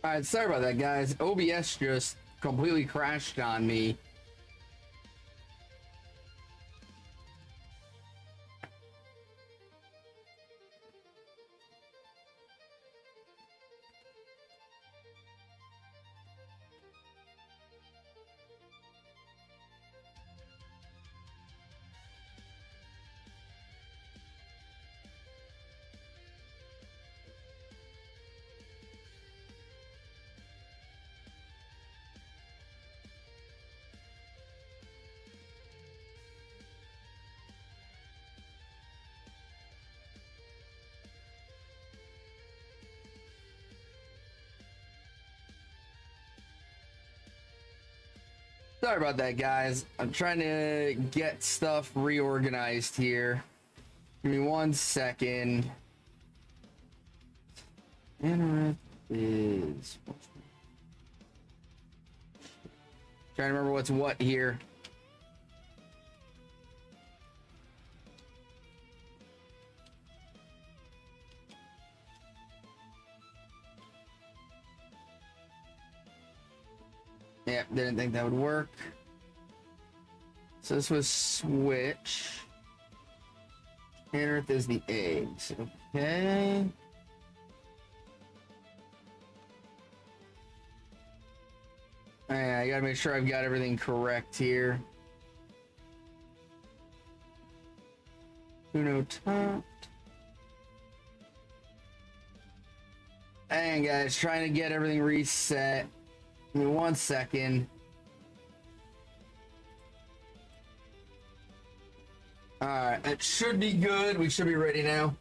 All right, sorry about that, guys. OBS just completely crashed on me. Sorry about that, guys. I'm trying to get stuff reorganized here. Give me 1 second. Internet is... Trying to remember what's what here. Yeah, didn't think that would work. So this was switch. Earth is the eggs. Okay. I gotta make sure I've got everything correct here. Uno top. And guys, trying to get everything reset. Give me 1 second. Alright, it should be good. We should be ready now.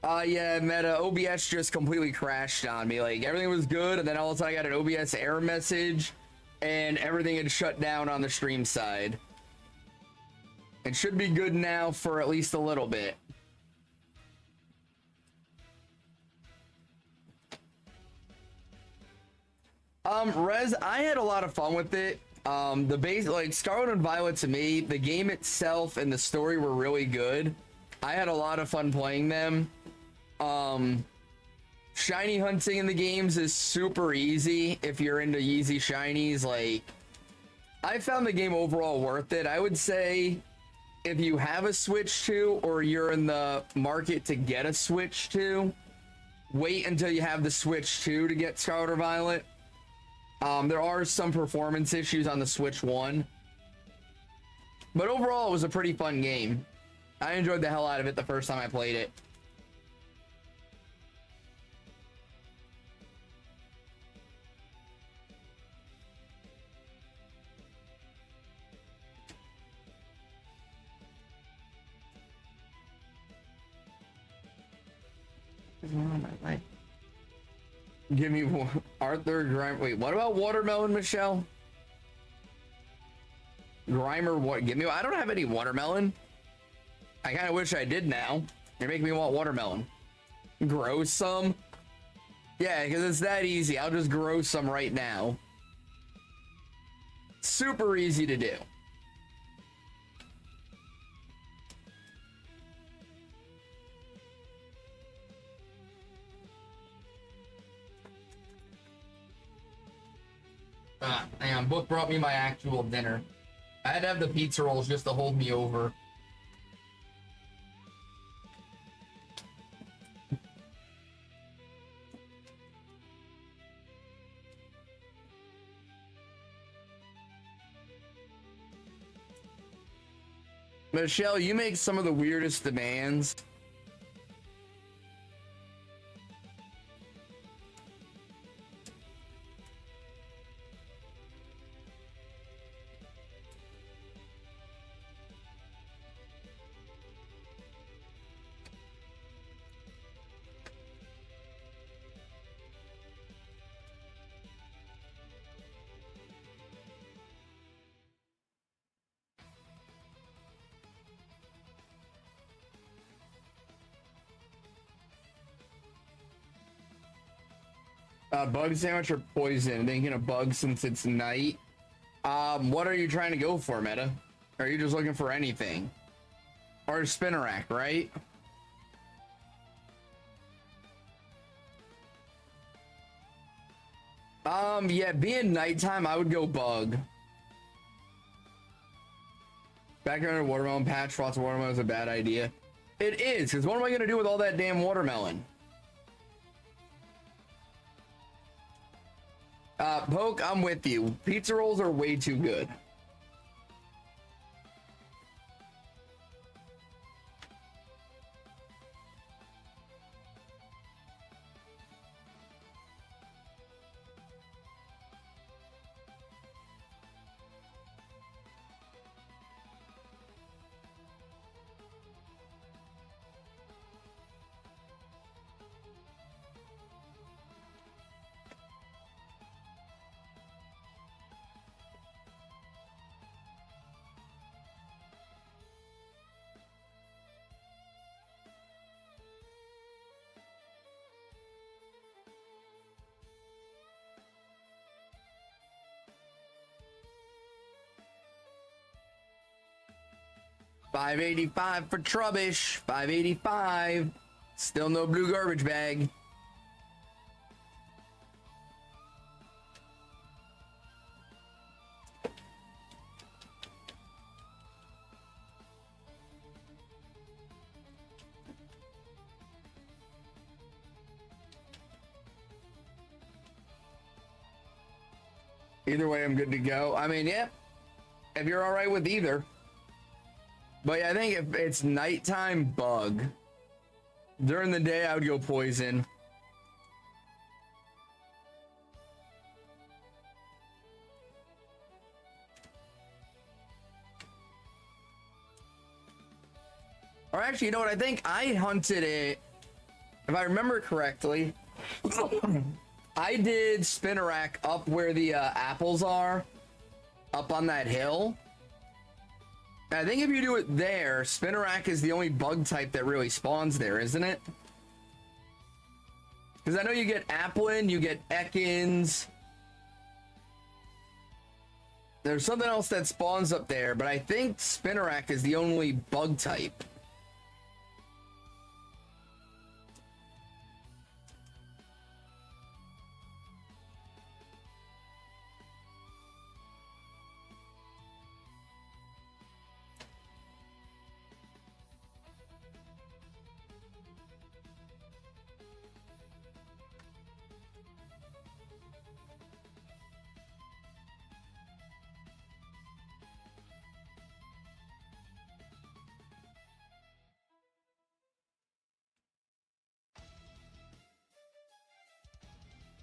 Yeah, Meta, OBS just completely crashed on me. Like, everything was good, and then all of a sudden I got an OBS error message, and everything had shut down on the stream side. It should be good now for at least a little bit. Rez, I had a lot of fun with it. The base, like Scarlet and Violet, to me, the game itself and the story were really good. I had a lot of fun playing them. Shiny hunting in the games is super easy if you're into easy shinies. Like, I found the game overall worth it. I would say if you have a Switch 2 or you're in the market to get a Switch 2, wait until you have the Switch 2 to get Scarlet or Violet. There are some performance issues on the Switch 1. But overall, it was a pretty fun game. I enjoyed the hell out of it the first time I played it. Give me Arthur Grimer. Wait, what about watermelon, Michelle? Grimer, what? Give me. I don't have any watermelon. I kind of wish I did now. You're making me want watermelon. Grow some? Yeah, because it's that easy. I'll just grow some right now. Super easy to do. Hang on, Book brought me my actual dinner. I had to have the pizza rolls just to hold me over. Michelle, you make some of the weirdest demands. Bug sandwich or poison? Thinking of bug since it's night. What are you trying to go for, Meta? Are you just looking for anything? Or a Spinnerack, right? Yeah, being nighttime, I would go bug. Backyard watermelon patch, lots of watermelon is a bad idea. It is, because what am I going to do with all that damn watermelon? Poke, I'm with you. Pizza rolls are way too good. $5.85 for Trubbish. $5.85. Still no blue garbage bag. Either way, I'm good to go. I mean, yeah, if you're all right with either. But yeah, I think if it's nighttime, bug. During the day, I would go poison. Or actually, you know what? I think I hunted it. If I remember correctly, I did Spinnerack up where the apples are, up on that hill. I think if you do it there, Spinnerack is the only bug type that really spawns there, isn't it? Because I know you get Applin, you get Ekans. There's something else that spawns up there, but I think Spinnerack is the only bug type.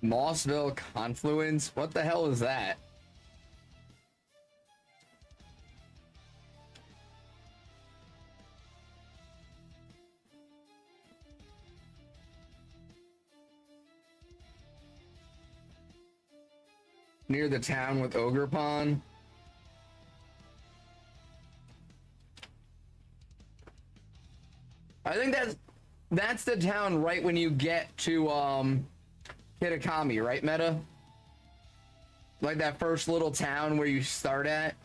Mossville Confluence? What the hell is that? Near the town with Ogre Pond? I think that's the town right when you get to Kitakami, right, Meta? Like that first little town where you start at.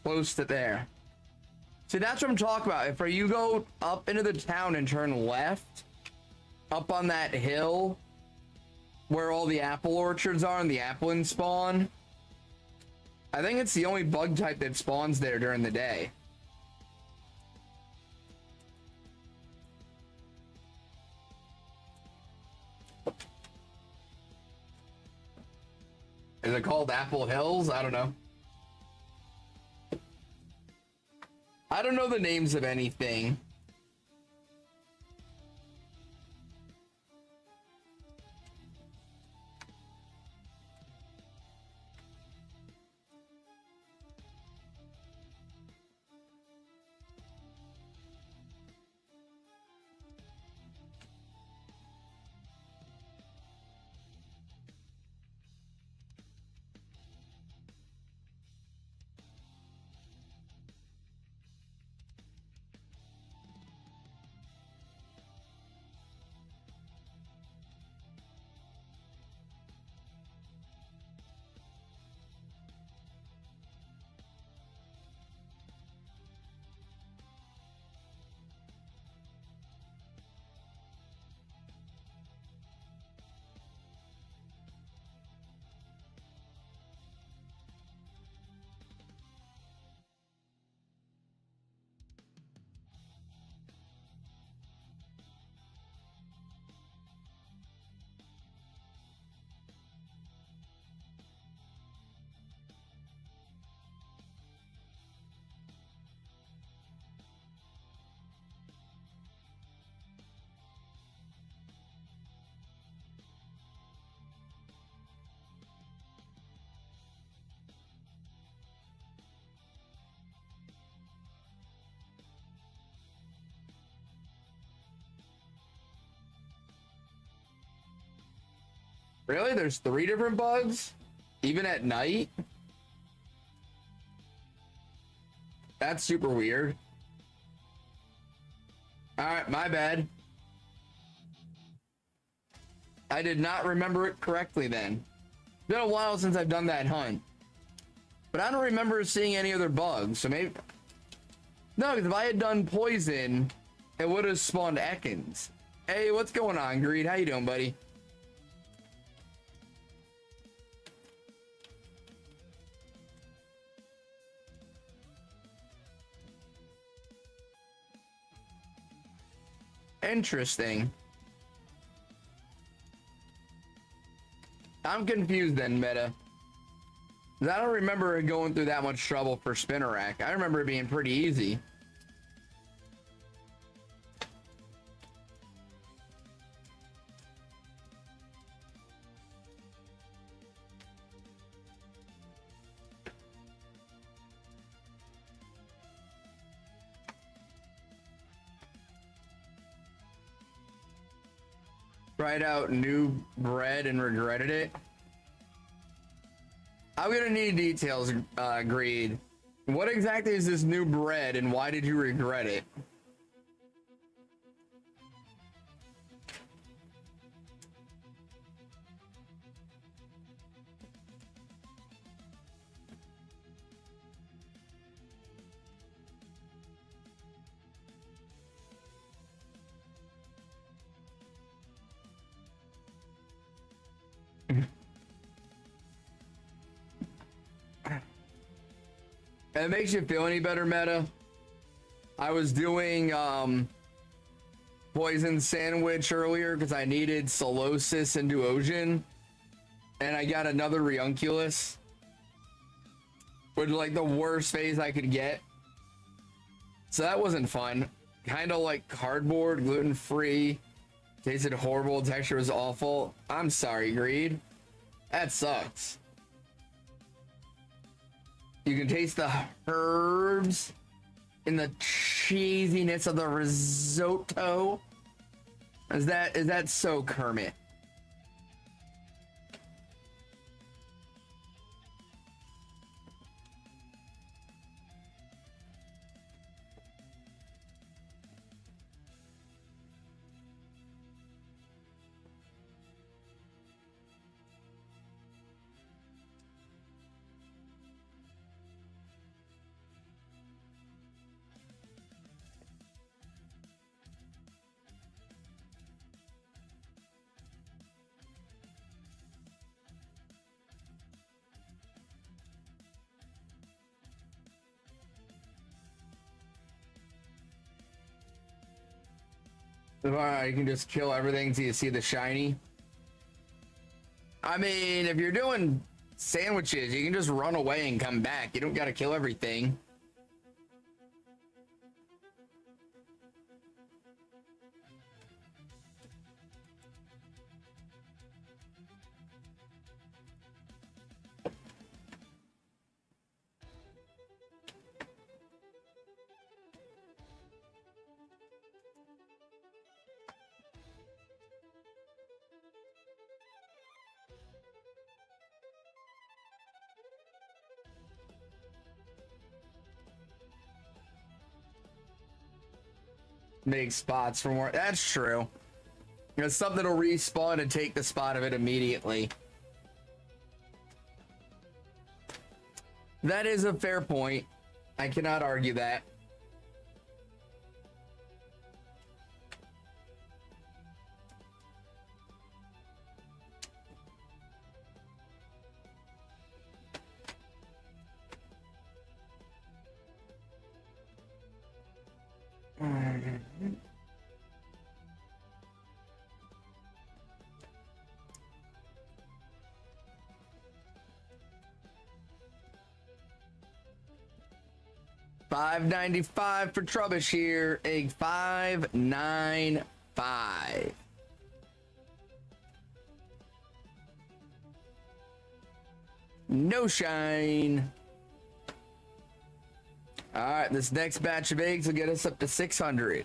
Close to there. See, that's what I'm talking about. If you go up into the town and turn left, up on that hill where all the apple orchards are and the applin spawn, I think it's the only bug type that spawns there during the day. Is it called Apple Hills? I don't know. I don't know the names of anything. Really? There's 3 different bugs? Even at night? That's super weird. Alright, my bad. I did not remember it correctly then. It's been a while since I've done that hunt. But I don't remember seeing any other bugs, so maybe... No, because if I had done poison, it would have spawned Ekans. Hey, what's going on, Greed? How you doing, buddy? Interesting. I'm confused then, Meta. I don't remember going through that much trouble for Spinnerack. I remember it being pretty easy. Tried out new bread and regretted it. I'm gonna need details, Greed. What exactly is this new bread and why did you regret it? It makes you feel any better, Meta? I was doing poison sandwich earlier because I needed Solosis and Duosion, and I got another Riunculus, which is like the worst phase I could get. So that wasn't fun. Kind of like cardboard, gluten-free, tasted horrible, texture was awful. I'm sorry, Greed. That sucks. You can taste the herbs in the cheesiness of the risotto. Is that so, Kermit? You can just kill everything until you see the shiny. I mean, if you're doing sandwiches, you can just run away and come back. You don't gotta kill everything. Make spots for more. That's true. Because something will respawn and take the spot of it immediately. That is a fair point. I cannot argue that. $5.95 for Trubbish here. Egg $5.95. No shine. All right, this next batch of eggs will get us up to 600.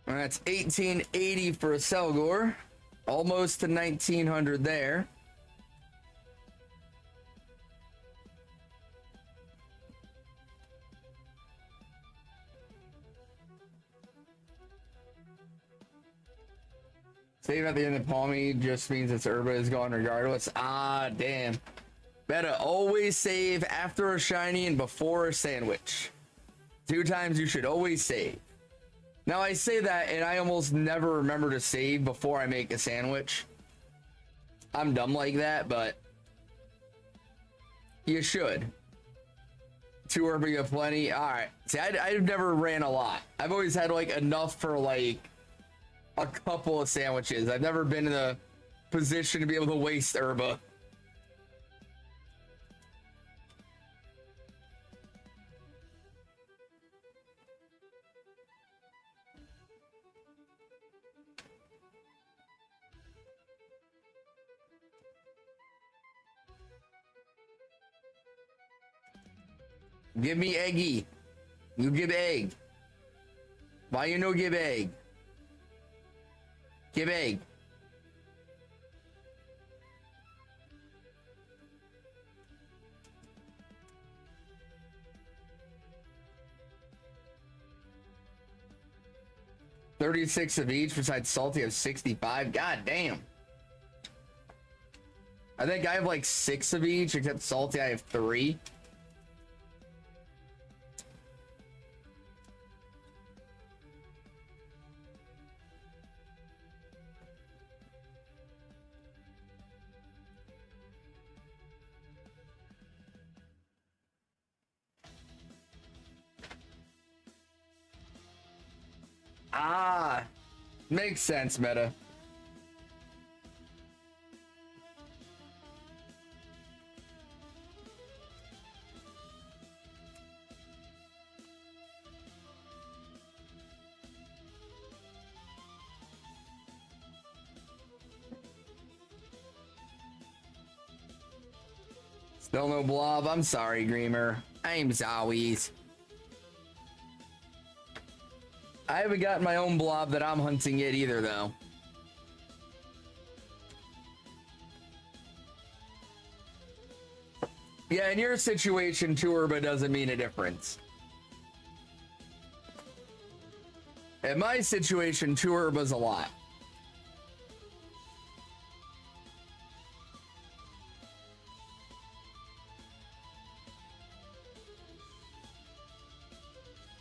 That's 1880 for a Selgor. Almost to 1900 there. Save at the end of Palmy just means its Herba is gone regardless. Ah, damn. Better always save after a shiny and before a sandwich. 2 times you should always save. Now I say that and I almost never remember to save before I make a sandwich. I'm dumb like that, but you should. 2 Herba, you have plenty. Alright. See, I've never ran a lot. I've always had like enough for like a couple of sandwiches. I've never been in a position to be able to waste Herba. Give me eggy. You give egg. Why you no give egg? Give egg. $36 of each besides salty of 65. God damn. I think I have like 6 of each except salty I have 3. Ah, makes sense, meta. Still no blob. I'm sorry, Greamer. I'm Zowies. I haven't gotten my own blob that I'm hunting yet either, though. Yeah, in your situation, 2 Herba doesn't mean a difference. In my situation, 2 Herba's a lot.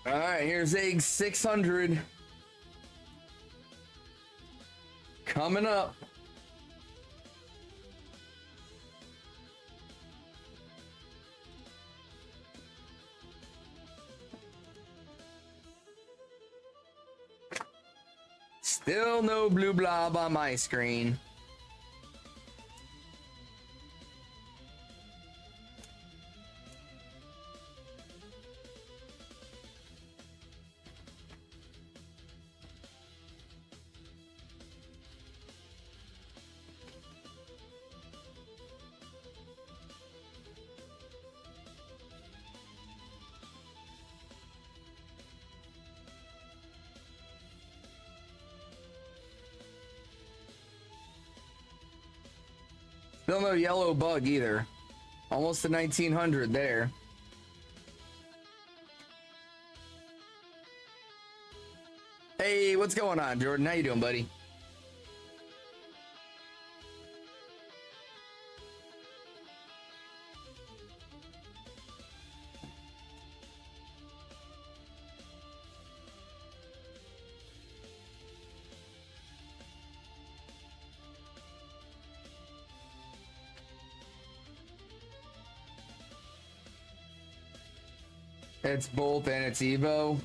All right, here's egg 600. Coming up. Still no blue blob on my screen. Still no yellow bug either. Almost to 1900 there. Hey, what's going on, Jordan? How you doing, buddy? It's both and it's Evo.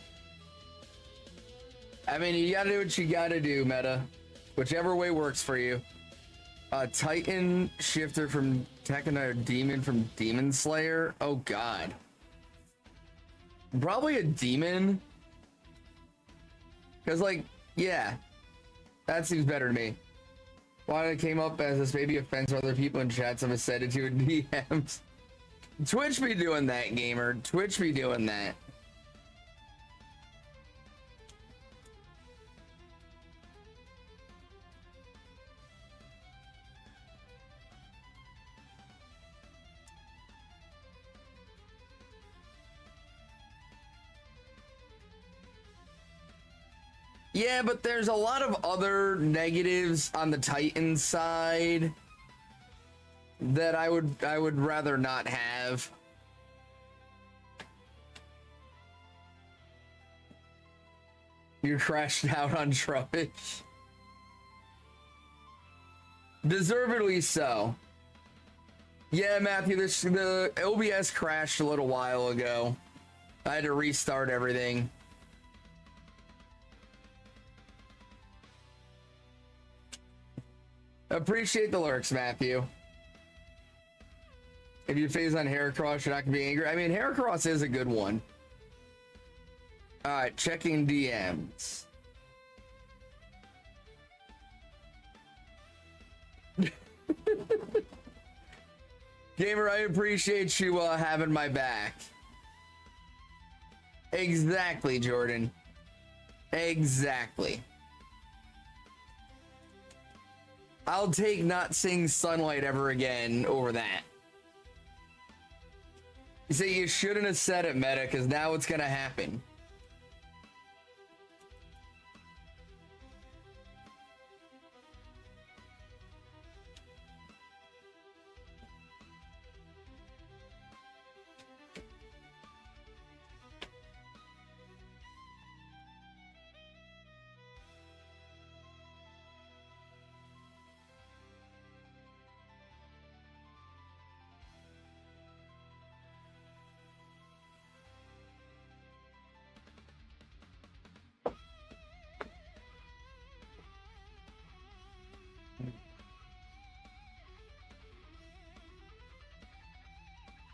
I mean, you gotta do what you gotta do, meta. Whichever way works for you. Titan shifter from Tekken or Demon from Demon Slayer. Oh god. Probably a demon. Cause like, yeah. That seems better to me. Why it came up as this maybe offense for other people in chats, I've said it to in DMs. Twitch be doing that, gamer. Twitch be doing that. Yeah, but there's a lot of other negatives on the Titan side that I would rather not have. You crashed out on Trubbish. Deservedly so. Yeah, Matthew, the OBS crashed a little while ago. I had to restart everything. Appreciate the lurks, Matthew. If you phase on Heracross, you're not gonna be angry. I mean, Heracross is a good one. Alright, checking DMs. Gamer, I appreciate you having my back. Exactly, Jordan. Exactly. I'll take not seeing sunlight ever again over that. You say you shouldn't have said it, Meta, because now it's gonna happen.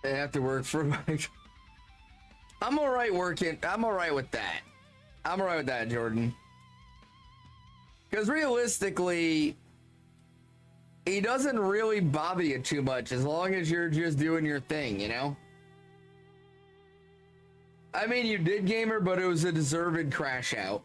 I have to work for my... I'm alright working. I'm alright with that. I'm alright with that, Jordan. Because realistically, he doesn't really bother you too much as long as you're just doing your thing, you know? I mean, you did, Gamer, but it was a deserved crash out.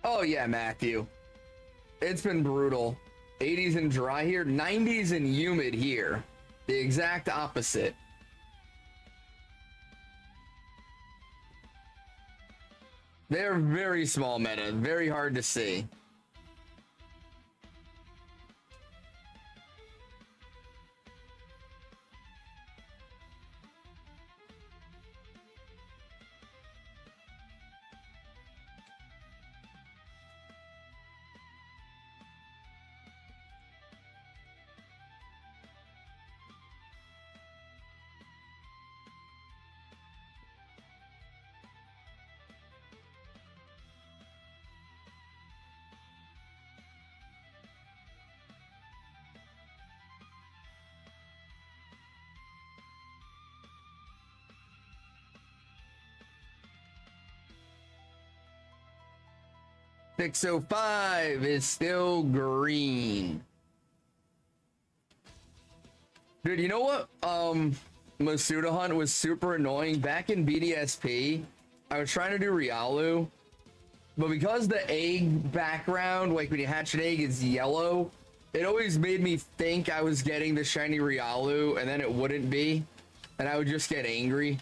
Oh yeah, Matthew. It's been brutal. 80s and dry here, 90s and humid here. The exact opposite. They're very small meta, very hard to see. .605 is still green. Dude, you know what? Masuda Hunt was super annoying. Back in BDSP, I was trying to do Riolu, but because the egg background, like when you hatch an egg, is yellow, it always made me think I was getting the shiny Riolu, and then it wouldn't be, and I would just get angry.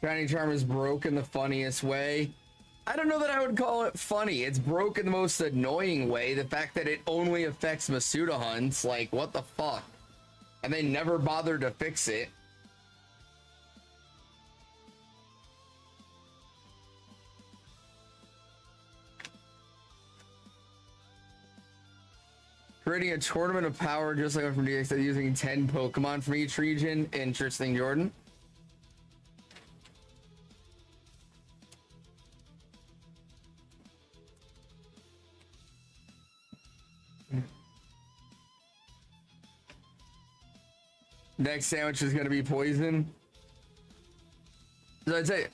Shiny Charm is broke in the funniest way. I don't know that I would call it funny. It's broke in the most annoying way. The fact that it only affects Masuda Hunts, like, what the fuck? And they never bothered to fix it. Creating a tournament of power just like from DX, using 10 Pokemon from each region. Interesting, Jordan. Next sandwich is going to be poison. So I'd say,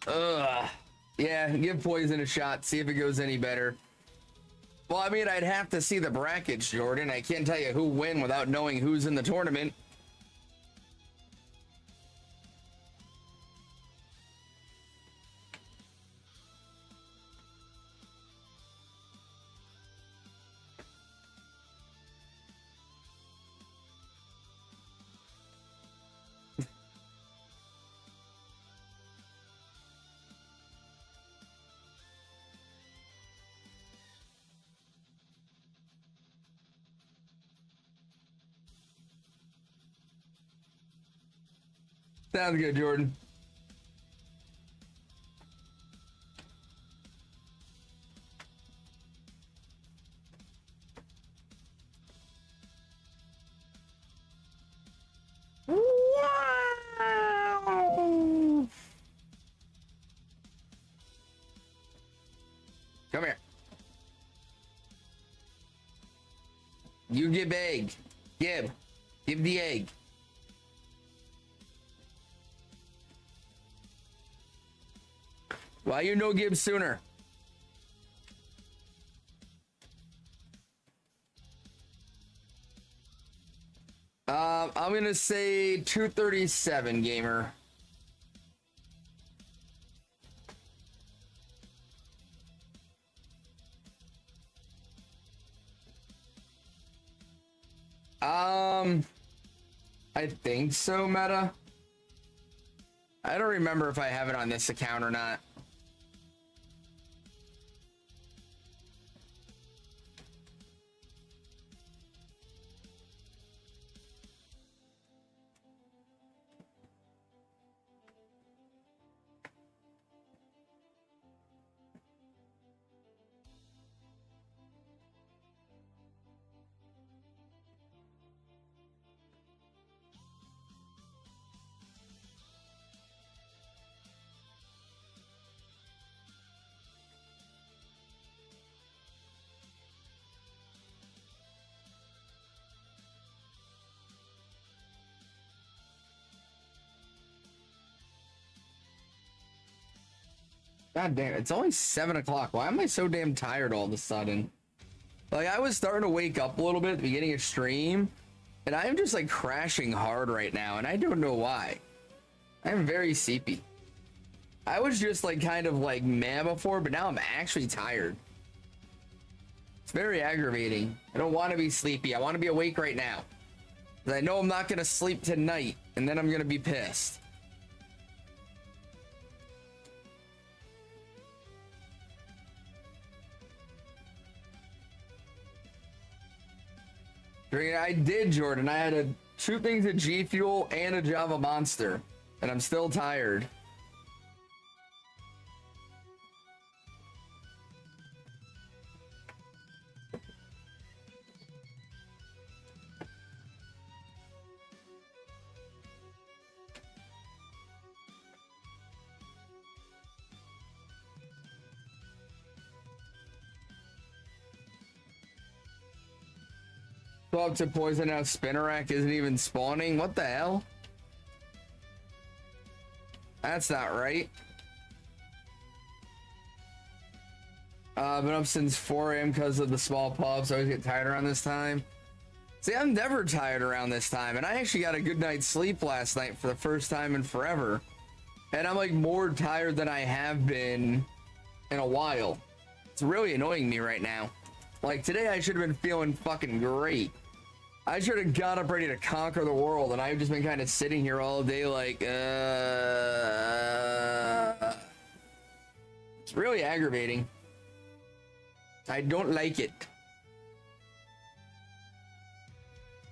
Ugh. Yeah, give poison a shot, see if it goes any better. Well, I mean, I'd have to see the brackets, Jordan. I can't tell you who win without knowing who's in the tournament. Sounds good, Jordan. Wow. Come here. You give egg. Give. Give the egg. Why you no give sooner? I'm gonna say 237, gamer. I think so, Meta. I don't remember if I have it on this account or not. God damn, it's only 7 o'clock. Why am I so damn tired all of a sudden? Like, I was starting to wake up a little bit at the beginning of stream, and I am just like crashing hard right now, and I don't know why. I am very sleepy. I was just like kind of like meh before, but now I'm actually tired. It's very aggravating. I don't want to be sleepy. I want to be awake right now. 'Cause I know I'm not going to sleep tonight, and then I'm going to be pissed. I did, Jordan. I had 2 things of G Fuel and a Java Monster, and I'm still tired. Go up to poison now. Spinnerack isn't even spawning. What the hell? That's not right. Been up since 4 a.m. because of the small pups. I always get tired around this time. See, I'm never tired around this time, and I actually got a good night's sleep last night for the first time in forever. And I'm like more tired than I have been in a while. It's really annoying me right now. Like, today I should have been feeling fucking great. I should have got up ready to conquer the world, and I've just been kind of sitting here all day like, It's really aggravating. I don't like it.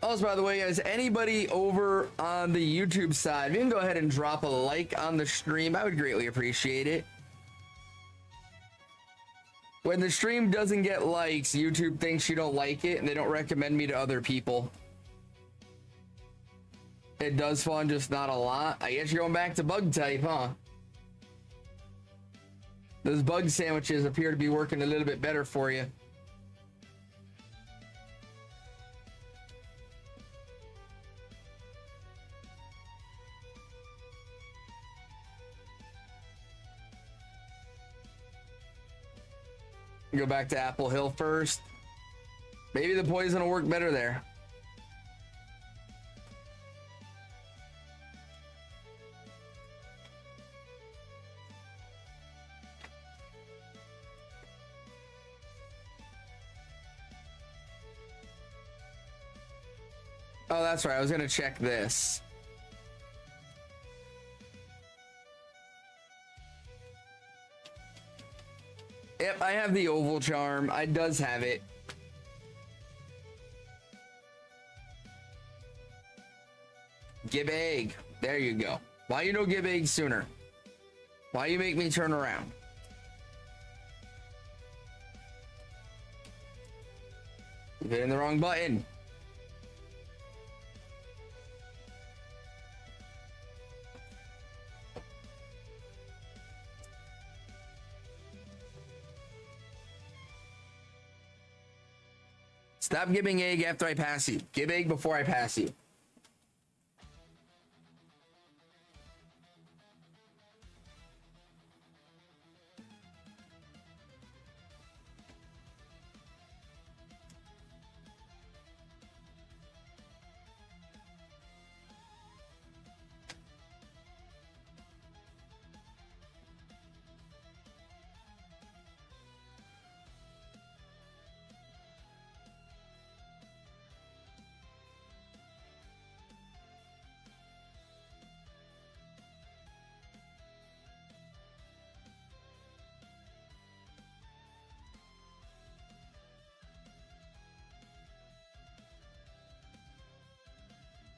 Also, by the way, guys, anybody over on the YouTube side, if you can go ahead and drop a like on the stream, I would greatly appreciate it. When the stream doesn't get likes, YouTube thinks you don't like it, and they don't recommend me to other people. It does fun, just not a lot. I guess you're going back to bug type, huh? Those bug sandwiches appear to be working a little bit better for you. Go back to Apple Hill first. Maybe the poison will work better there. Oh, that's right. I was gonna check this. Yep, I have the oval charm. I does have it. Give egg. There you go. Why you no give egg sooner? Why you make me turn around? You're hitting the wrong button. Stop giving egg after I pass you. Give egg before I pass you.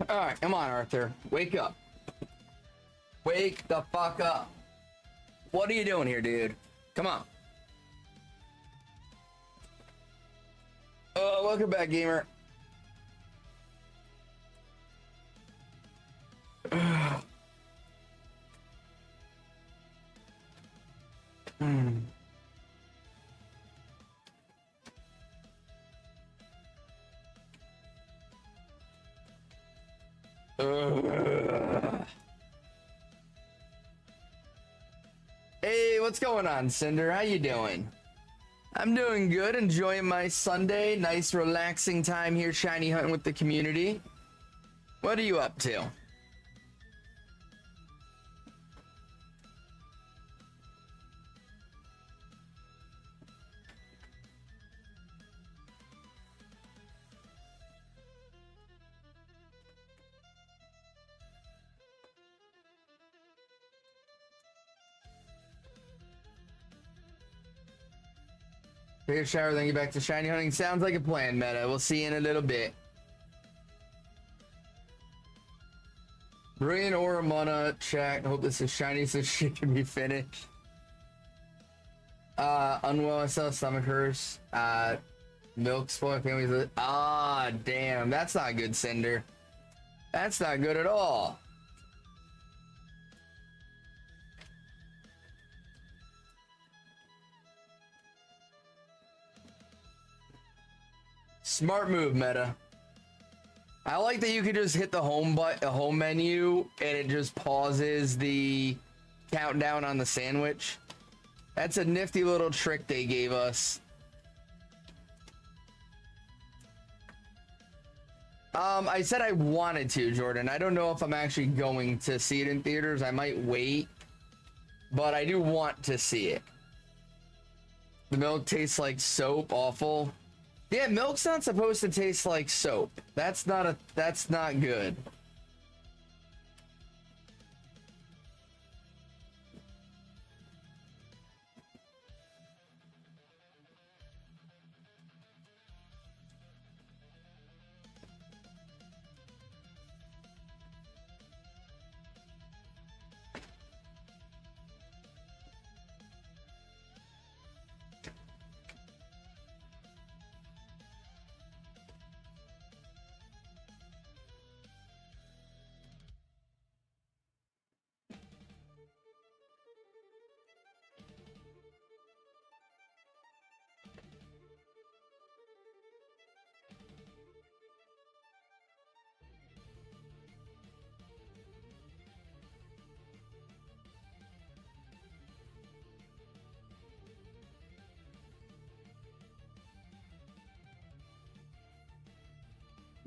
All right, come on, Arthur. Wake up. Wake the fuck up. What are you doing here, dude? Come on. Welcome back, gamer. Hey, what's going on, Cinder? How you doing? I'm doing good, enjoying my Sunday. Nice relaxing time here, shiny hunting with the community. What are you up to? Take a shower, then get back to shiny hunting. Sounds like a plan, Meta. We'll see you in a little bit. Brilliant Aura Mana chat. Hope this is shiny so shit can be finished. Unwell myself, stomach hurts. Milk spoil families. Ah, damn. That's not good, Cinder. That's not good at all. Smart move, Meta. I like that you can just hit the home menu and it just pauses the countdown on the sandwich. That's a nifty little trick they gave us. I said I wanted to, Jordan. I don't know if I'm actually going to see it in theaters. I might wait, but I do want to see it. The milk tastes like soap. Awful. Yeah, milk's not supposed to taste like soap. That's not good.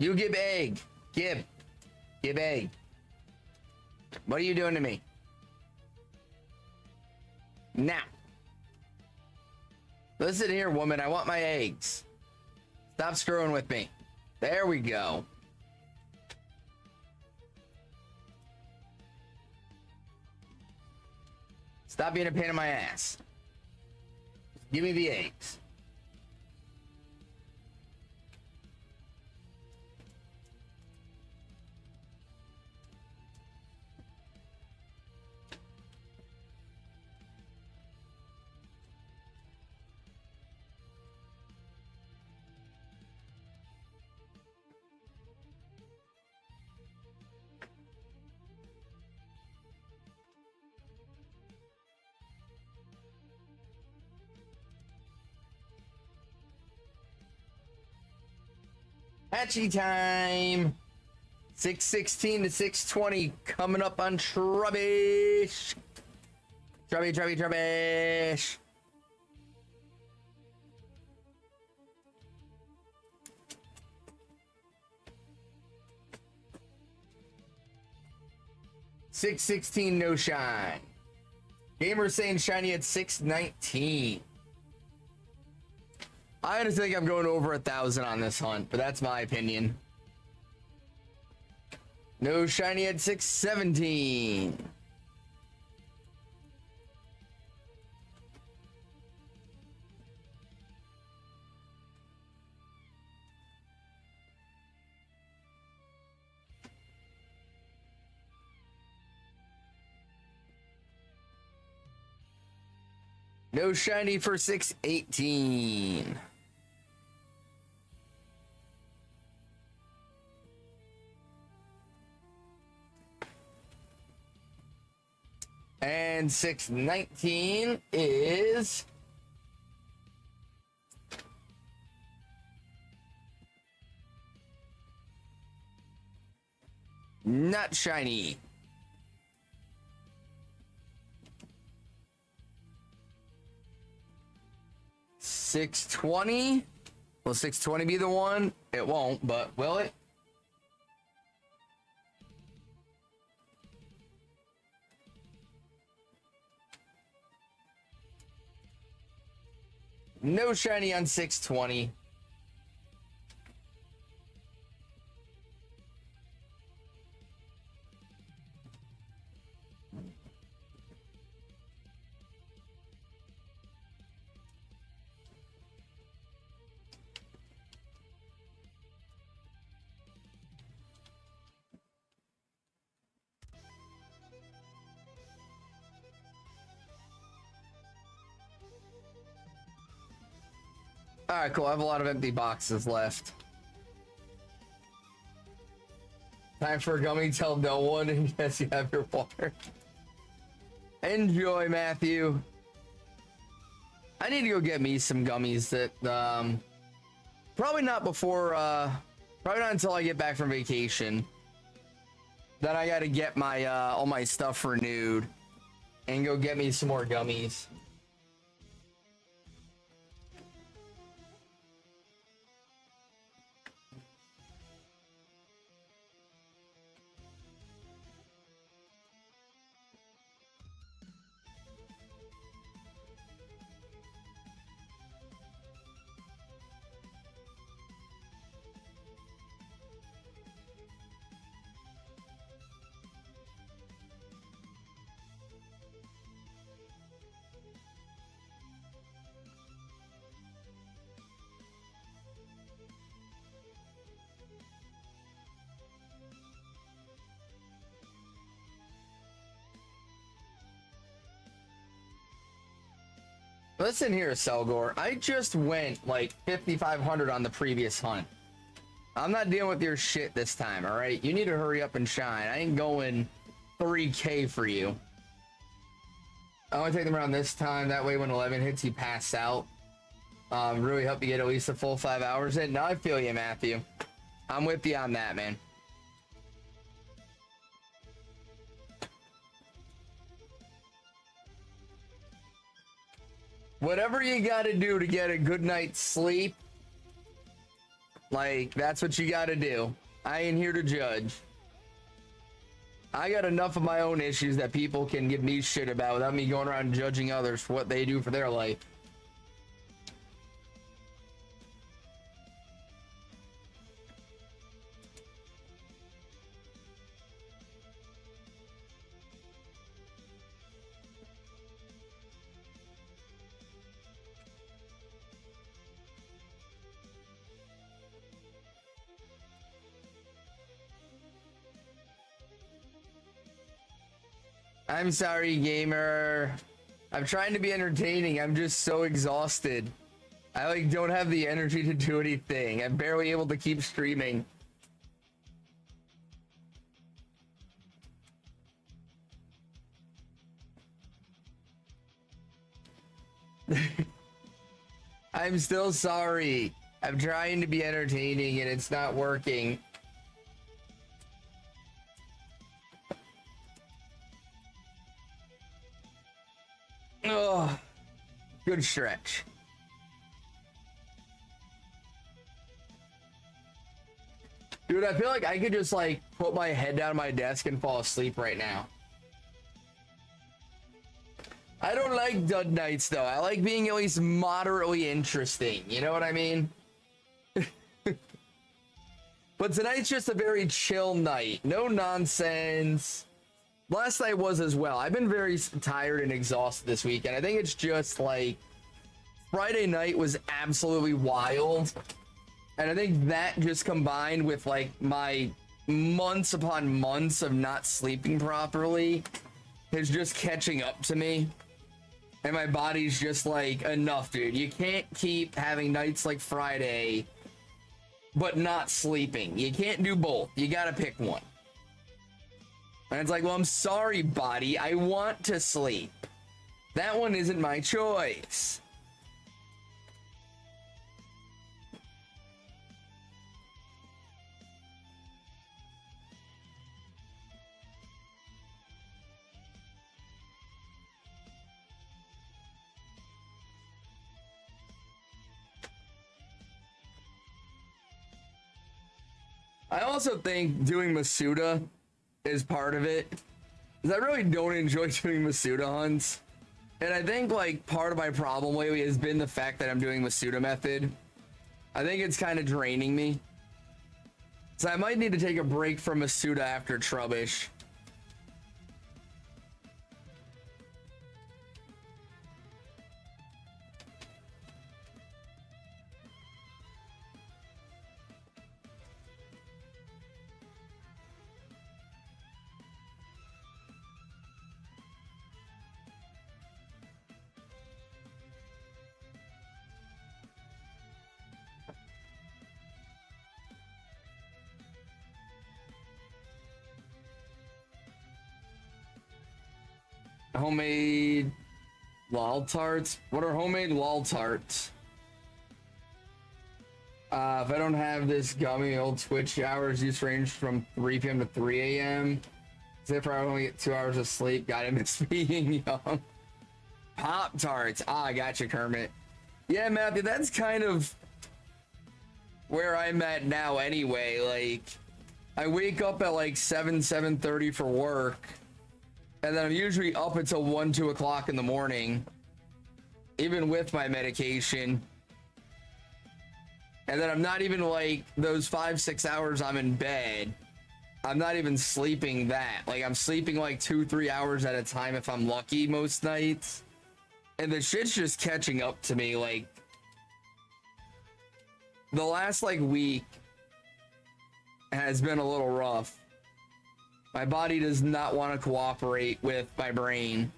You give egg. Give egg. What are you doing to me? Now. Listen here, woman. I want my eggs. Stop screwing with me. There we go. Stop being a pain in my ass. Give me the eggs. Hatchy time. 616 to 620 coming up on Trubbish. Trubbish. $6.16 no shine. Gamer saying shiny at 619. I honestly think I'm going over 1,000 on this hunt, but that's my opinion. No shiny at 617. No shiny for 618. And 619 is not shiny. $620. Will 620 be the one? It won't, but will it? No shiny on 620. All right, cool. I have a lot of empty boxes left. Time for a gummy. Tell no one. Yes, you have your water. Enjoy, Matthew. I need to go get me some gummies that, probably not before, probably not until I get back from vacation. Then I got to get my, all my stuff renewed and go get me some more gummies. Listen here, Selgor. I just went like 5,500 on the previous hunt. I'm not dealing with your shit this time, all right? You need to hurry up and shine. I ain't going 3K for you. I want to take them around this time. That way when 11 hits, you pass out. Really help you get at least a full 5 hours in. No, I feel you, Matthew. I'm with you on that, man. Whatever you got to do to get a good night's sleep, Like, that's what you gotta do. I ain't here to judge. I got enough of my own issues that people can give me shit about without me going around judging others for what they do for their life. I'm sorry, gamer. I'm trying to be entertaining. I'm just so exhausted. I like don't have the energy to do anything. I'm barely able to keep streaming. I'm still sorry. I'm trying to be entertaining and it's not working. Oh, good stretch. Dude, I feel like I could just like put my head down my desk and fall asleep right now. I don't like dud nights though. I like being at least moderately interesting. You know what I mean? But tonight's just a very chill night. No nonsense. Last night was as well. I've been very tired and exhausted this weekend. I think it's just like Friday night was absolutely wild. And I think that just combined with like my months upon months of not sleeping properly is just catching up to me. And my body's just like, enough, dude. You can't keep having nights like Friday, but not sleeping. You can't do both. You gotta pick one. And it's like, well, I'm sorry, body. I want to sleep. That one isn't my choice. I also think doing Masuda is part of it, because I really don't enjoy doing Masuda hunts. And I think like part of my problem lately has been the fact that I'm doing Masuda method. I think it's kind of draining me. So I might need to take a break from Masuda after Trubbish. Homemade lol tarts? What are homemade lol tarts? If I don't have this gummy, old Twitch hours use range from 3 p.m. to 3 a.m. As if I only get 2 hours of sleep. Gotta miss being young. Pop tarts. Ah, I got you, Kermit. Yeah, Matthew, that's kind of where I'm at now anyway. Like, I wake up at like 7:30 for work. And then I'm usually up until 1, 2 o'clock in the morning, even with my medication. And then I'm not even like those 5, 6 hours I'm in bed. I'm not even sleeping that. Like I'm sleeping like 2, 3 hours at a time if I'm lucky most nights. And the shit's just catching up to me. Like the last like week has been a little rough. My body does not want to cooperate with my brain.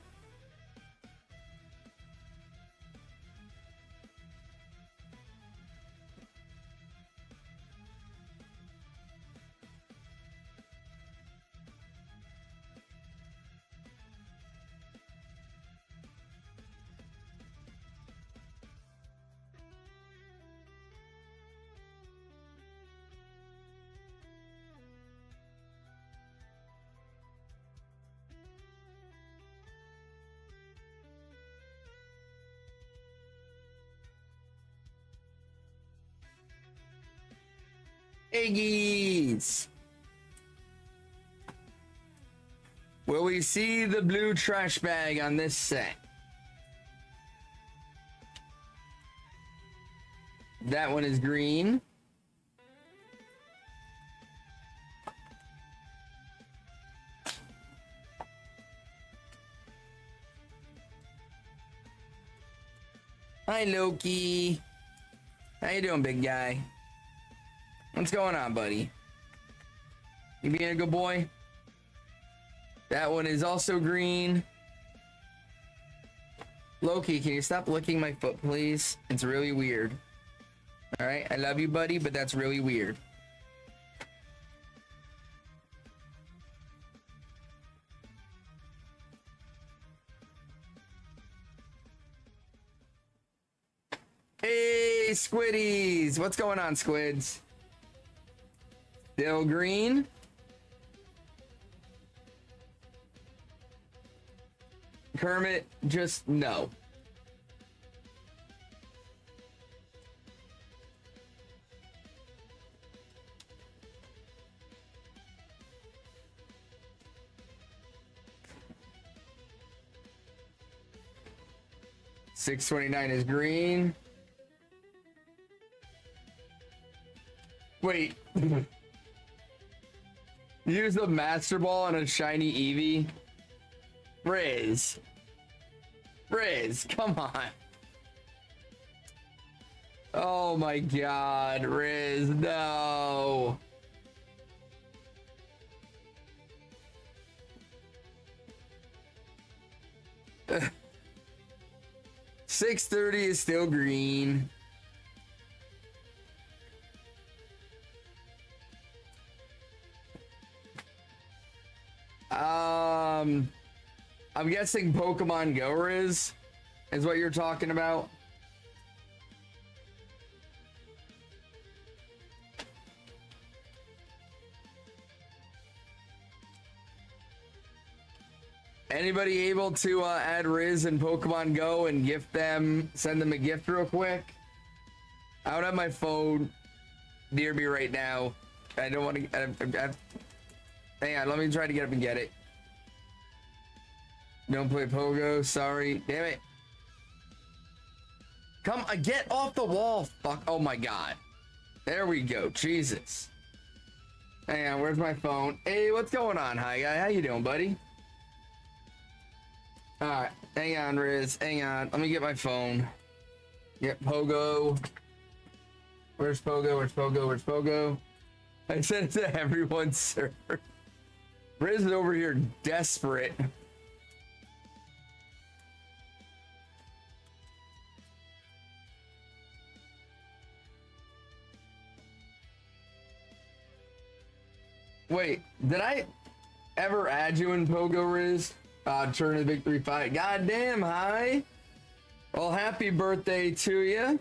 Iggies. Will we see the blue trash bag on this set? That one is green. Hi, Loki. How you doing, big guy? What's going on, buddy? You being a good boy? That one is also green. Loki, can you stop licking my foot, please? It's really weird. All right, I love you, buddy, but that's really weird. Hey, Squiddies! What's going on, Squids? Still green? Kermit, just no. $6.29 is green. Wait. Use the Master Ball on a shiny Eevee. Riz. Riz, come on. Oh my god, Riz, no. $6.30 is still green. I'm guessing Pokemon Go is what you're talking about. Anybody able to add Riz in Pokemon Go and send them a gift real quick? I don't have my phone near me right now. I don't want to. Hang on, let me try to get up and get it. Don't play Pogo, sorry. Damn it. Come, get off the wall. Fuck, oh my god. There we go, Jesus. Hang on, where's my phone? Hey, what's going on, hi guy? How you doing, buddy? Alright, hang on, Riz, hang on. Let me get my phone. Get Pogo. Where's Pogo? Where's Pogo? Where's Pogo? I sent it to everyone's server. Riz is over here desperate. Wait, did I ever add you in Pogo, Riz? Turn the big 3-5. God damn, hi. Well, happy birthday to you.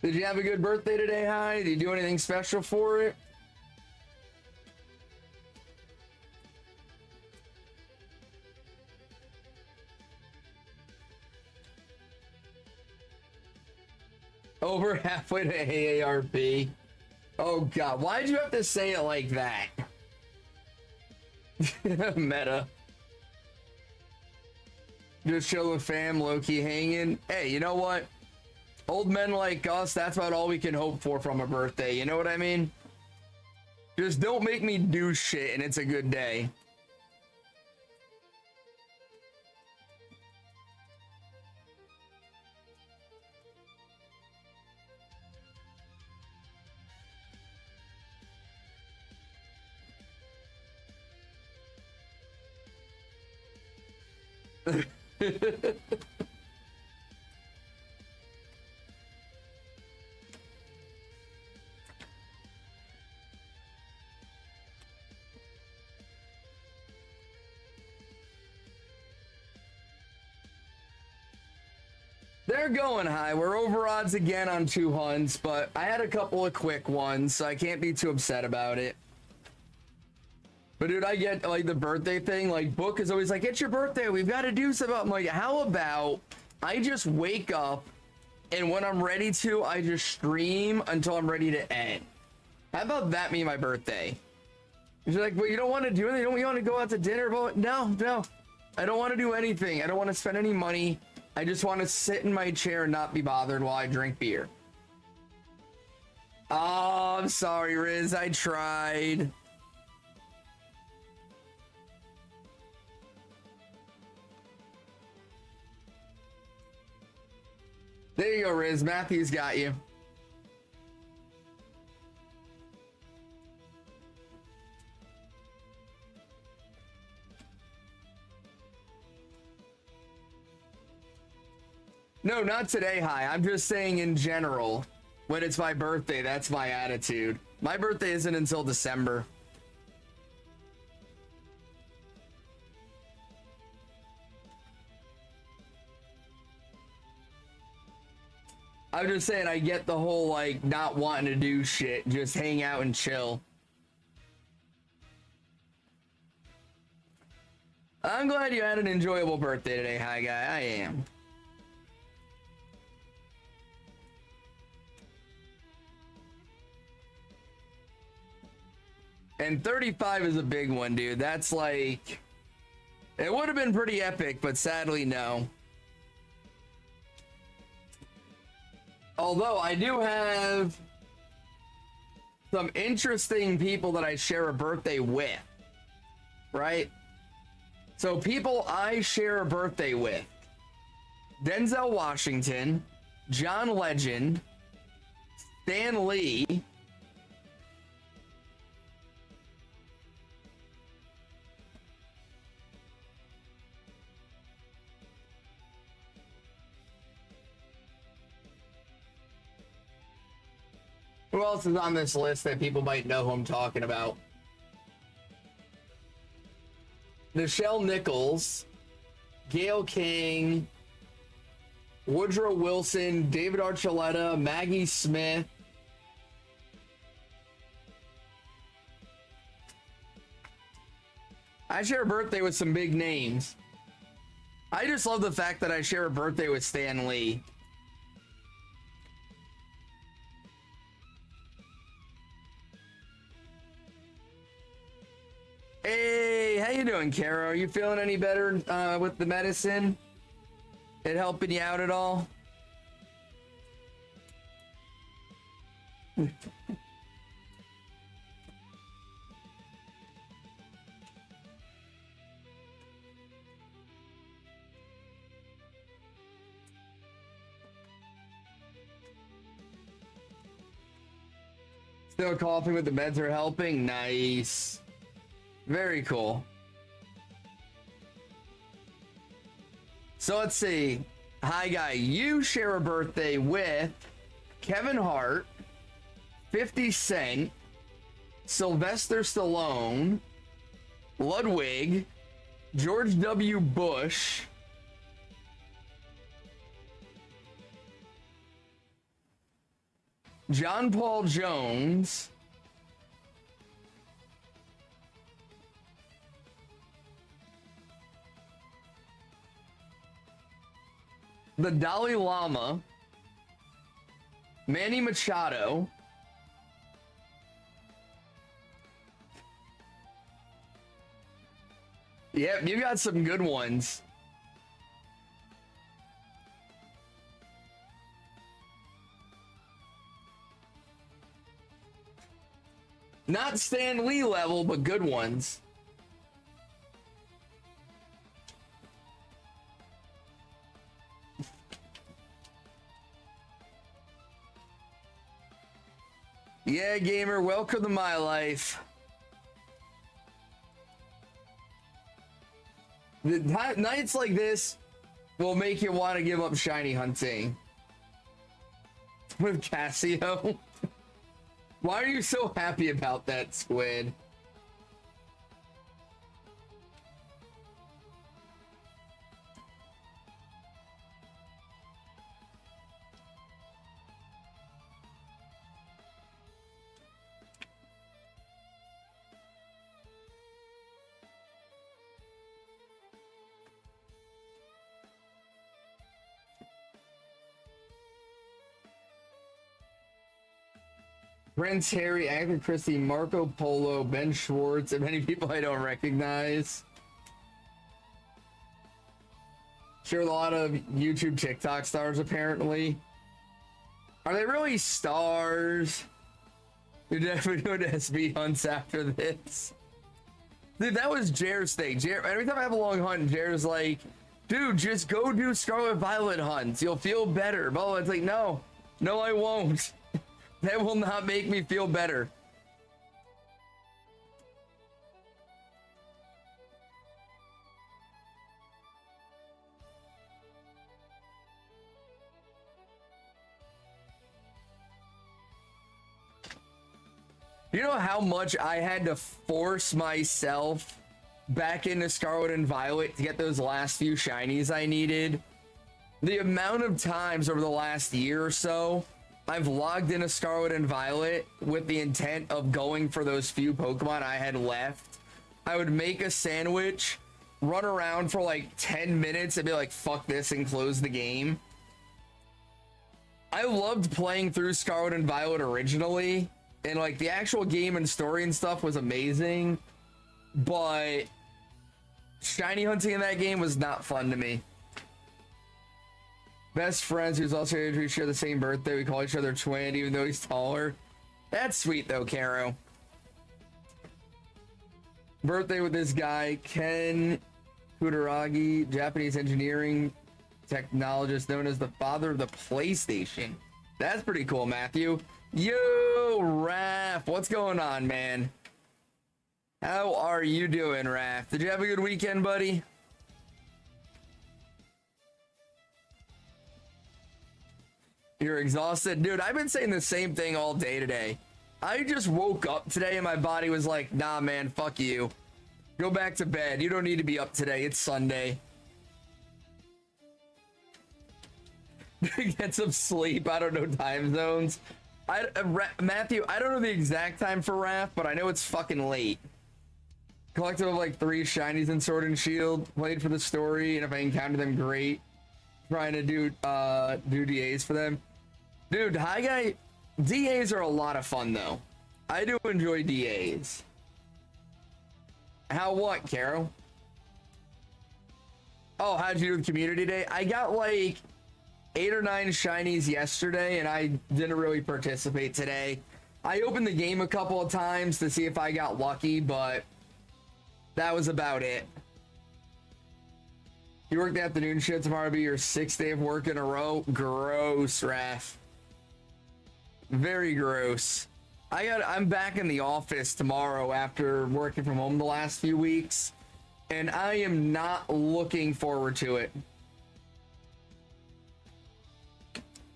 Did you have a good birthday today, hi? Did you do anything special for it? Over halfway to AARP. Oh god, why did you have to say it like that? Meta. Just chill with fam, low-key hanging. Hey, you know what? Old men like us, that's about all we can hope for from a birthday, you know what I mean? Just don't make me do shit and it's a good day. They're going high. We're over odds again on 2 hunts, but I had a couple of quick ones, so I can't be too upset about it. But dude, I get like the birthday thing. Like Book is always like, it's your birthday, we've got to do something. I'm like, how about I just wake up and when I'm ready to, I just stream until I'm ready to end. How about that be my birthday? She's like, well, you don't want to do anything? You want to go out to dinner? But no, I don't want to do anything. I don't want to spend any money. I just want to sit in my chair and not be bothered while I drink beer. Oh, I'm sorry, Riz. I tried. There you go, Riz. Matthew's got you. No, not today, hi. I'm just saying in general, when it's my birthday, that's my attitude. My birthday isn't until December. I'm just saying I get the whole, like, not wanting to do shit, just hang out and chill. I'm glad you had an enjoyable birthday today, hi guy. I am. And 35 is a big one, dude. That's like... It would have been pretty epic, but sadly, no. Although, I do have some interesting people that I share a birthday with. Right? So, people I share a birthday with. Denzel Washington, John Legend, Stan Lee... Who else is on this list that people might know who I'm talking about? Nichelle Nichols, Gayle King, Woodrow Wilson, David Archuleta, Maggie Smith. I share a birthday with some big names. I just love the fact that I share a birthday with Stan Lee. Hey, how you doing, Kara? Are you feeling any better with the medicine? It helping you out at all? Still coughing, but the meds are helping? Nice. Very cool. So let's see. Hi, guy. You share a birthday with Kevin Hart, 50 Cent, Sylvester Stallone, Ludwig, George W. Bush, John Paul Jones, the Dalai Lama, Manny Machado, yep, you got some good ones. Not Stan Lee level, but good ones. Yeah, gamer, welcome to my life. The nights like this will make you want to give up shiny hunting. With Casio. Why are you so happy about that, Squid? Prince Harry, Agatha Christie, Marco Polo, Ben Schwartz, and many people I don't recognize. Sure, a lot of YouTube TikTok stars, apparently. Are they really stars? You're definitely doing SB hunts after this. Dude, that was Jared's thing. Every time I have a long hunt, Jared's like, dude, just go do Scarlet Violet hunts. You'll feel better. But it's like, no, I won't. That will not make me feel better. You know how much I had to force myself back into Scarlet and Violet to get those last few shinies I needed? The amount of times over the last year or so I've logged into Scarlet and Violet with the intent of going for those few Pokemon I had left. I would make a sandwich, run around for like 10 minutes and be like, fuck this, and close the game. I loved playing through Scarlet and Violet originally, and like the actual game and story and stuff was amazing, but shiny hunting in that game was not fun to me. Best friends who's also we share the same birthday. We call each other twin, even though he's taller. That's sweet though, Caro. Birthday with this guy, Ken Kutaragi, Japanese engineering technologist known as the father of the PlayStation. That's pretty cool, Matthew. Yo, Raph, what's going on, man? How are you doing, Raph? Did you have a good weekend, buddy? You're exhausted? Dude, I've been saying the same thing all day today. I just woke up today and my body was like, nah, man, fuck you. Go back to bed. You don't need to be up today. It's Sunday. Get some sleep. I don't know time zones. Matthew, I don't know the exact time for Raph, but I know it's fucking late. Collected like 3 shinies in Sword and Shield. Played for the story, and if I encounter them, great. Trying to do DAs for them. Dude, hi guy. DAs are a lot of fun though. I do enjoy DAs. How what, Carol? Oh, how'd you do with community day? I got like 8 or 9 shinies yesterday and I didn't really participate today. I opened the game a couple of times to see if I got lucky, but that was about it. You work the afternoon shift tomorrow, be your 6th day of work in a row. Gross, Raph. Very gross. I'm back in the office tomorrow after working from home the last few weeks, and I am not looking forward to it.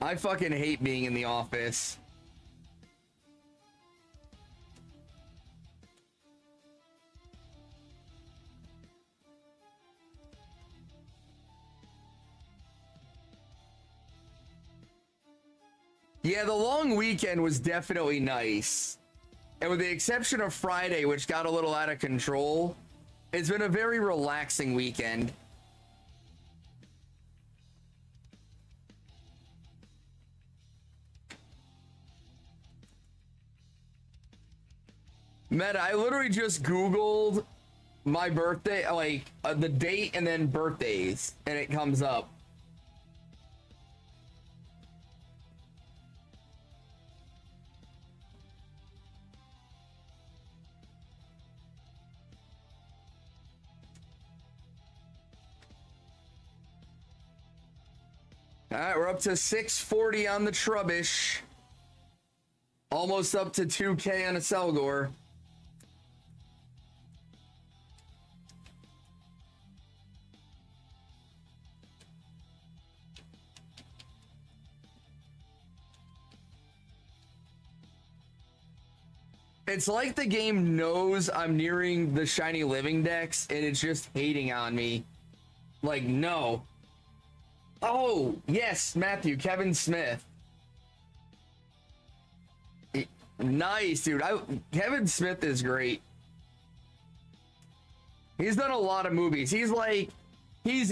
I fucking hate being in the office. Yeah, the long weekend was definitely nice. And with the exception of Friday, which got a little out of control, it's been a very relaxing weekend. Meta, I literally just Googled my birthday, like the date and then birthdays, and it comes up. All right, we're up to 640 on the Trubbish. Almost up to 2K on a Selgor. It's like the game knows I'm nearing the shiny living dex and it's just hating on me. Like, no. Oh, yes, Matthew, Kevin Smith. Nice, dude. Kevin Smith is great. He's done a lot of movies. He's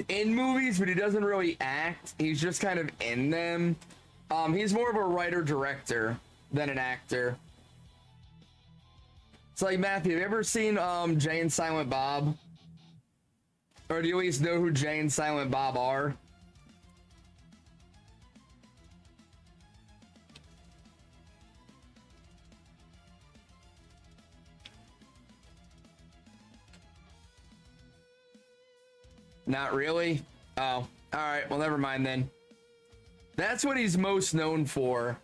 in movies, but he doesn't really act. He's just kind of in them. He's more of a writer-director than an actor. It's like, Matthew, have you ever seen Jay and Silent Bob? Or do you at least know who Jay and Silent Bob are? Not really? Oh, alright, well never mind then. That's what he's most known for,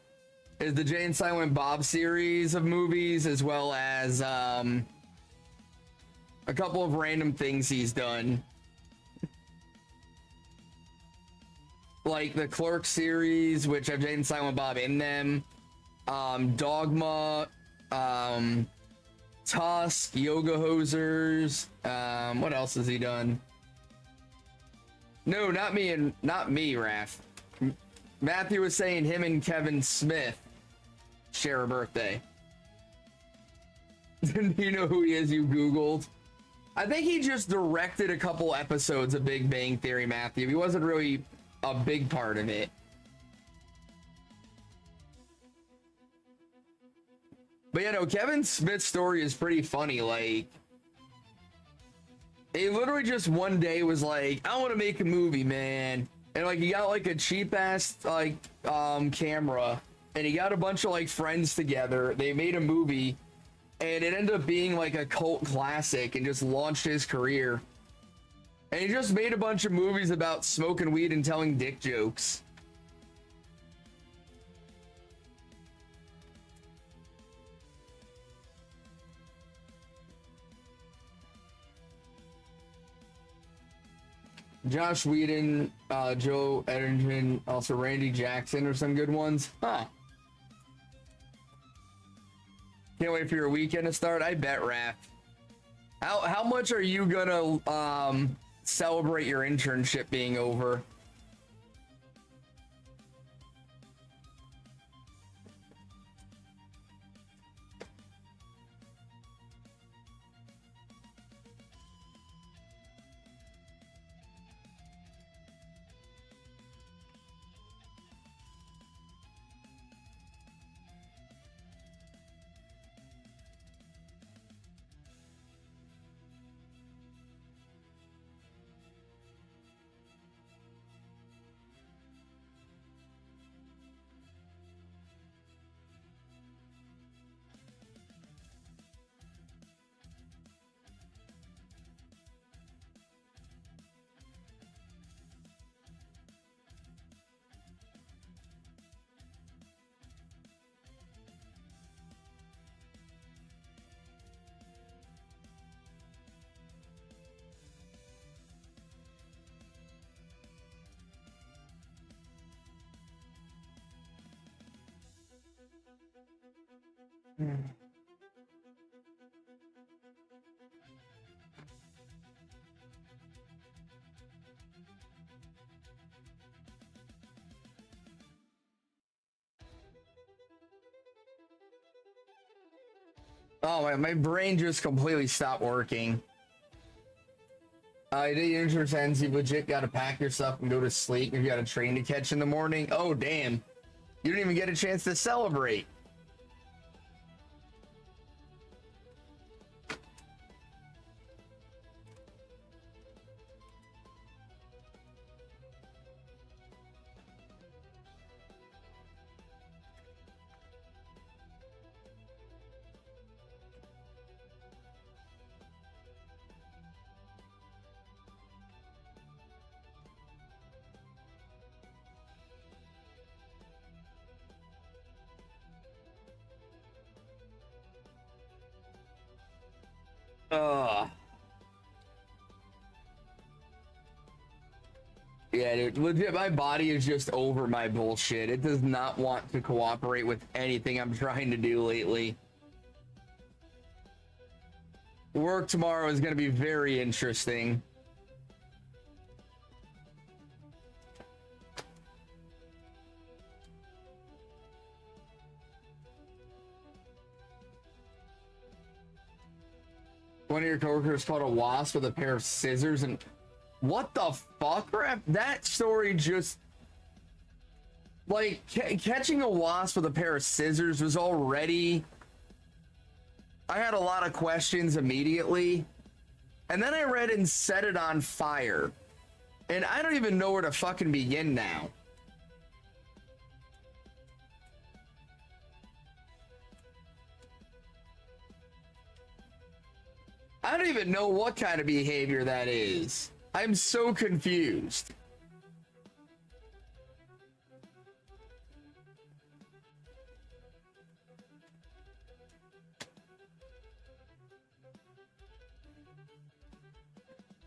is the Jay and Silent Bob series of movies, as well as a couple of random things he's done. Like the Clerk series, which have Jay and Silent Bob in them. Dogma, Tusk, Yoga Hosers. What else has he done? No, not me, Raph. Matthew was saying him and Kevin Smith share a birthday. Do you know who he is? You Googled. I think he just directed a couple episodes of Big Bang Theory, Matthew. He wasn't really a big part of it. But you know, Kevin Smith's story is pretty funny. Like, he literally just one day was like, I want to make a movie, man. And like, he got like a cheap ass like camera, and he got a bunch of like friends together. They made a movie, and it ended up being like a cult classic and just launched his career. And he just made a bunch of movies about smoking weed and telling dick jokes. Josh Whedon, Joe Edgerton, also Randy Jackson are some good ones. Huh. Can't wait for your weekend to start. I bet, Raph. How much are you gonna celebrate your internship being over? Oh, my brain just completely stopped working. The intern ends, you legit gotta pack your stuff and go to sleep. You got a train to catch in the morning. Oh, damn. You didn't even get a chance to celebrate. Yeah, dude, legit, my body is just over my bullshit. It does not want to cooperate with anything I'm trying to do lately. Work tomorrow is going to be very interesting. One of your coworkers caught a wasp with a pair of scissors and... What the fuck, Rap? That story just... Like, catching a wasp with a pair of scissors was already... I had a lot of questions immediately. And then I read and set it on fire. And I don't even know where to fucking begin now. I don't even know what kind of behavior that is. I'm so confused.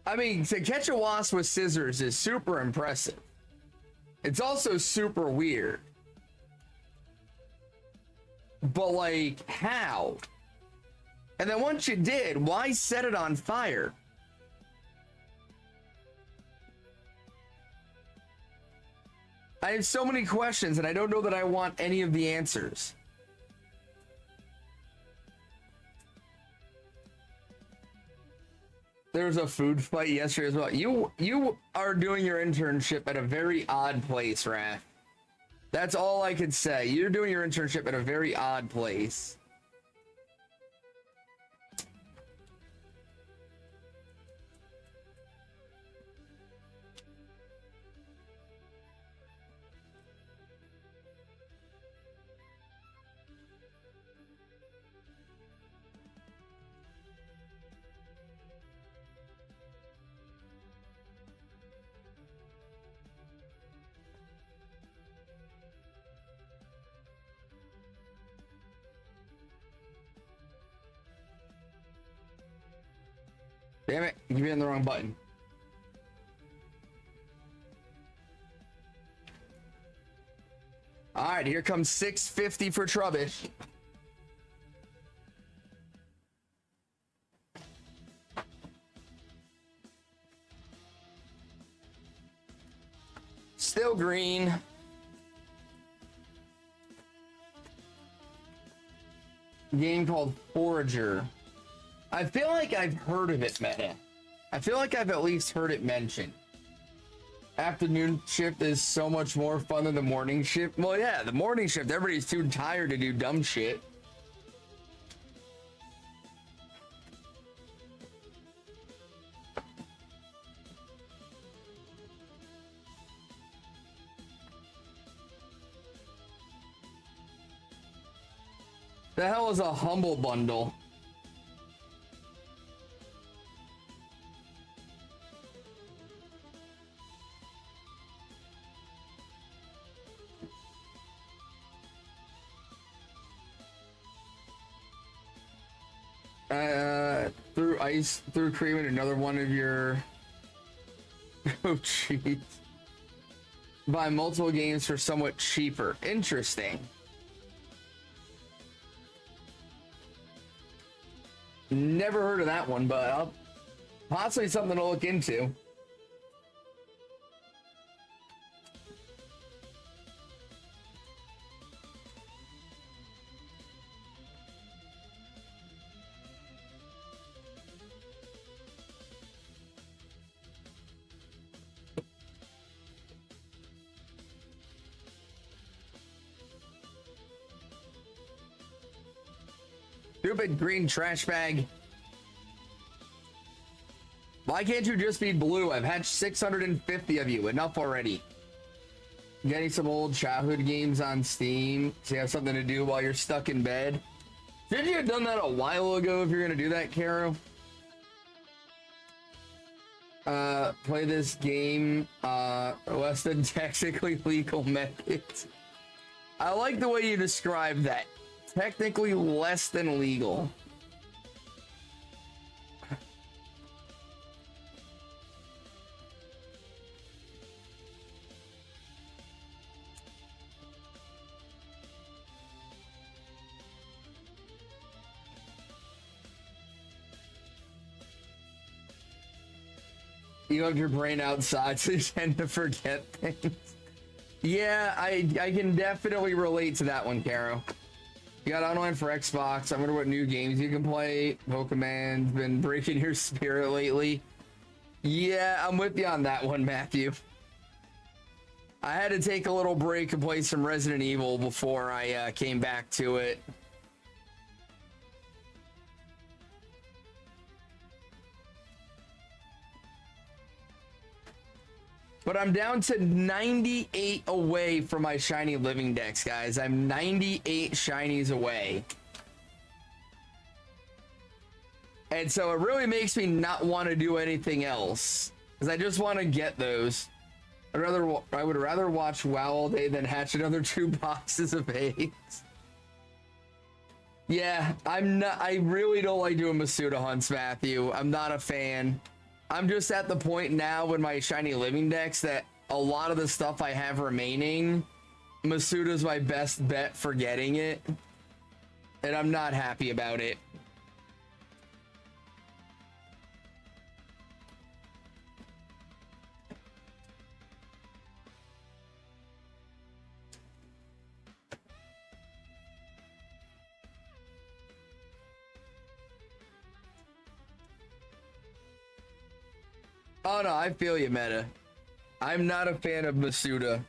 I mean, to catch a wasp with scissors is super impressive. It's also super weird. But, like, how? And then once you did, why set it on fire? I have so many questions, and I don't know that I want any of the answers. There was a food fight yesterday as well. You are doing your internship at a very odd place, Raph. That's all I could say. You're doing your internship at a very odd place. Damn it, you hit the wrong button. All right, here comes 650 for Trubbish. Still green. Game called Forager. I feel like I've heard of it, Meta. I feel like I've at least heard it mentioned. Afternoon shift is so much more fun than the morning shift. Well, yeah, the morning shift, everybody's too tired to do dumb shit. The hell is a humble bundle? Through ice, through cream, and another one of your... Oh, jeez. Buy multiple games for somewhat cheaper. Interesting. Never heard of that one, but possibly something to look into. Stupid green trash bag. Why can't you just be blue? I've had 650 of you. Enough already. Getting some old childhood games on Steam so you have something to do while you're stuck in bed. Should you have done that a while ago if you're going to do that, Caro? Play this game less than technically legal methods. I like the way you describe that. Technically less than legal. You have your brain outside, so you tend to forget things. Yeah, I can definitely relate to that one, Caro. You got online for Xbox. I wonder what new games you can play. Pokemon's been breaking your spirit lately. Yeah, I'm with you on that one, Matthew. I had to take a little break and play some Resident Evil before I came back to it. But I'm down to 98 away from my shiny living dex, guys. I'm 98 shinies away. And so it really makes me not want to do anything else, because I just want to get those. I would rather watch WoW all day than hatch another 2 boxes of eggs. Yeah, I really don't like doing Masuda hunts, Matthew. I'm not a fan. I'm just at the point now with my shiny living dex that a lot of the stuff I have remaining, Masuda's my best bet for getting it. And I'm not happy about it. Oh no, I feel you, Meta. I'm not a fan of Masuda.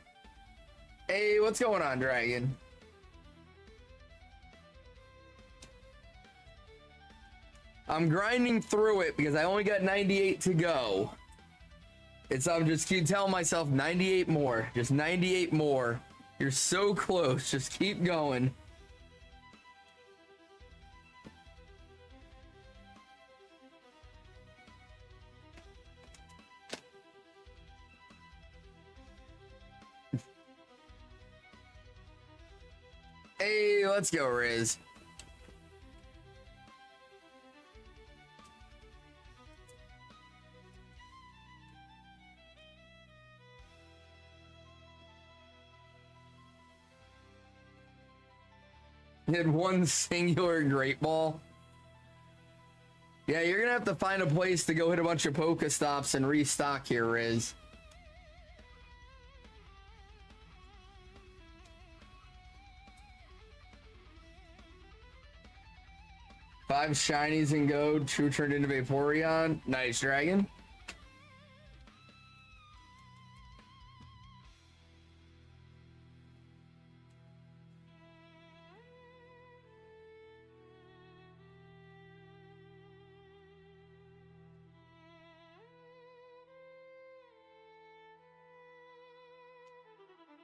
Hey, what's going on, Dragon? I'm grinding through it because I only got 98 to go. I'm just keep telling myself 98 more, just 98 more. You're so close, just keep going. Hey, let's go, Riz. Hit one singular great ball. Yeah, you're gonna have to find a place to go hit a bunch of Pokestops and restock here, Riz. Five shinies and gold. True turned into Vaporeon. Nice, Dragon.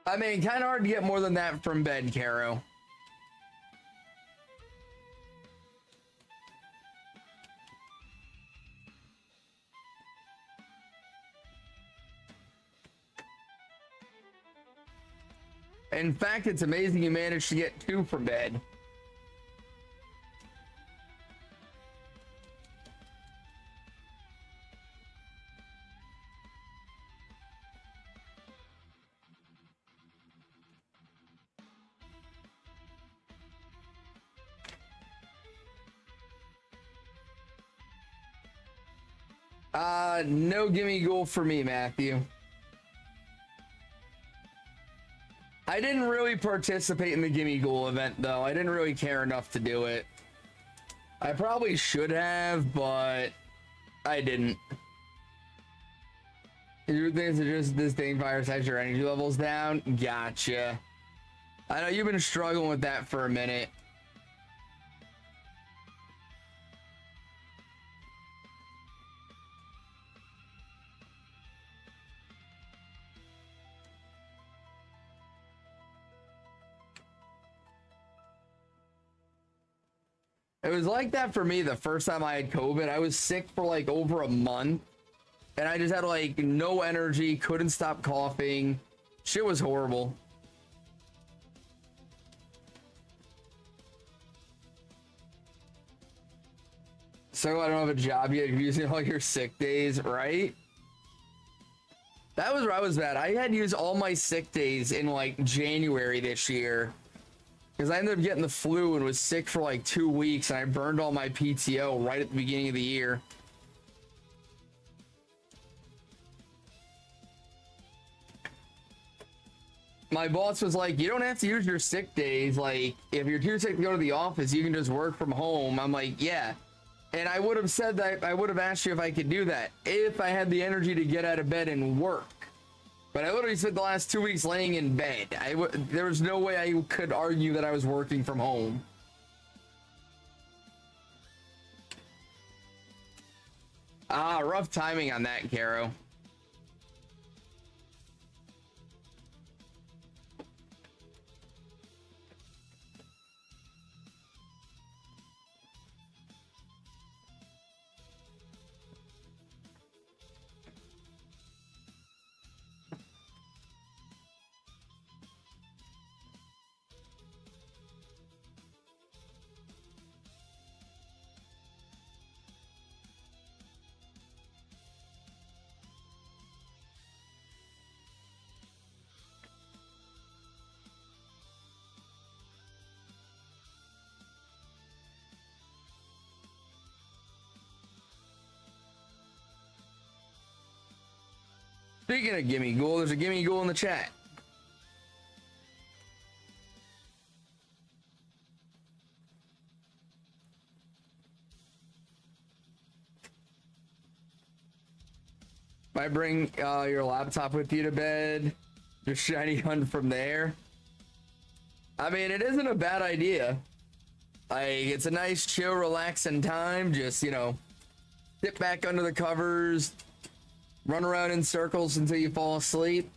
I mean, kind of hard to get more than that from bed, Caro. In fact, it's amazing you managed to get 2 from bed. No gimme ghoul for me, Matthew. I didn't really participate in the gimme ghoul event, though. I didn't really care enough to do it. I probably should have, but I didn't. Your things are just this thing fires has your energy levels down. Gotcha. I know you've been struggling with that for a minute. It was like that for me the first time I had COVID. I was sick for like over a month. And I just had like no energy, couldn't stop coughing. Shit was horrible. So I don't have a job yet. You're using all your sick days, right? That was where I was at. I had used all my sick days in like January this year. Because I ended up getting the flu and was sick for like 2 weeks, and I burned all my PTO right at the beginning of the year. My boss was like, you don't have to use your sick days. Like, if you're too sick to go to the office, you can just work from home. I'm like, yeah. And I would have said that, I would have asked you if I could do that, if I had the energy to get out of bed and work. But I literally spent the last 2 weeks laying in bed. There was no way I could argue that I was working from home. Ah, rough timing on that, Caro. Speaking of gimme ghoul, there's a gimme ghoul in the chat. Might bring your laptop with you to bed. Just shiny hunt from there. I mean, it isn't a bad idea. Like, it's a nice, chill, relaxing time. Just, you know, sit back under the covers, run around in circles until you fall asleep.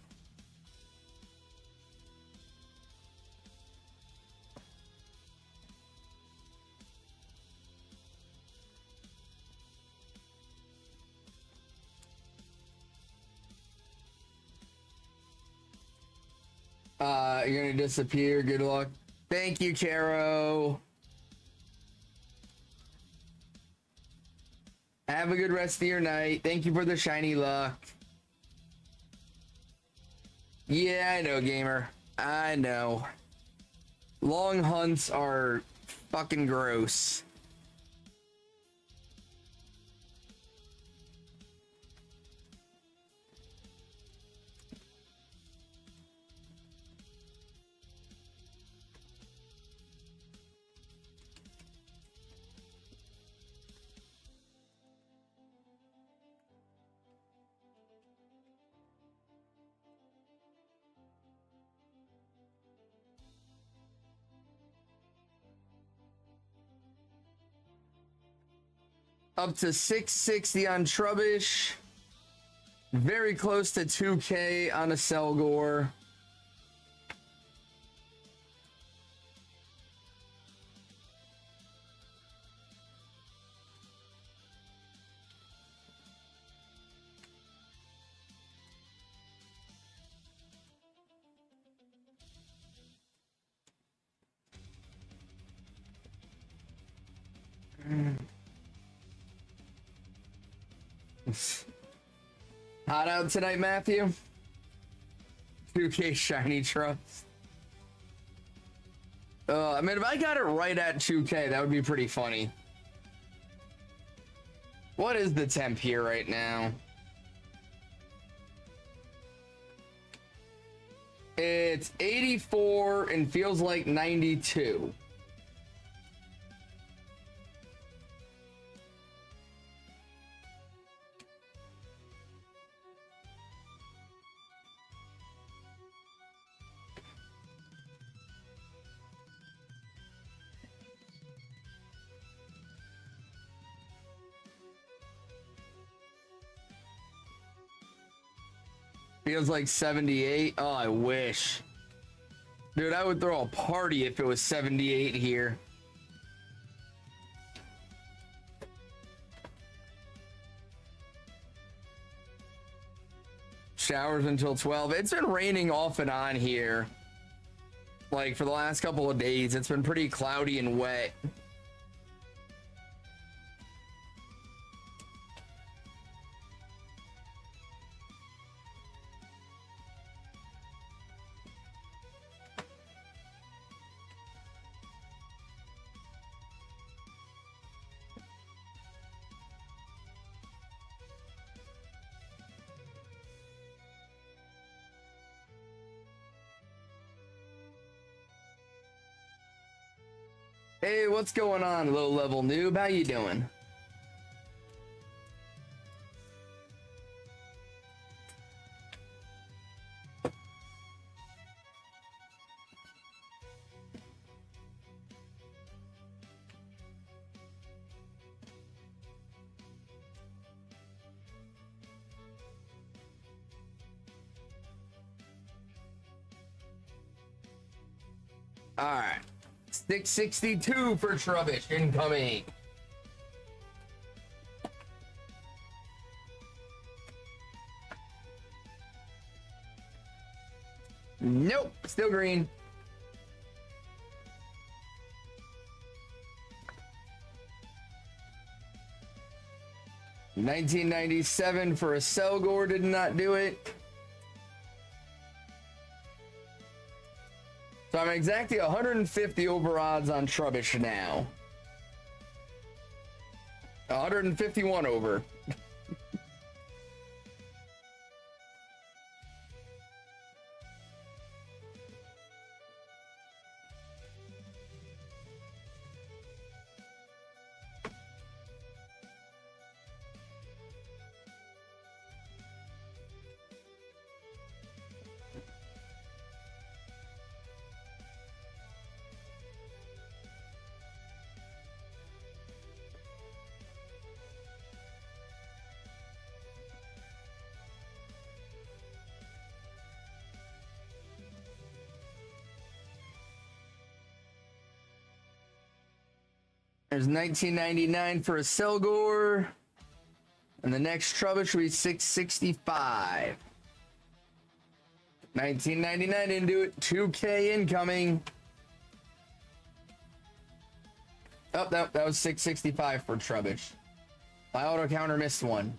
You're gonna disappear. Good luck. Thank you, Caro. Have a good rest of your night. Thank you for the shiny luck. Yeah, I know, gamer. I know. Long hunts are fucking gross. Up to 660 on Trubbish. Very close to 2K on a Selgor. Hot out tonight, Matthew. 2K shiny trust. I mean, if I got it right at 2K, that would be pretty funny. What is the temp here right now? It's 84 and feels like 92. Feels like 78. Oh, I wish. Dude, I would throw a party if it was 78 here. Showers until 12. It's been raining off and on here. Like, for the last couple of days, it's been pretty cloudy and wet. Hey, what's going on, low-level noob? How you doing? All right. 662 for Trubbish incoming. Nope, still green. $19.97 for a Selgor did not do it. So I'm exactly 150 over odds on Trubbish now. 151 over. There's 1999 for a Selgor. And the next Trubbish will be 665. 1999 into it. 2K incoming. Oh, that was 665 for Trubbish. My auto counter missed one.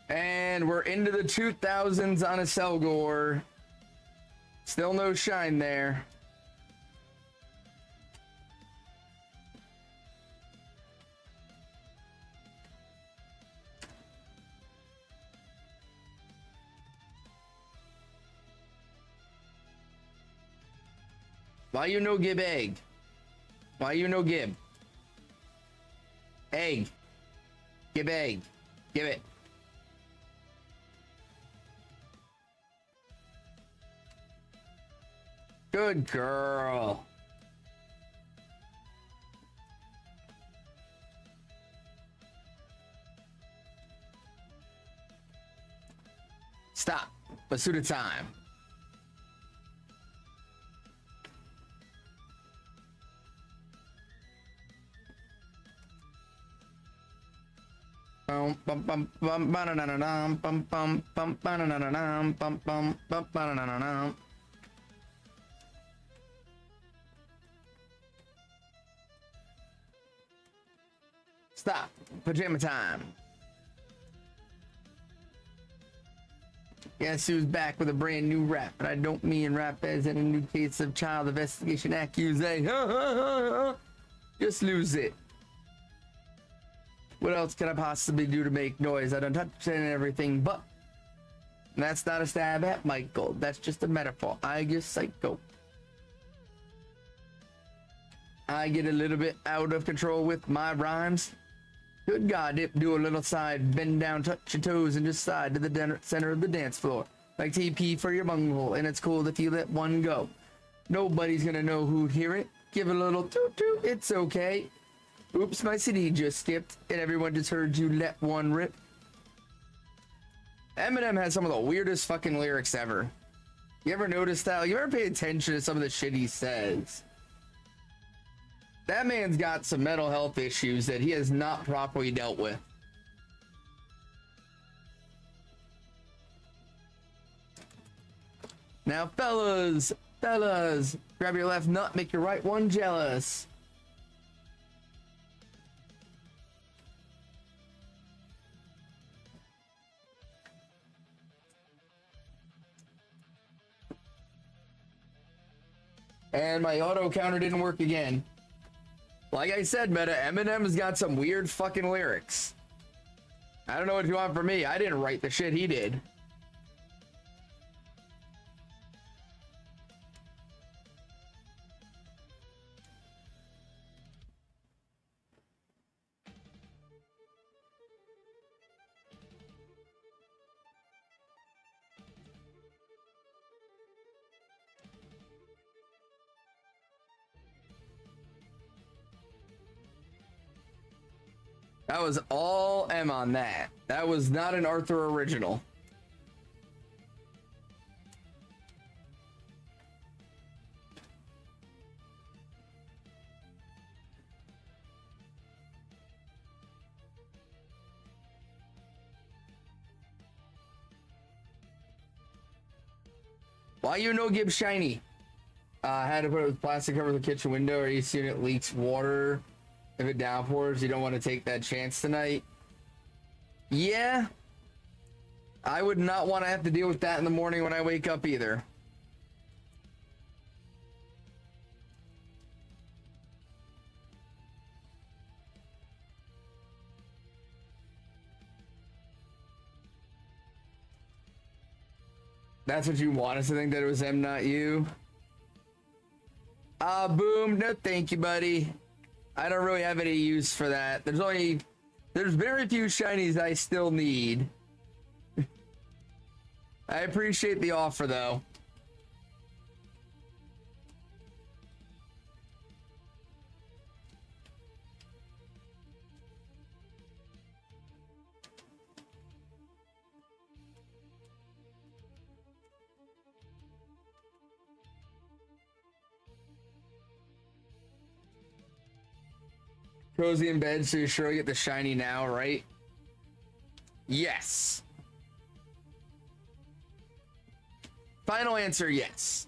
And we're into the 2000s on a Selgor. Still no shine there. Why you no give egg? Why you no give? Egg. Give egg. Give it. Good girl. Stop. Basuda time. Bum bum bum bum ba-na-na-na-dum, bum bum bum ba-na-na-na-dum, bum bum bum ba-na-na-na-dum. Stop. Pajama time. Guess who's back with a brand new rap? And I don't mean rap as in a new case of child investigation accusation. Just lose it. What else can I possibly do to make noise? I don't touch it and everything, but that's not a stab at Michael. That's just a metaphor. I get psycho. I get a little bit out of control with my rhymes. Good God, dip, do a little side, bend down, touch your toes, and just slide to the center of the dance floor. Like TP for your bunghole, and it's cool if you let one go. Nobody's gonna know who'd hear it. Give it a little toot-toot, it's okay. Oops, my CD just skipped, and everyone just heard you let one rip. Eminem has some of the weirdest fucking lyrics ever. You ever notice that? Like, you ever pay attention to some of the shit he says? That man's got some mental health issues that he has not properly dealt with. Now, fellas, grab your left nut, make your right one jealous. And my auto counter didn't work again. Like I said, Meta, Eminem's got some weird fucking lyrics. I don't know what you want from me. I didn't write the shit he did. That was all M on that. That was not an Arthur original. Why you no give shiny? I had to put it with plastic over the kitchen window, or you seen it leaks water. If it downpours, you don't want to take that chance tonight. Yeah. I would not want to have to deal with that in the morning when I wake up either. That's what you want us to think, that it was them, not you? Boom. No, thank you, buddy. I don't really have any use for that. There's very few shinies I still need. I appreciate the offer, though. Cozy in bed, so you're sure you get the shiny now, right? Yes. Final answer, yes.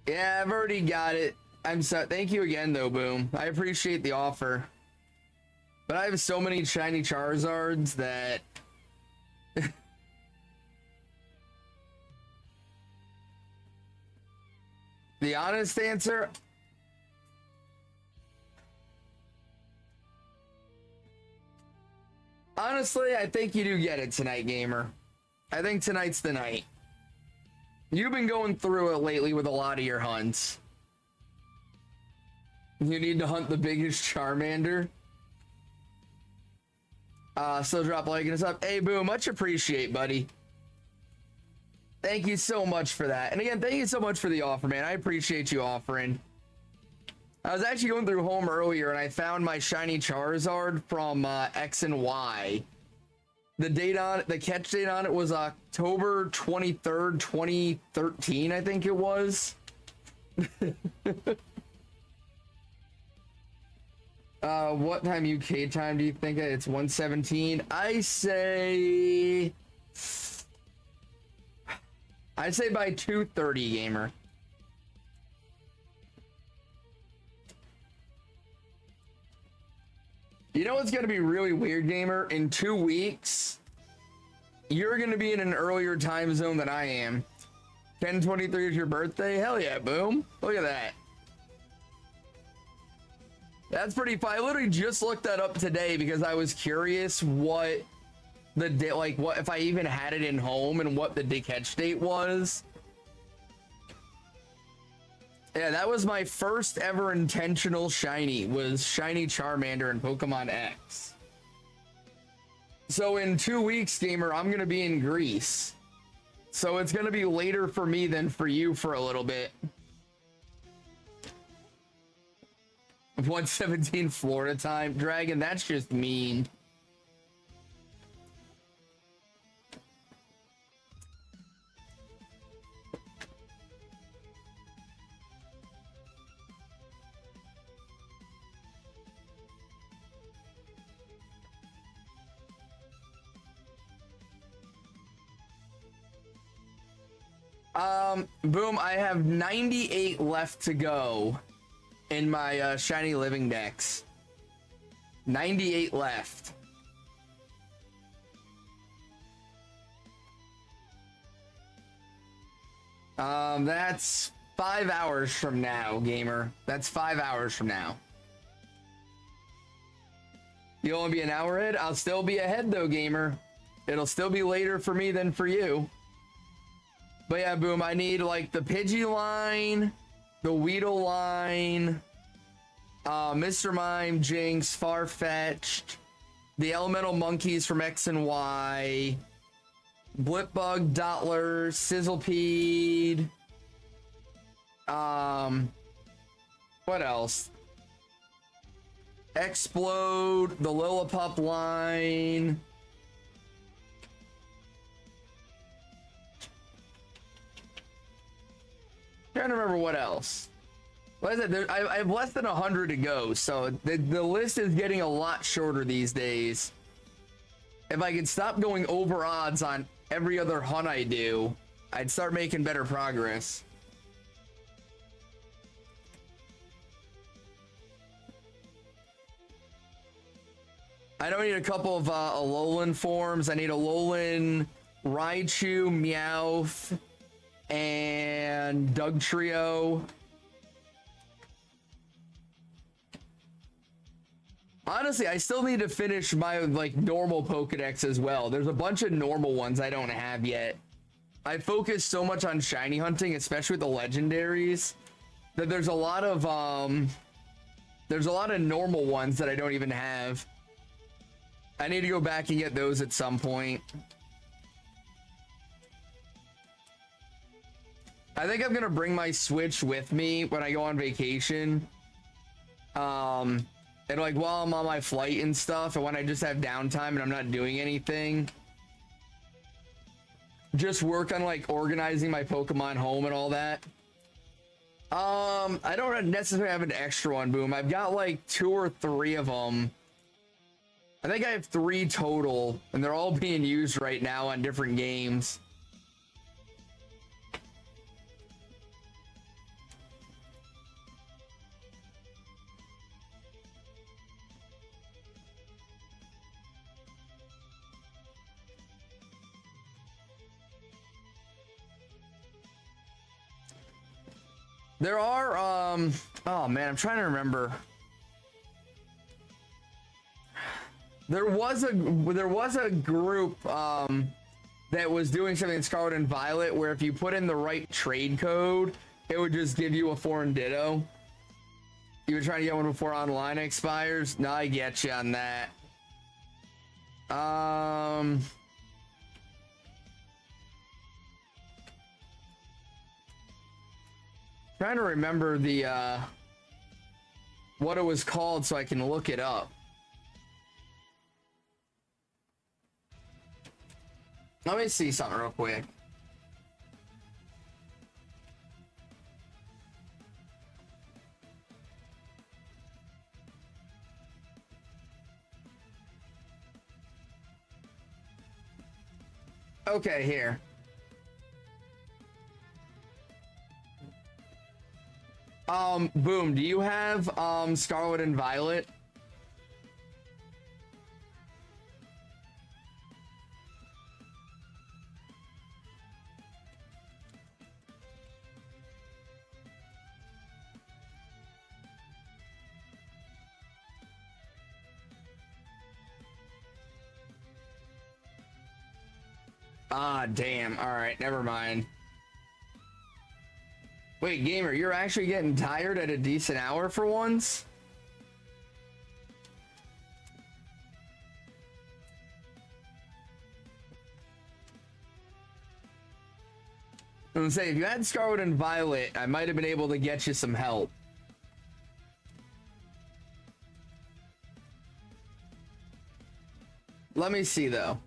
Yeah, I've already got it. I'm so thank you again though, Boom. I appreciate the offer. But I have so many shiny Charizards that the honest answer, honestly, I think you do get it tonight, gamer. I think tonight's the night. You've been going through it lately with a lot of your hunts. You need to hunt the biggest Charmander. Still drop a like and us up. Hey, Boo, much appreciate, buddy. Thank you so much for that. And again, thank you so much for the offer, man. I appreciate you offering. I was actually going through home earlier and I found my shiny Charizard from X and Y. The date on it, the catch date on it was October 23rd, 2013, I think it was. What time UK time do you think it's 1:17? I'd say by 2:30, gamer. You know what's gonna be really weird, gamer? In 2 weeks, you're gonna be in an earlier time zone than I am. 10/23 is your birthday? Hell yeah, Boom. Look at that. That's pretty fun. I literally just looked that up today because I was curious what the day, like what if I even had it in home and what the catch date was. Yeah, that was my first ever intentional shiny, was shiny Charmander in Pokemon X. So in 2 weeks, gamer, I'm gonna be in Greece. So it's gonna be later for me than for you for a little bit. 1:17 Florida time. Dragon, that's just mean. Boom, I have 98 left to go in my shiny living decks. 98 left. That's 5 hours from now, gamer. That's 5 hours from now. You'll only be an hour ahead? I'll still be ahead though, gamer. It'll still be later for me than for you. But yeah, Boom, I need like the Pidgey line, the Weedle line, Mr. Mime, Jinx, Farfetch'd, the Elemental Monkeys from X and Y, Blipbug, Dottler, Sizzlepede, what else? Explode, the Lillipup line. Trying to remember what else. Like I said, I have less than 100 to go, so the list is getting a lot shorter these days. If I could stop going over odds on every other hunt I do, I'd start making better progress. I don't need a couple of Alolan forms. I need Alolan, Raichu, Meowth, and Dugtrio. Honestly, I still need to finish my like normal Pokedex as well. There's a bunch of normal ones I don't have yet. I focus so much on shiny hunting, especially with the legendaries, that there's a lot of normal ones that I don't even have. I need to go back and get those at some point. I think I'm gonna bring my Switch with me when I go on vacation. And like while I'm on my flight and stuff, and when I just have downtime and I'm not doing anything, just work on like organizing my Pokemon home and all that. I don't necessarily have an extra one, Boom. I've got like 2 or 3 of them. I think I have 3 total, and they're all being used right now on different games. There are, oh man, I'm trying to remember. There was a group, that was doing something in Scarlet and Violet where if you put in the right trade code, it would just give you a foreign Ditto. You were trying to get one before online expires? No, I get you on that. Trying to remember the what it was called so I can look it up. Let me see something real quick. Okay, here. Boom, do you have Scarlet and Violet? Ah, damn. All right, never mind. Wait, gamer, you're actually getting tired at a decent hour for once? I'm gonna say, if you had Scarlet and Violet, I might have been able to get you some help. Let me see, though.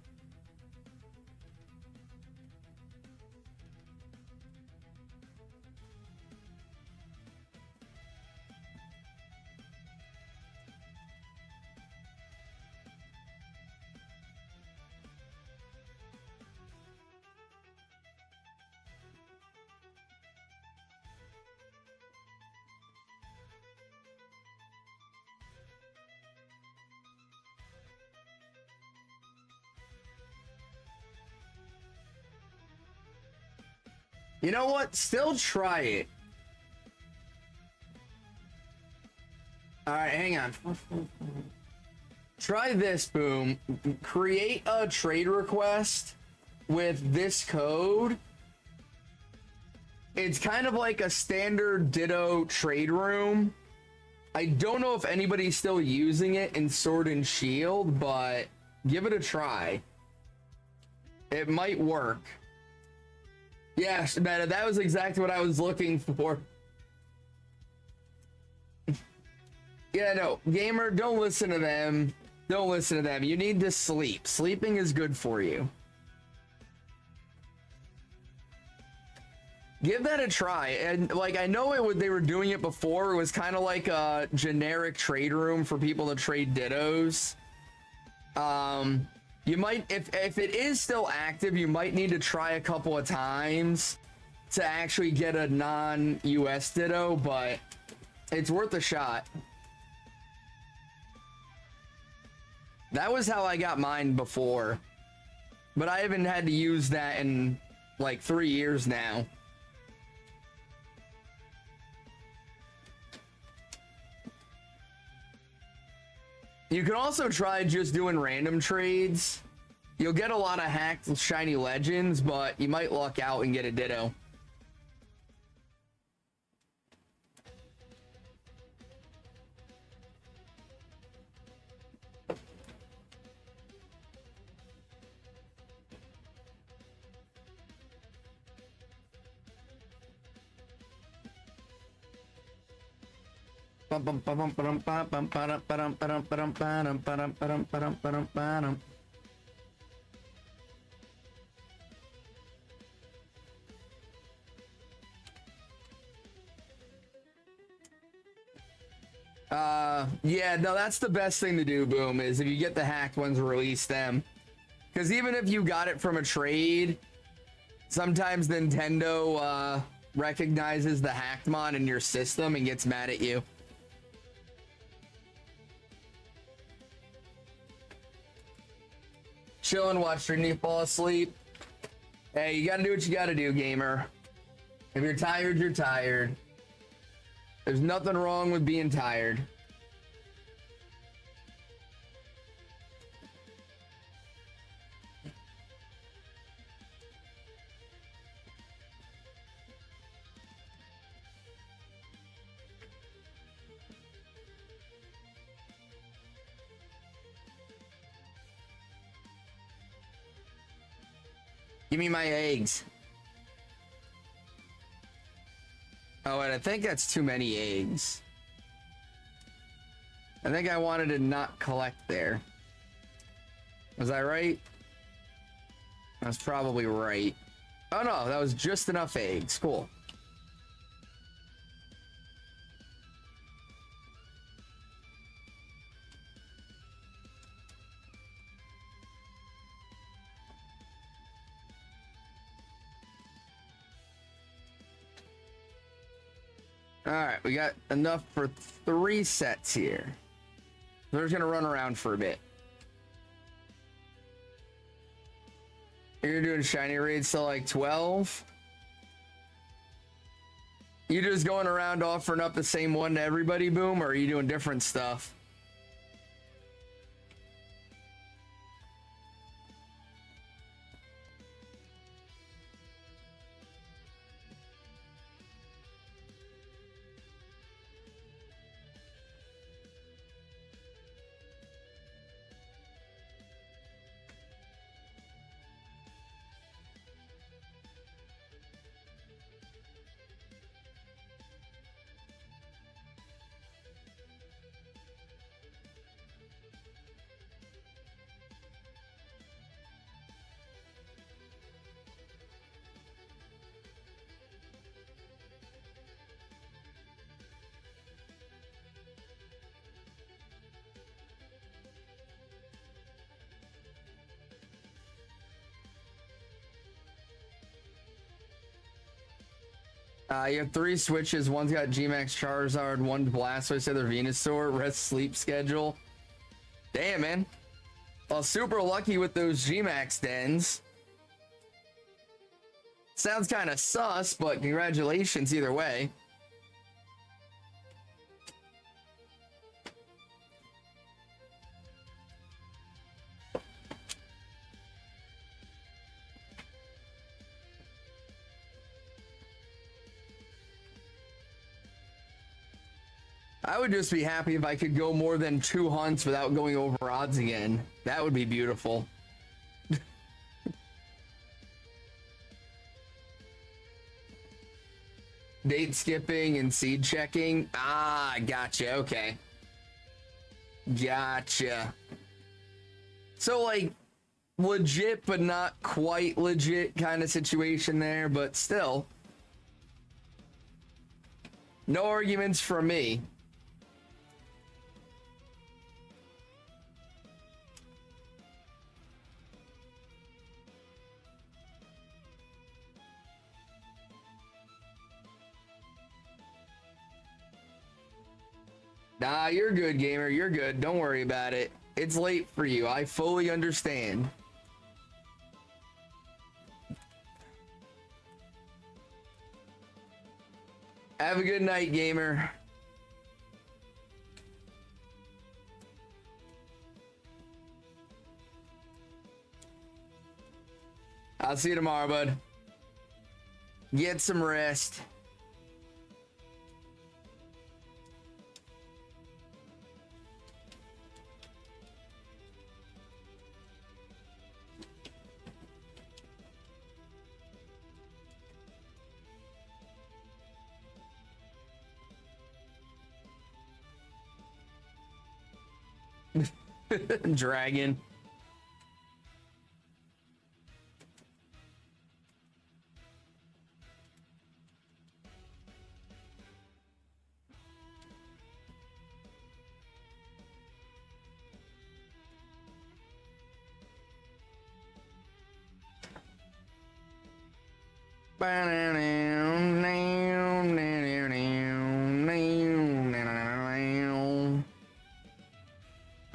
You know what? Still try it. Alright, hang on. Try this, Boom. Create a trade request with this code. It's kind of like a standard Ditto trade room. I don't know if anybody's still using it in Sword and Shield, but give it a try. It might work. Yes, Meta, that was exactly what I was looking for. Yeah, no, gamer, don't listen to them. Don't listen to them. You need to sleep. Sleeping is good for you. Give that a try. And like, I know they were doing it before. It was kind of like a generic trade room for people to trade Dittos. You might, if it is still active, you might need to try a couple of times to actually get a non-US Ditto, but it's worth a shot. That was how I got mine before, but I haven't had to use that in like 3 years now. You can also try just doing random trades. You'll get a lot of hacked shiny legends, but you might luck out and get a Ditto. Yeah, no, that's the best thing to do, Boom, is if you get the hacked ones, release them. Because even if you got it from a trade, sometimes Nintendo recognizes the hacked mod in your system and gets mad at you. Chill and watch your knee fall asleep. Hey, you gotta do what you gotta do, gamer. If you're tired, you're tired. There's nothing wrong with being tired. Give me my eggs. Oh, and I think that's too many eggs. I think I wanted to not collect there. Was I right? I was probably right. Oh no, that was just enough eggs. Cool. All right, we got enough for 3 sets here. We're just gonna run around for a bit. You're doing shiny raids till like 12? You just going around offering up the same one to everybody, Boom, or are you doing different stuff? You have 3 switches. One's got G-Max Charizard, one Blastoise, the other Venusaur. Rest sleep schedule. Damn, man. Well, super lucky with those G-Max dens. Sounds kind of sus, but congratulations either way. I would just be happy if I could go more than 2 hunts without going over odds again. That would be beautiful. Date skipping and seed checking. Ah, gotcha. Okay. Gotcha. So, like, legit but not quite legit kind of situation there, but still. No arguments from me. Nah, you're good, gamer. You're good. Don't worry about it. It's late for you. I fully understand. Have a good night, gamer. I'll see you tomorrow, bud. Get some rest. Dragon.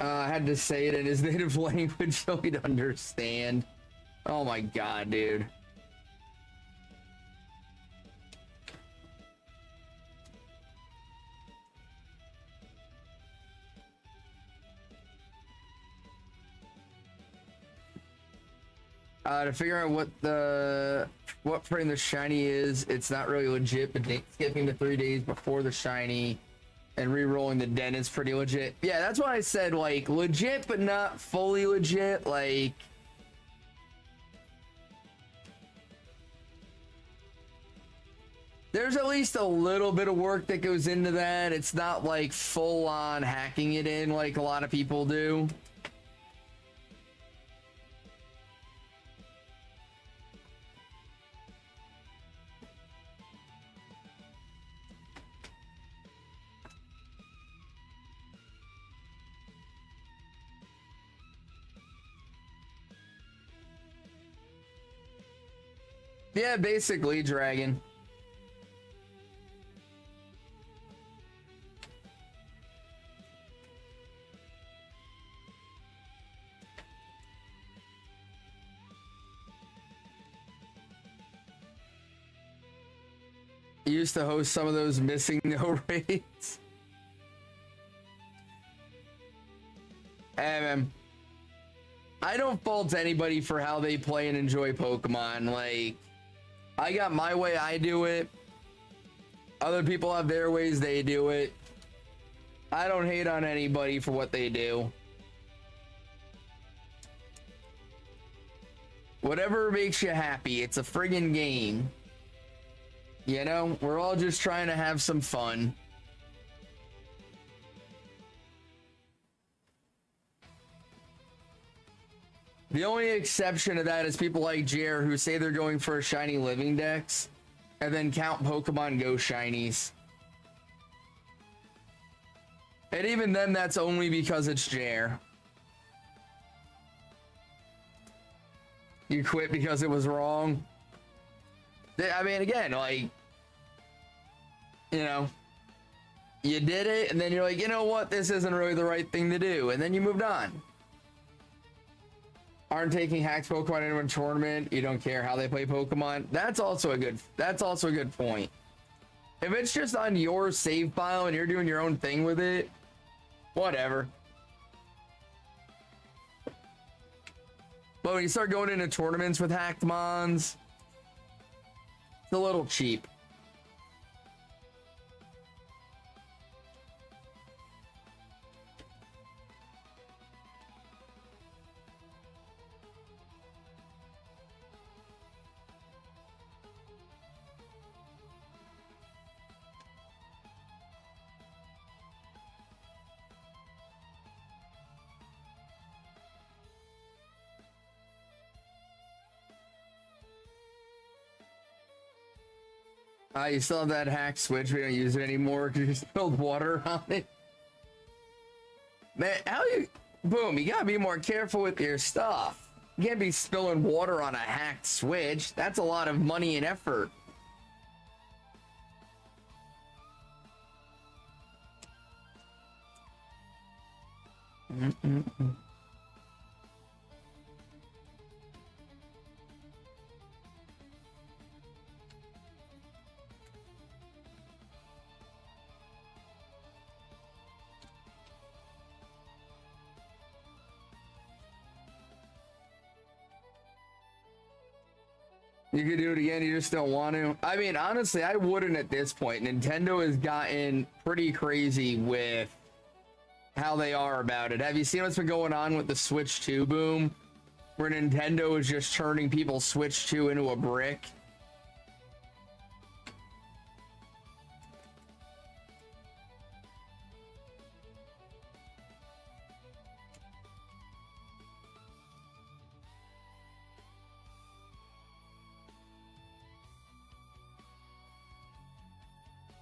I had to say it in his native language so he'd understand. Oh my god, dude. To figure out what printing the shiny is, it's not really legit, but skipping the 3 days before the shiny and re-rolling the den is pretty legit. Yeah, that's why I said, like, legit but not fully legit. Like, there's at least a little bit of work that goes into that. It's not like full on hacking it in like a lot of people do. Yeah, basically, Dragon. You used to host some of those missing no raids. Hey, man. I don't fault anybody for how they play and enjoy Pokemon. Like, I got my way, I do it. Other people have their ways, they do it. I don't hate on anybody for what they do. Whatever makes you happy, it's a friggin' game. You know, we're all just trying to have some fun. The only exception to that is people like Jer who say they're going for a shiny living dex and then count Pokemon Go shinies. And even then, that's only because it's Jer. You quit because it was wrong. I mean, again, like, you know, you did it and then you're like, you know what, this isn't really the right thing to do. And then you moved on. Aren't taking hacked Pokemon into a tournament. You don't care how they play Pokemon. That's also a good point. If it's just on your save file and you're doing your own thing with it, whatever. But when you start going into tournaments with hacked mons, it's a little cheap. You still have that hack switch. We don't use it anymore because you spilled water on it. Man, how you... Boom, you gotta be more careful with your stuff. You can't be spilling water on a hacked switch. That's a lot of money and effort. You could do it again, you just don't want to. I mean, honestly, I wouldn't at this point. Nintendo has gotten pretty crazy with how they are about it. Have you seen what's been going on with the Switch 2 boom? Where Nintendo is just turning people's Switch 2 into a brick?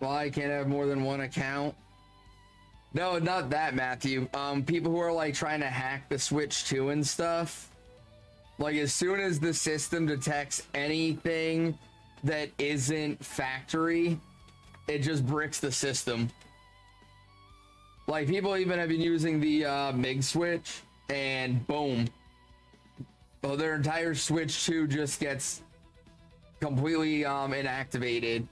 Well, I can't have more than one account. No, not that, Matthew. People who are like trying to hack the Switch 2 and stuff. Like, as soon as the system detects anything that isn't factory, it just bricks the system. Like, people even have been using the MIG switch, and boom. So their entire switch 2 just gets completely inactivated.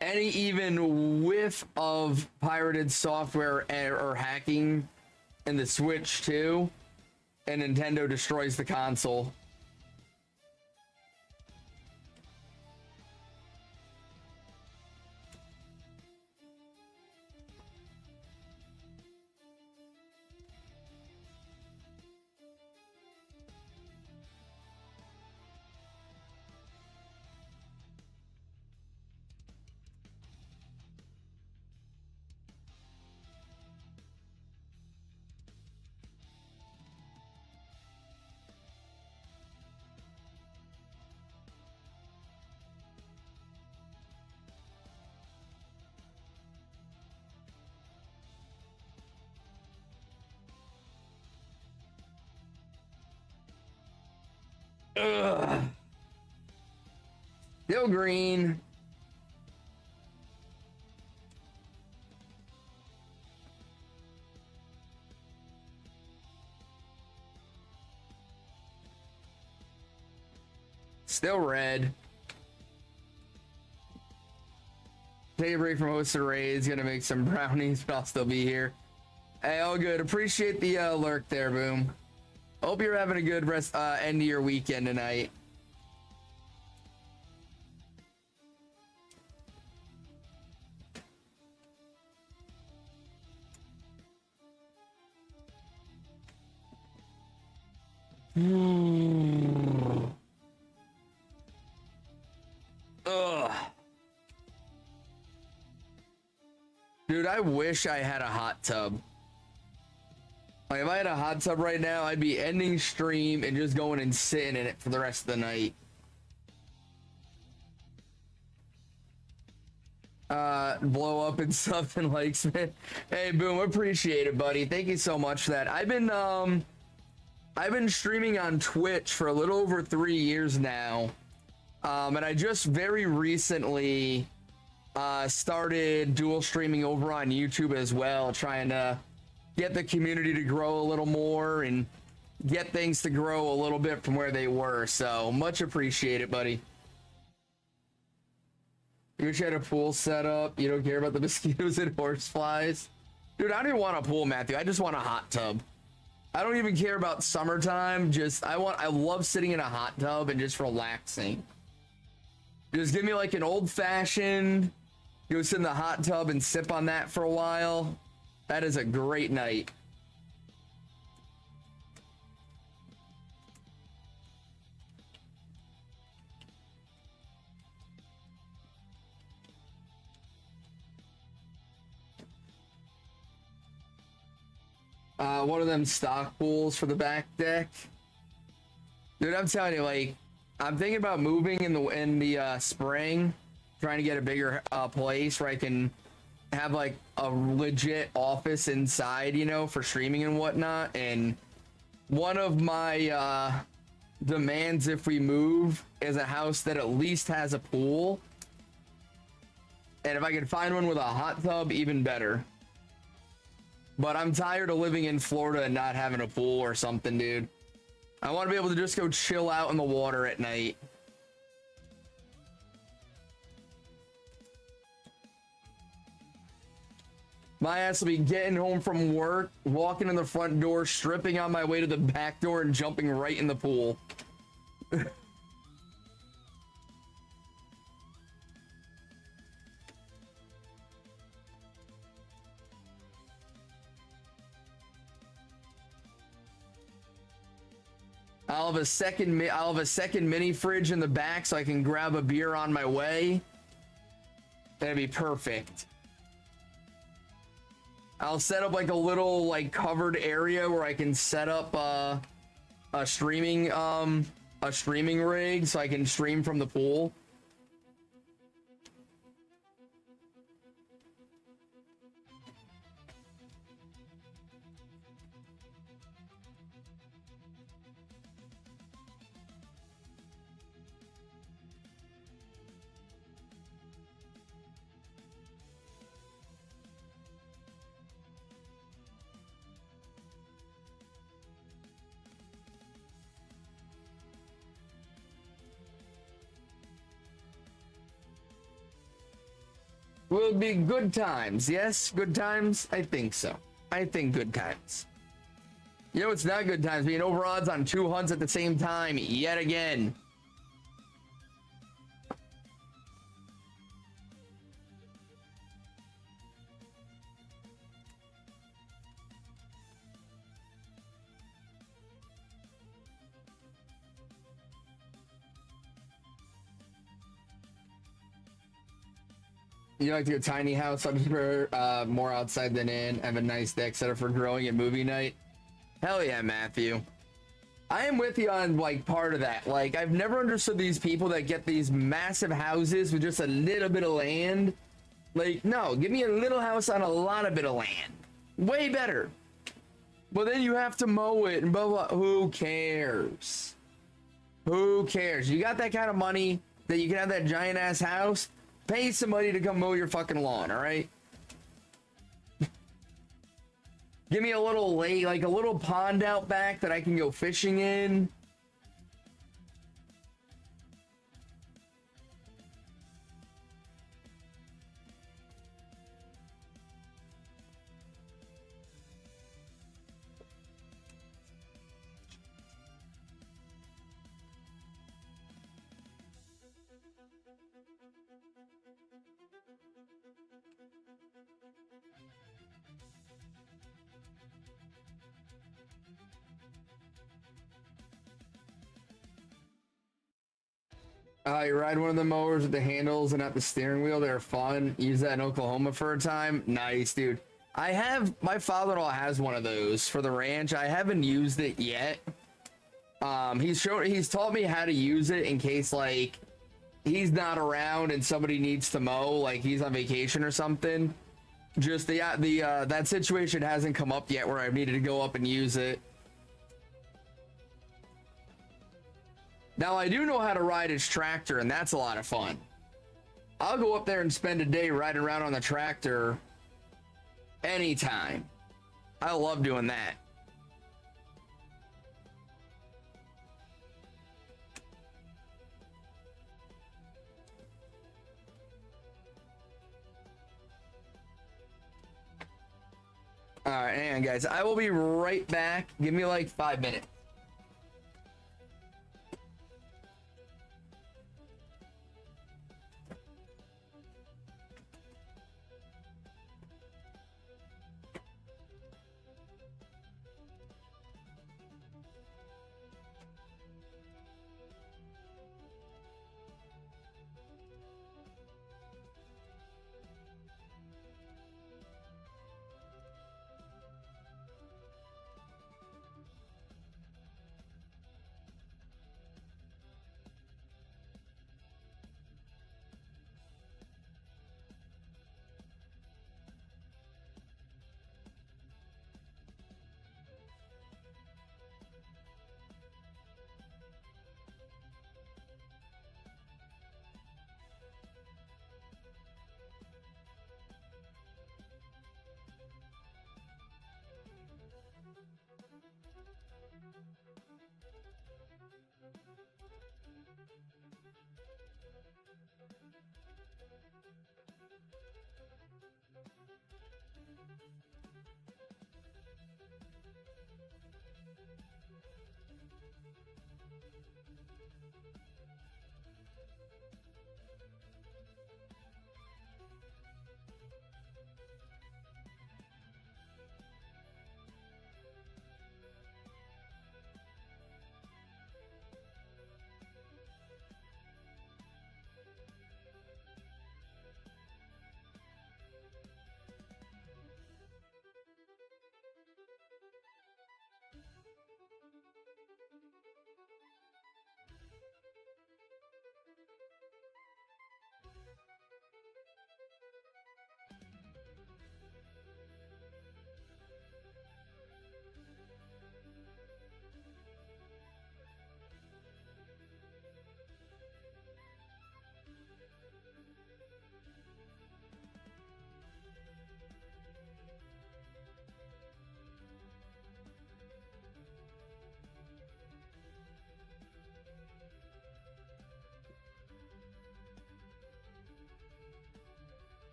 Any even whiff of pirated software or hacking in the Switch 2, and Nintendo destroys the console. Ugh. Still green. Still red. Take a break from hosted Rays. Gonna make some brownies, but I'll still be here. Hey, all good. Appreciate the lurk there, Boom. Hope you're having a good end of your weekend tonight. Ugh. Dude, I wish I had a hot tub. Like, if I had a hot tub right now, I'd be ending stream and just going and sitting in it for the rest of the night. Blow up and something like Smith. Hey, Boom, appreciate it, buddy. Thank you so much for that. I've been streaming on Twitch for a little over 3 years now. And I just very recently started dual streaming over on YouTube as well, trying to get the community to grow a little more and get things to grow a little bit from where they were. So much appreciated, buddy. You wish you had a pool set up. You don't care about the mosquitoes and horseflies. Dude, I don't even want a pool, Matthew. I just want a hot tub. I don't even care about summertime. I love sitting in a hot tub and just relaxing. Just give me like an old fashioned, go sit in the hot tub and sip on that for a while. That is a great night. One of them stock pools for the back deck. Dude, I'm telling you, like, I'm thinking about moving in the spring, trying to get a bigger place where I can have like a legit office inside, you know, for streaming and whatnot. And one of my demands if we move is a house that at least has a pool. And if I could find one with a hot tub, even better. But I'm tired of living in Florida and not having a pool or something, dude. I want to be able to just go chill out in the water at night. My ass will be getting home from work, walking in the front door, stripping on my way to the back door, and jumping right in the pool. I'll have a second mini fridge in the back so I can grab a beer on my way. That'd be perfect. I'll set up like a little like covered area where I can set up a streaming rig so I can stream from the pool. Will be good times. Yes, good times? I think so. I think good times. You know, it's not good times being over odds on 2 hunts at the same time yet again. You like to go tiny house? I prefer more outside than in. Have a nice deck setup for growing at movie night. Hell yeah, Matthew. I am with you on like part of that. Like, I've never understood these people that get these massive houses with just a little bit of land. Like, no, give me a little house on a lot of bit of land. Way better. But then you have to mow it and blah blah. Who cares? Who cares? You got that kind of money that you can have that giant ass house. Pay somebody to come mow your fucking lawn, all right? Give me a little lake, like a little pond out back that I can go fishing in. You ride one of the mowers with the handles and not the steering wheel. They're fun. Use that in Oklahoma for a time. Nice, dude. My father-in-law has one of those for the ranch. I haven't used it yet. He's taught me how to use it in case like he's not around and somebody needs to mow, like he's on vacation or something. Just that situation hasn't come up yet where I've needed to go up and use it. Now, I do know how to ride his tractor, and that's a lot of fun. I'll go up there and spend a day riding around on the tractor anytime. I love doing that. All right, hang on, guys. I will be right back. Give me like 5 minutes.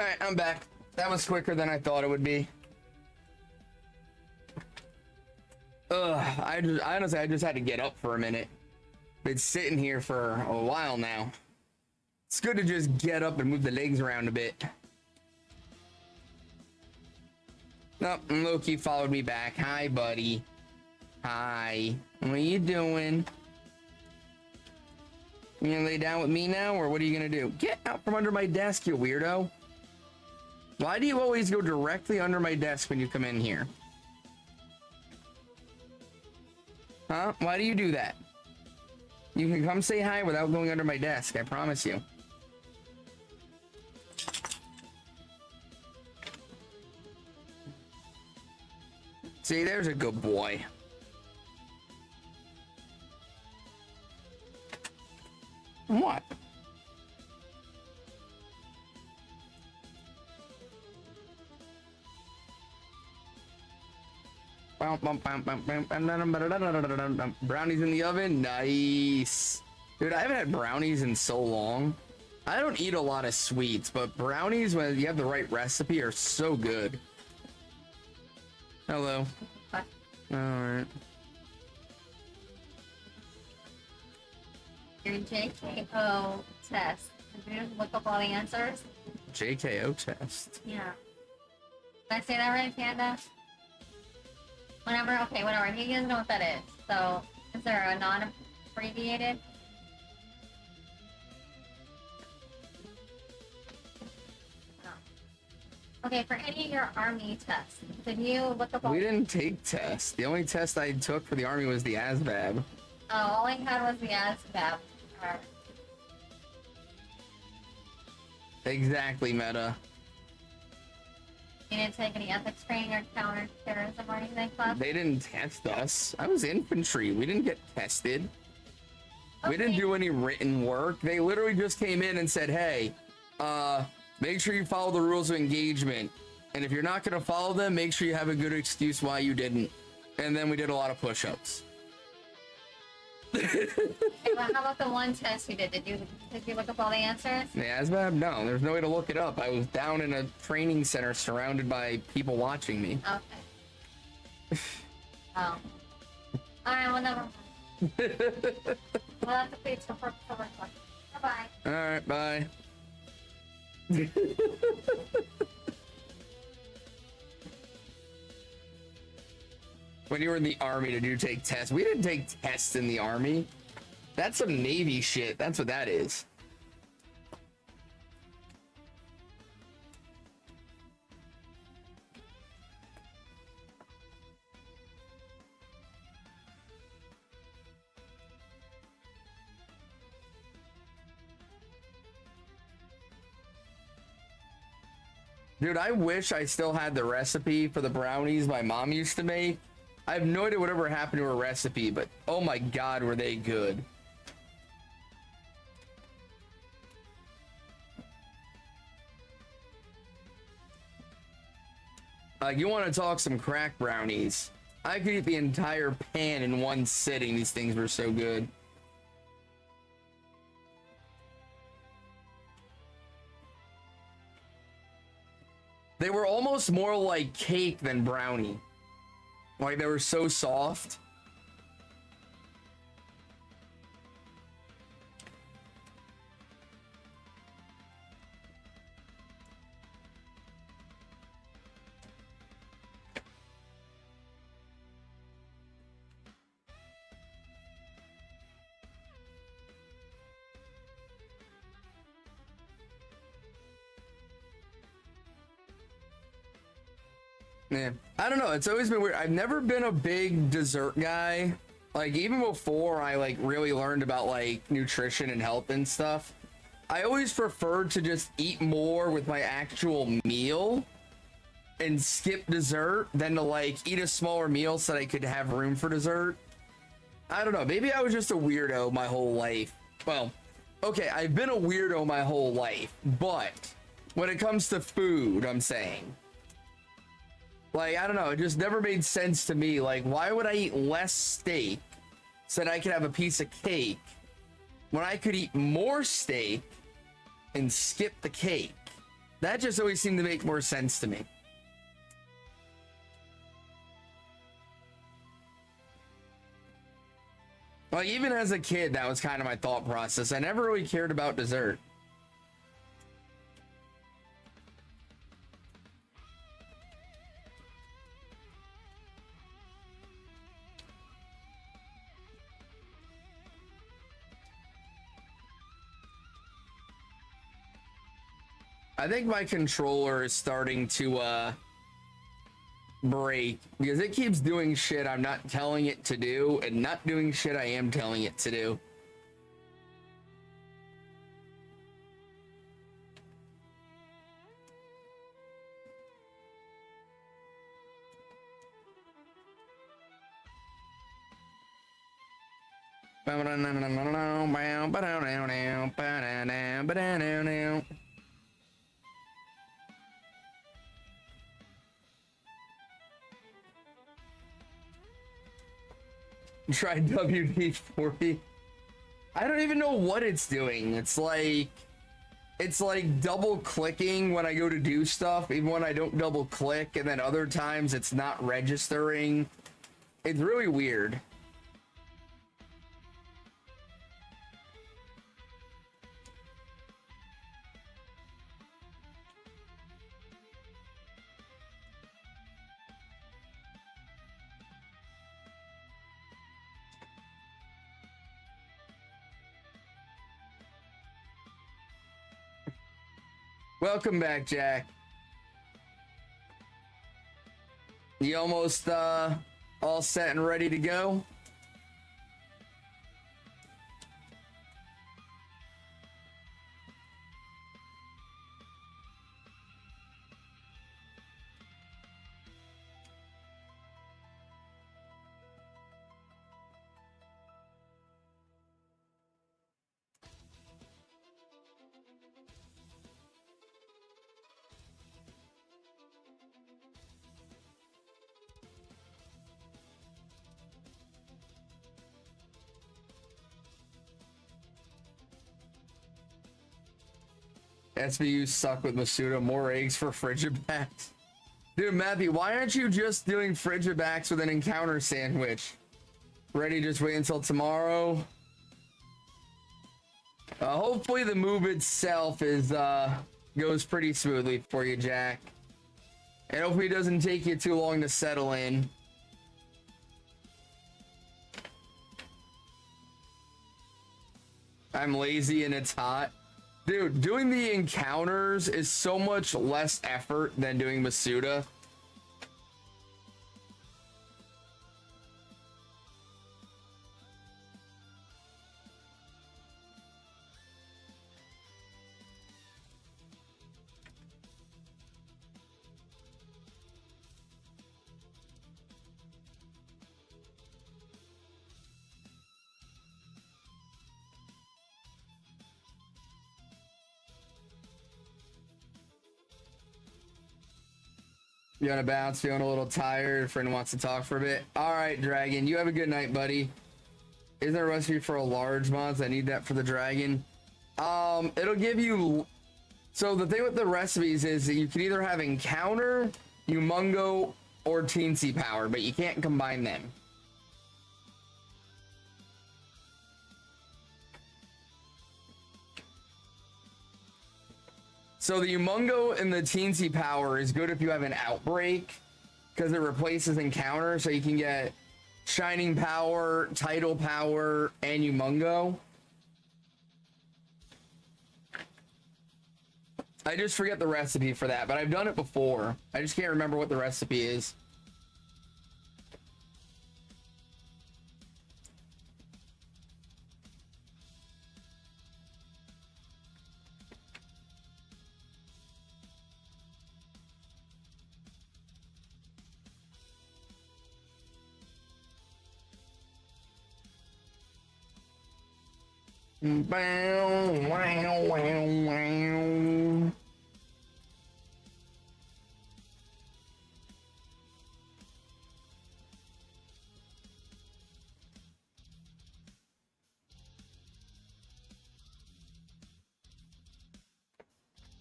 Alright, I'm back. That was quicker than I thought it would be. Ugh, honestly, I just had to get up for a minute. Been sitting here for a while now. It's good to just get up and move the legs around a bit. Nope, Loki followed me back. Hi, buddy. Hi. What are you doing? You gonna lay down with me now, or what are you gonna do? Get out from under my desk, you weirdo. Why do you always go directly under my desk when you come in here? Huh? Why do you do that? You can come say hi without going under my desk, I promise you. See, there's a good boy. What? Brownies in the oven? Nice. Dude, I haven't had brownies in so long. I don't eat a lot of sweets, but brownies, when you have the right recipe, are so good. Hello. Hi. Alright. Your JKO test. Did you look up all the answers? JKO test. Yeah. Did I say that right, Panda? Whatever, okay, whatever. You guys know what that is. So, is there a non-abbreviated? No. Okay, for any of your army tests, did you look up all... We didn't take tests. The only test I took for the army was the ASVAB. Oh, all I had was the ASVAB. Exactly, Meta. You didn't take any ethics training or counter-terrorism or anything, class? They didn't test us. I was infantry. We didn't get tested. Okay. We didn't do any written work. They literally just came in and said, hey, make sure you follow the rules of engagement. And if you're not going to follow them, make sure you have a good excuse why you didn't. And then we did a lot of push-ups. Okay, well, how about the one test you did? Did you look up all the answers? The ASVAB? No, there's no way to look it up. I was down in a training center surrounded by people watching me. Okay. Oh. Alright, well, never mind. Well, that's a page for Bye-bye. Alright, bye. When you were in the army, did you take tests? We didn't take tests in the army. That's some Navy shit. That's what that is. Dude, I wish I still had the recipe for the brownies my mom used to make. I have no idea whatever happened to her recipe, but oh my god, were they good. Like, you want to talk some crack brownies. I could eat the entire pan in one sitting. These things were so good. They were almost more like cake than brownie. Like, they were so soft. Yeah, I don't know. It's always been weird. I've never been a big dessert guy. Like, even before I like really learned about like nutrition and health and stuff, I always preferred to just eat more with my actual meal and skip dessert than to like eat a smaller meal so that I could have room for dessert. I don't know. Maybe I was just a weirdo my whole life. Well, okay, I've been a weirdo my whole life, but when it comes to food, I'm saying, like, I don't know, it just never made sense to me. Like, why would I eat less steak so that I could have a piece of cake when I could eat more steak and skip the cake? That just always seemed to make more sense to me. Like, even as a kid, that was kind of my thought process. I never really cared about dessert. I think my controller is starting to break because it keeps doing shit I'm not telling it to do and not doing shit I am telling it to do. Try WD-40. I don't even know what it's doing. It's like double clicking when I go to do stuff, even when I don't double click, and then other times it's not registering. It's really weird. Welcome back, Jack. You almost all set and ready to go? SVU suck with Masuda. More eggs for Frigibacks. Dude, Matthew, why aren't you just doing Frigibacks with an encounter sandwich? Ready, just wait until tomorrow. Hopefully the move itself is goes pretty smoothly for you, Jack. And hopefully it doesn't take you too long to settle in. I'm lazy and it's hot. Dude, doing the encounters is so much less effort than doing Masuda. You want to bounce? Feeling a little tired? Friend wants to talk for a bit. All right, Dragon. You have a good night, buddy. Is there a recipe for a large mods? I need that for the dragon. It'll give you. So the thing with the recipes is that you can either have encounter, humongo, or teensy power, but you can't combine them. So the humongo and the teensy power is good if you have an outbreak because it replaces encounter, so you can get shining power, tidal power, and humongo. I just forget the recipe for that, but I've done it before. I just can't remember what the recipe is. Bow, wow, wow, wow.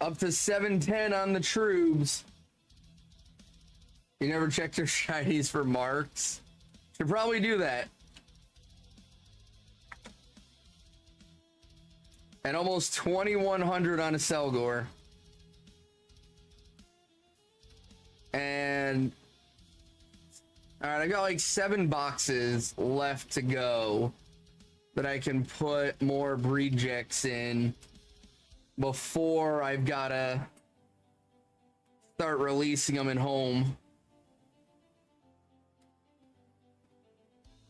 Up to 710 on the troops. You never checked your shinies for marks? Should probably do that. And almost 2100 on a Selgor. And all right, I got like 7 boxes left to go that I can put more rejects in before I've gotta start releasing them in home.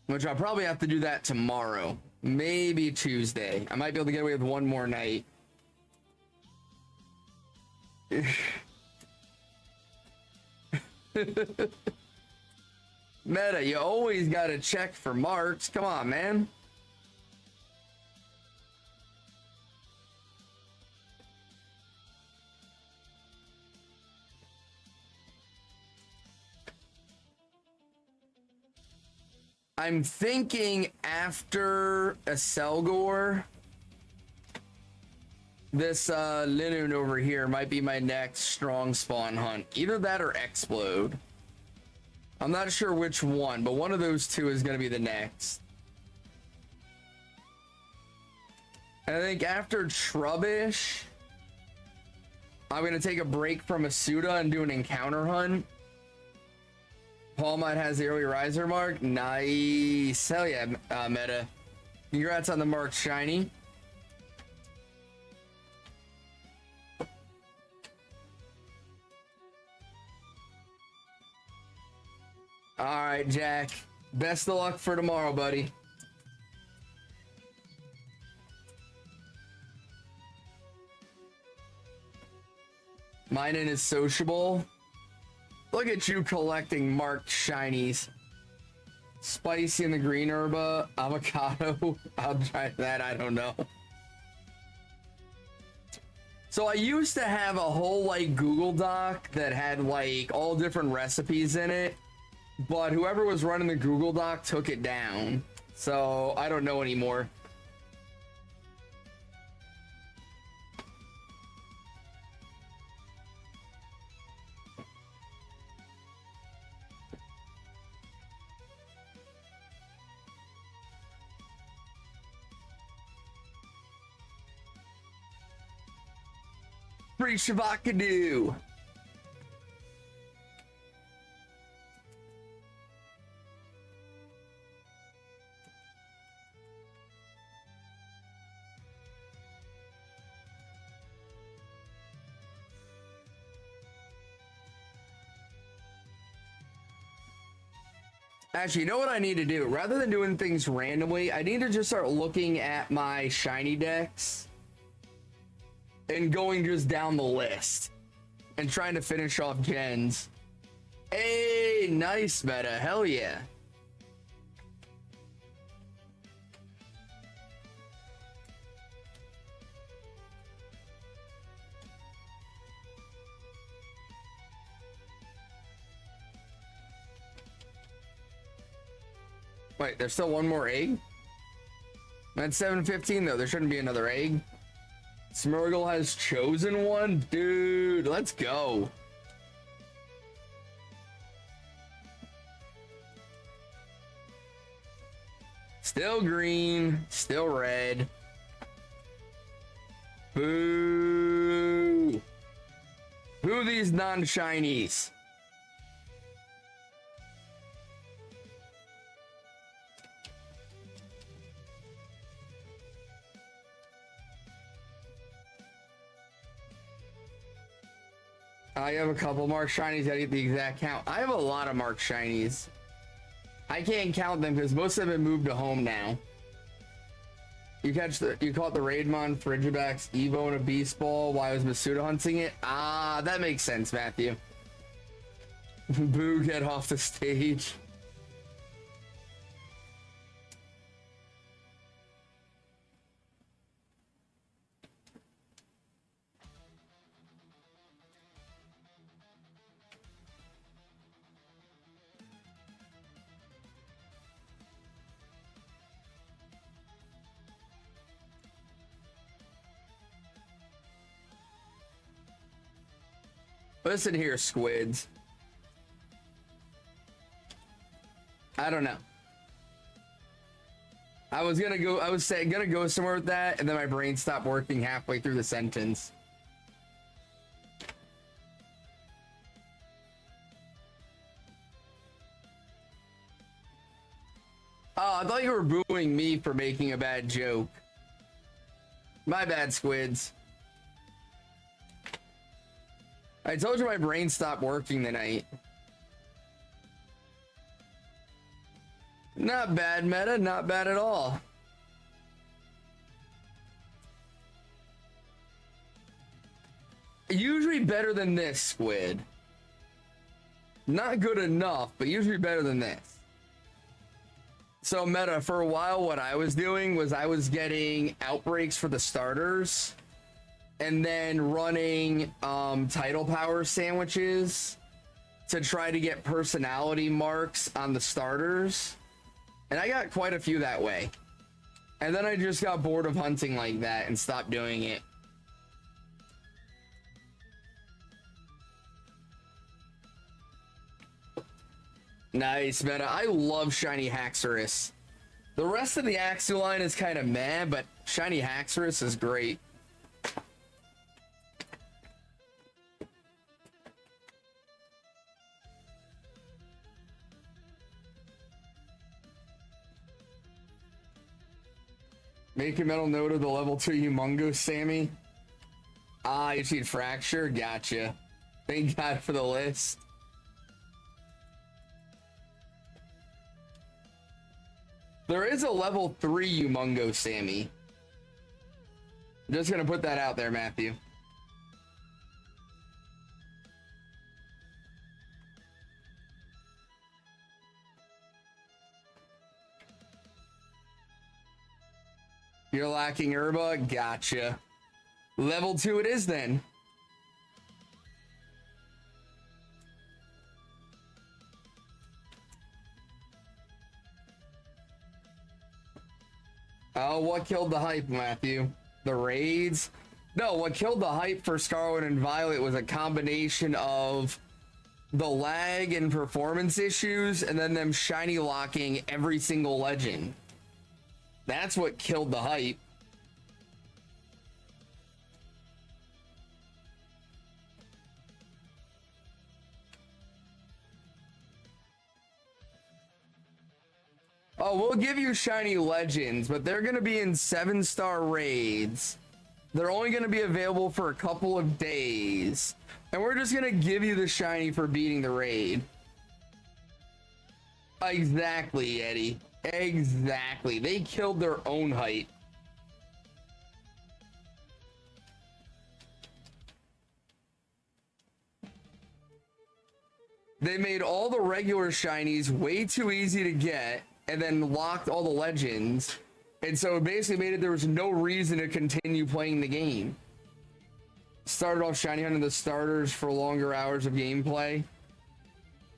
Which I'll probably have to do that tomorrow. Maybe Tuesday. I might be able to get away with one more night. Meta, you always gotta check for marks. Come on, man. I'm thinking after a Selgor, this Linoon over here might be my next strong spawn hunt. Either that or Explode. I'm not sure which one, but one of those two is going to be the next. And I think after Trubbish, I'm going to take a break from Asuda and do an encounter hunt. Paul Might has the early riser mark. Nice. Hell yeah, Meta. Congrats on the mark, shiny. All right, Jack. Best of luck for tomorrow, buddy. Mine is sociable. Look at you collecting marked shinies. Spicy and the green herba, avocado. I'll try that, I don't know. So I used to have a whole like Google Doc that had like all different recipes in it, but whoever was running the Google Doc took it down. So I don't know anymore. Free Shabakadoo. Actually, you know what I need to do? Rather than doing things randomly, I need to just start looking at my shiny decks and going just down the list and trying to finish off gens. Hey, nice, Meta. Hell yeah. Wait, there's still one more egg? At 7:15 though, there shouldn't be another egg. Smurgle has chosen one? Dude, let's go. Still green, still red. Boo. Boo these non-shinies. I have a couple marked shinies. I get the exact count. I have a lot of marked shinies. I can't count them because most of them have moved to home now. You caught the Raidmon, Frigibax, Evo, and a Beast Ball while I was Masuda hunting it. Ah, that makes sense, Matthew. Boo, get off the stage. Listen here, squids. I don't know. I was gonna go somewhere with that, and then my brain stopped working halfway through the sentence. Oh, I thought you were booing me for making a bad joke. My bad, squids. I told you my brain stopped working tonight. Not bad, meta. Not bad at all. Usually better than this, squid. Not good enough, but usually better than this. So meta, for a while what I was doing was I was getting outbreaks for the starters and then running title power sandwiches to try to get personality marks on the starters. And I got quite a few that way. And then I just got bored of hunting like that and stopped doing it. Nice, meta. I love Shiny Haxorus. The rest of the Axu line is kind of meh, but Shiny Haxorus is great. Make a mental note of the level 2 Humongo, Sammy. Ah, you need Fracture? Gotcha. Thank God for the list. There is a level 3 Humongo, Sammy. I'm just gonna put that out there, Matthew. You're lacking Herba? Gotcha. Level 2 it is then. Oh, what killed the hype, Matthew? The raids? No, what killed the hype for Scarlet and Violet was a combination of the lag and performance issues and then them shiny locking every single legend. That's what killed the hype. Oh, we'll give you shiny legends, but they're going to be in 7-star raids. They're only going to be available for a couple of days. And we're just going to give you the shiny for beating the raid. Exactly, Eddie. Exactly. They killed their own hype. They made all the regular shinies way too easy to get and then locked all the legends. And so it basically made it there was no reason to continue playing the game. Started off shiny hunting the starters for longer hours of gameplay.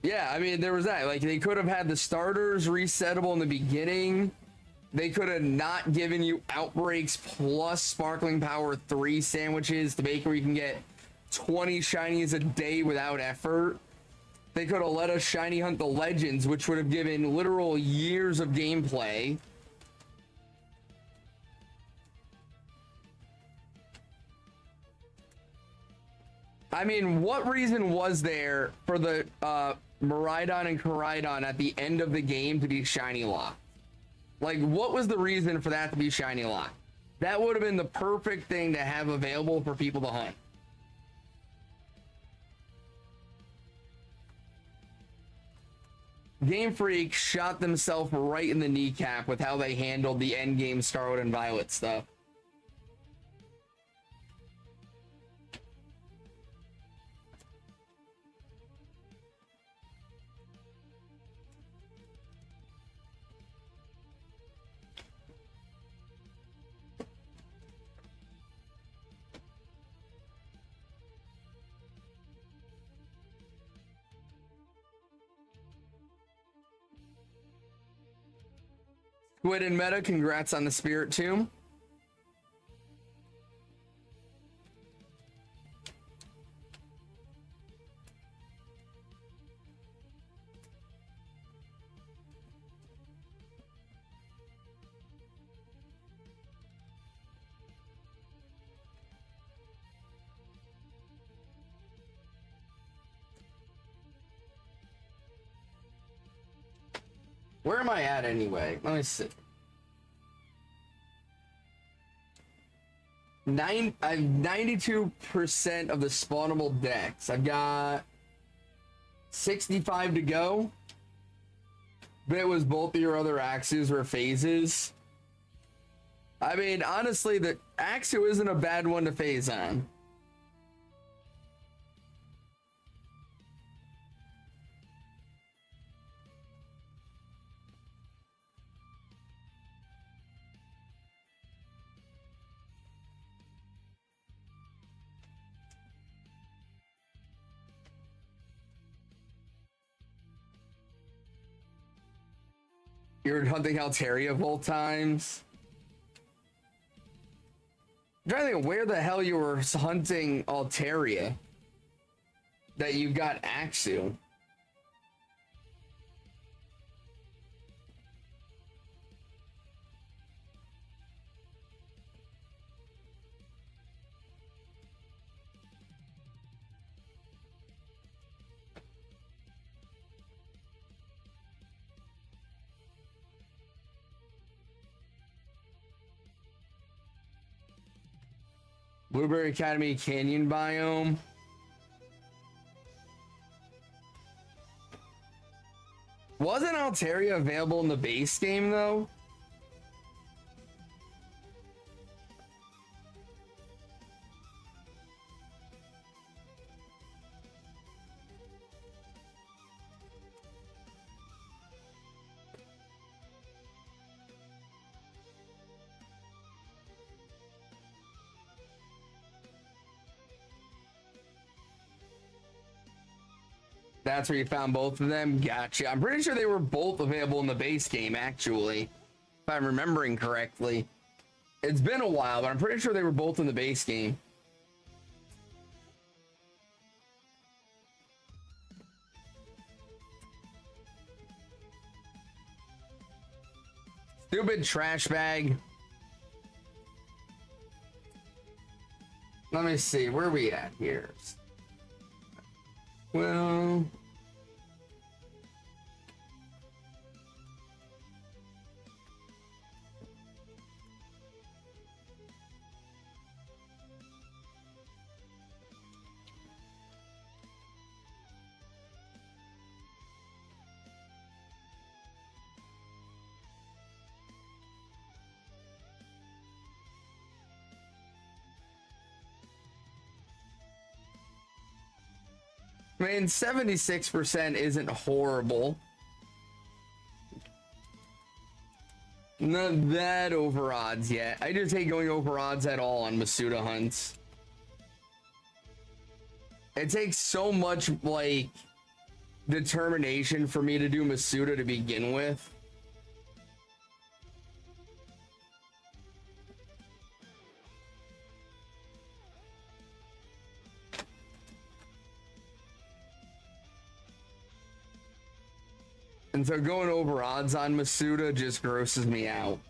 Yeah, I mean, there was that. Like, they could have had the starters resettable in the beginning. They could have not given you outbreaks plus Sparkling Power 3 sandwiches to make where you can get 20 shinies a day without effort. They could have let us shiny hunt the legends, which would have given literal years of gameplay. I mean, what reason was there for the Miraidon and Koraidon at the end of the game to be shiny locked? Like, what was the reason for that to be shiny locked? That would have been the perfect thing to have available for people to hunt. Game Freak shot themselves right in the kneecap with how they handled the endgame Scarlet and Violet stuff. Squid and Meta, congrats on the Spirit Tomb. Where am I at anyway? Let me see. I have 92% of the spawnable decks. I've got 65 to go. But it was both of your other axes or phases. I mean, honestly, the Axu isn't a bad one to phase on. You're hunting Altaria both times. I'm trying to think of where the hell you were hunting Altaria that you got Axu. Blueberry Academy Canyon biome. Wasn't Altaria available in the base game though? That's where you found both of them? Gotcha. I'm pretty sure they were both available in the base game, actually. If I'm remembering correctly. It's been a while, but I'm pretty sure they were both in the base game. Stupid trash bag. Let me see. Where are we at here? Well... I mean, 76% isn't horrible. Not that over odds yet. I just hate going over odds at all on Masuda hunts. It takes so much, like, determination for me to do Masuda to begin with. And so going over odds on Masuda just grosses me out.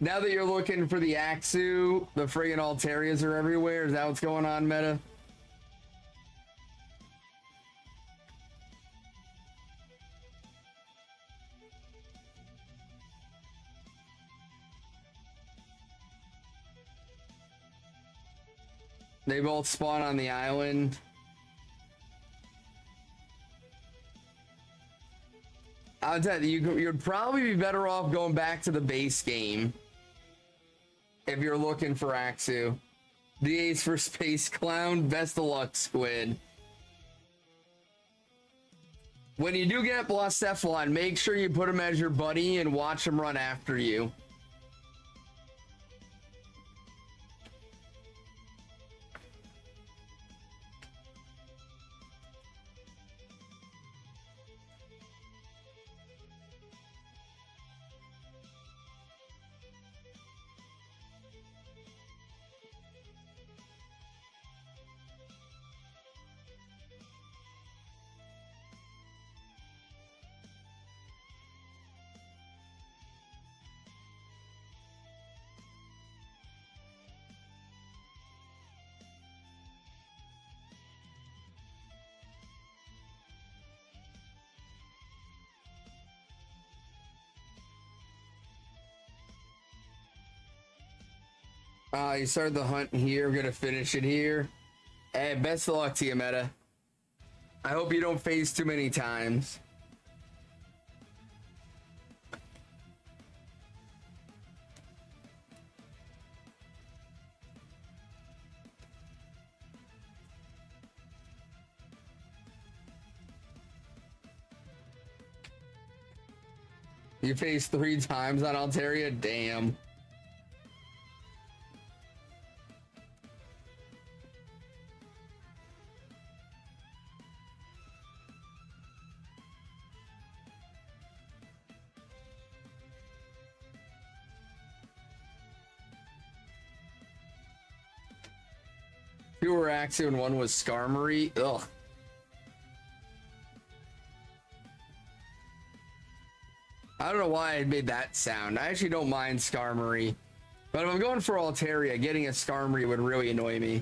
Now that you're looking for the Axu, the friggin' Altarias are everywhere. Is that what's going on, meta? They both spawn on the island. I'll tell you, you'd probably be better off going back to the base game if you're looking for Axu. The ace for Space Clown. Best of luck, Squid. When you do get Blacephalon, make sure you put him as your buddy and watch him run after you. You started the hunt here. I'm gonna finish it here. Hey, best of luck to you, Meta. I hope you don't phase too many times. You phased 3 times on Altaria? Damn. Two were Axio and one was Skarmory. Ugh. I don't know why I made that sound. I actually don't mind Skarmory. But if I'm going for Altaria, getting a Skarmory would really annoy me.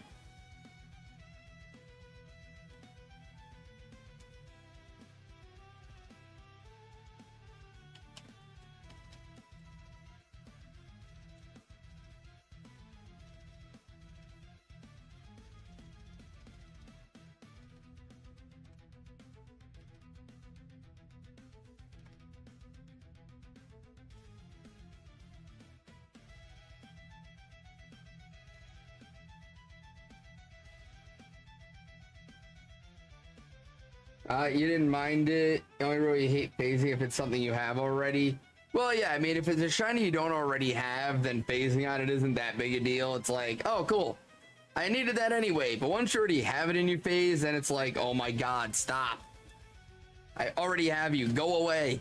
You didn't mind it. You only really hate phasing if it's something you have already. Well, yeah, I mean, if it's a shiny you don't already have, then phasing on it isn't that big a deal. It's like, oh, cool. I needed that anyway. But once you already have it in your phase, then it's like, oh my god, stop. I already have you. Go away.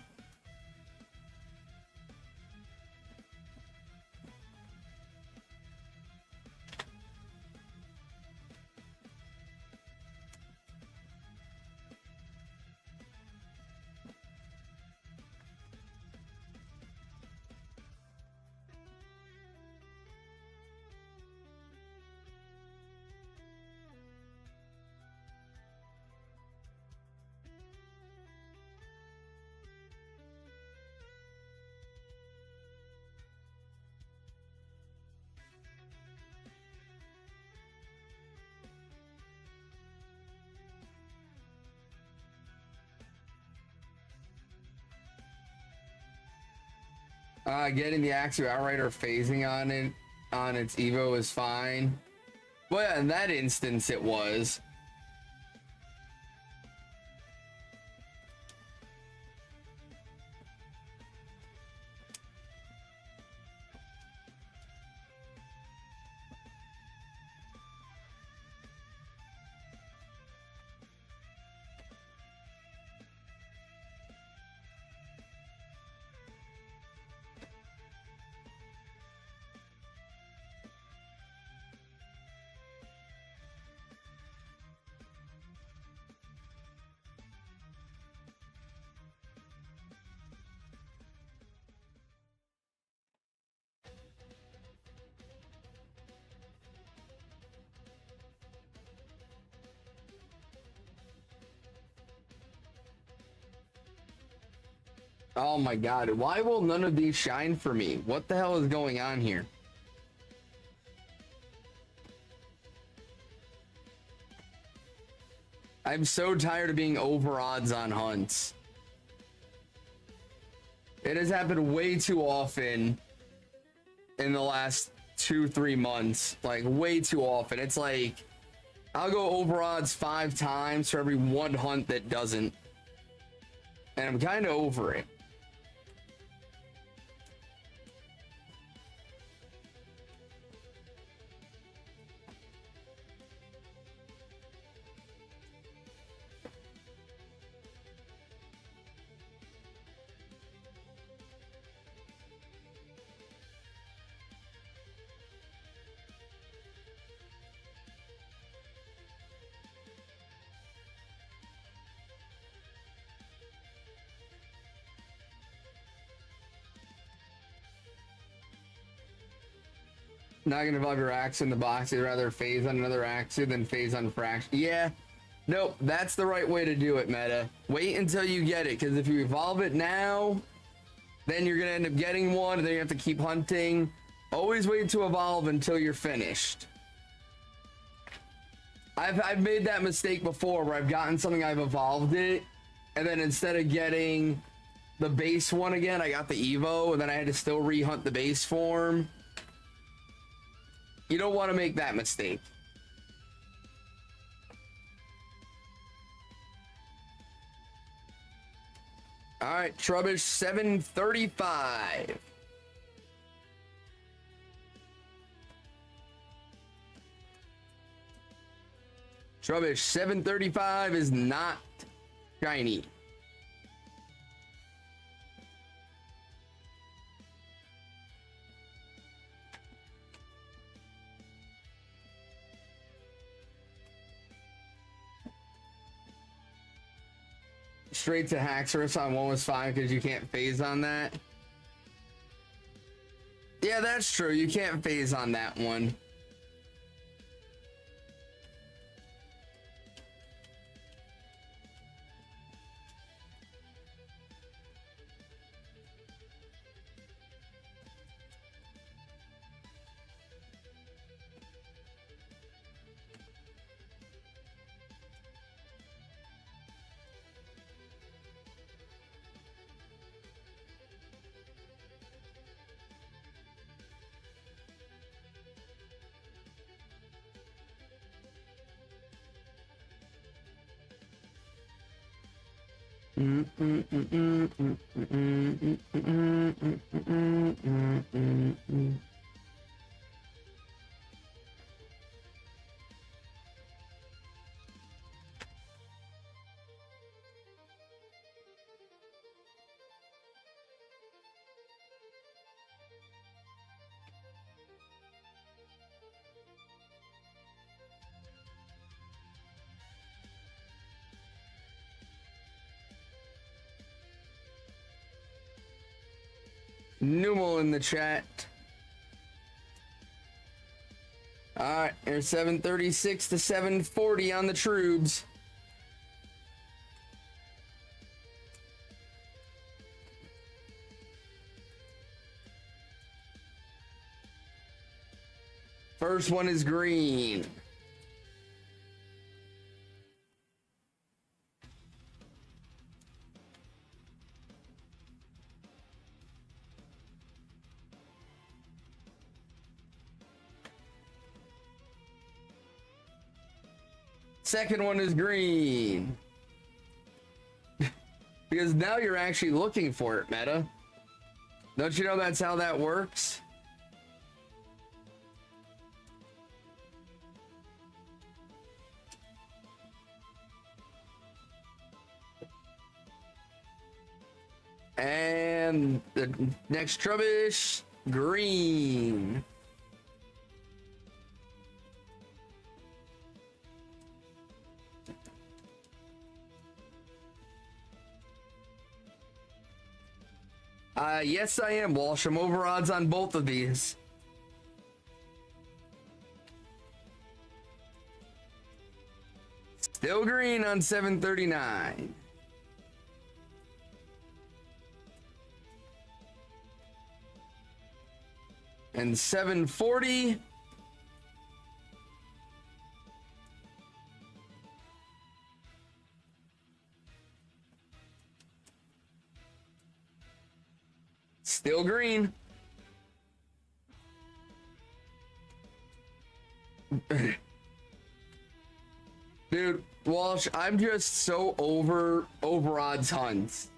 Getting the Axio outright or phasing on it on its Evo is fine. Well, yeah, in that instance it was. Oh my god, why will none of these shine for me? What the hell is going on here? I'm so tired of being over odds on hunts. It has happened way too often in the last 2-3 months. Like, way too often. It's like, I'll go over odds 5 times for every one hunt that doesn't. And I'm kind of over it. Not gonna involve your axe in the box. You'd rather phase on another axe than phase on fraction. Yeah, nope, that's the right way to do it, Meta. Wait until you get it, because if you evolve it now, then you're gonna end up getting one, and then you have to keep hunting. Always wait to evolve until you're finished. I've made that mistake before where I've gotten something, I've evolved it, and then instead of getting the base one again, I got the Evo, and then I had to still rehunt the base form. You don't want to make that mistake. All right, Trubbish 735. Trubbish 735 is not shiny. Straight to Haxorus on one was fine because you can't phase on that. Yeah, that's true. You can't phase on that one. Numal in the chat. All right, there's 736 to 740 on the Trubes. First one is green. Second one is green. Because now you're actually looking for it, Meta. Don't you know that's how that works? And the next Trubbish, green. Yes, I am, Walsh. I'm over odds on both of these. Still green on 739. And 740. Still green. Dude, Walsh, I'm just so over odds hunts.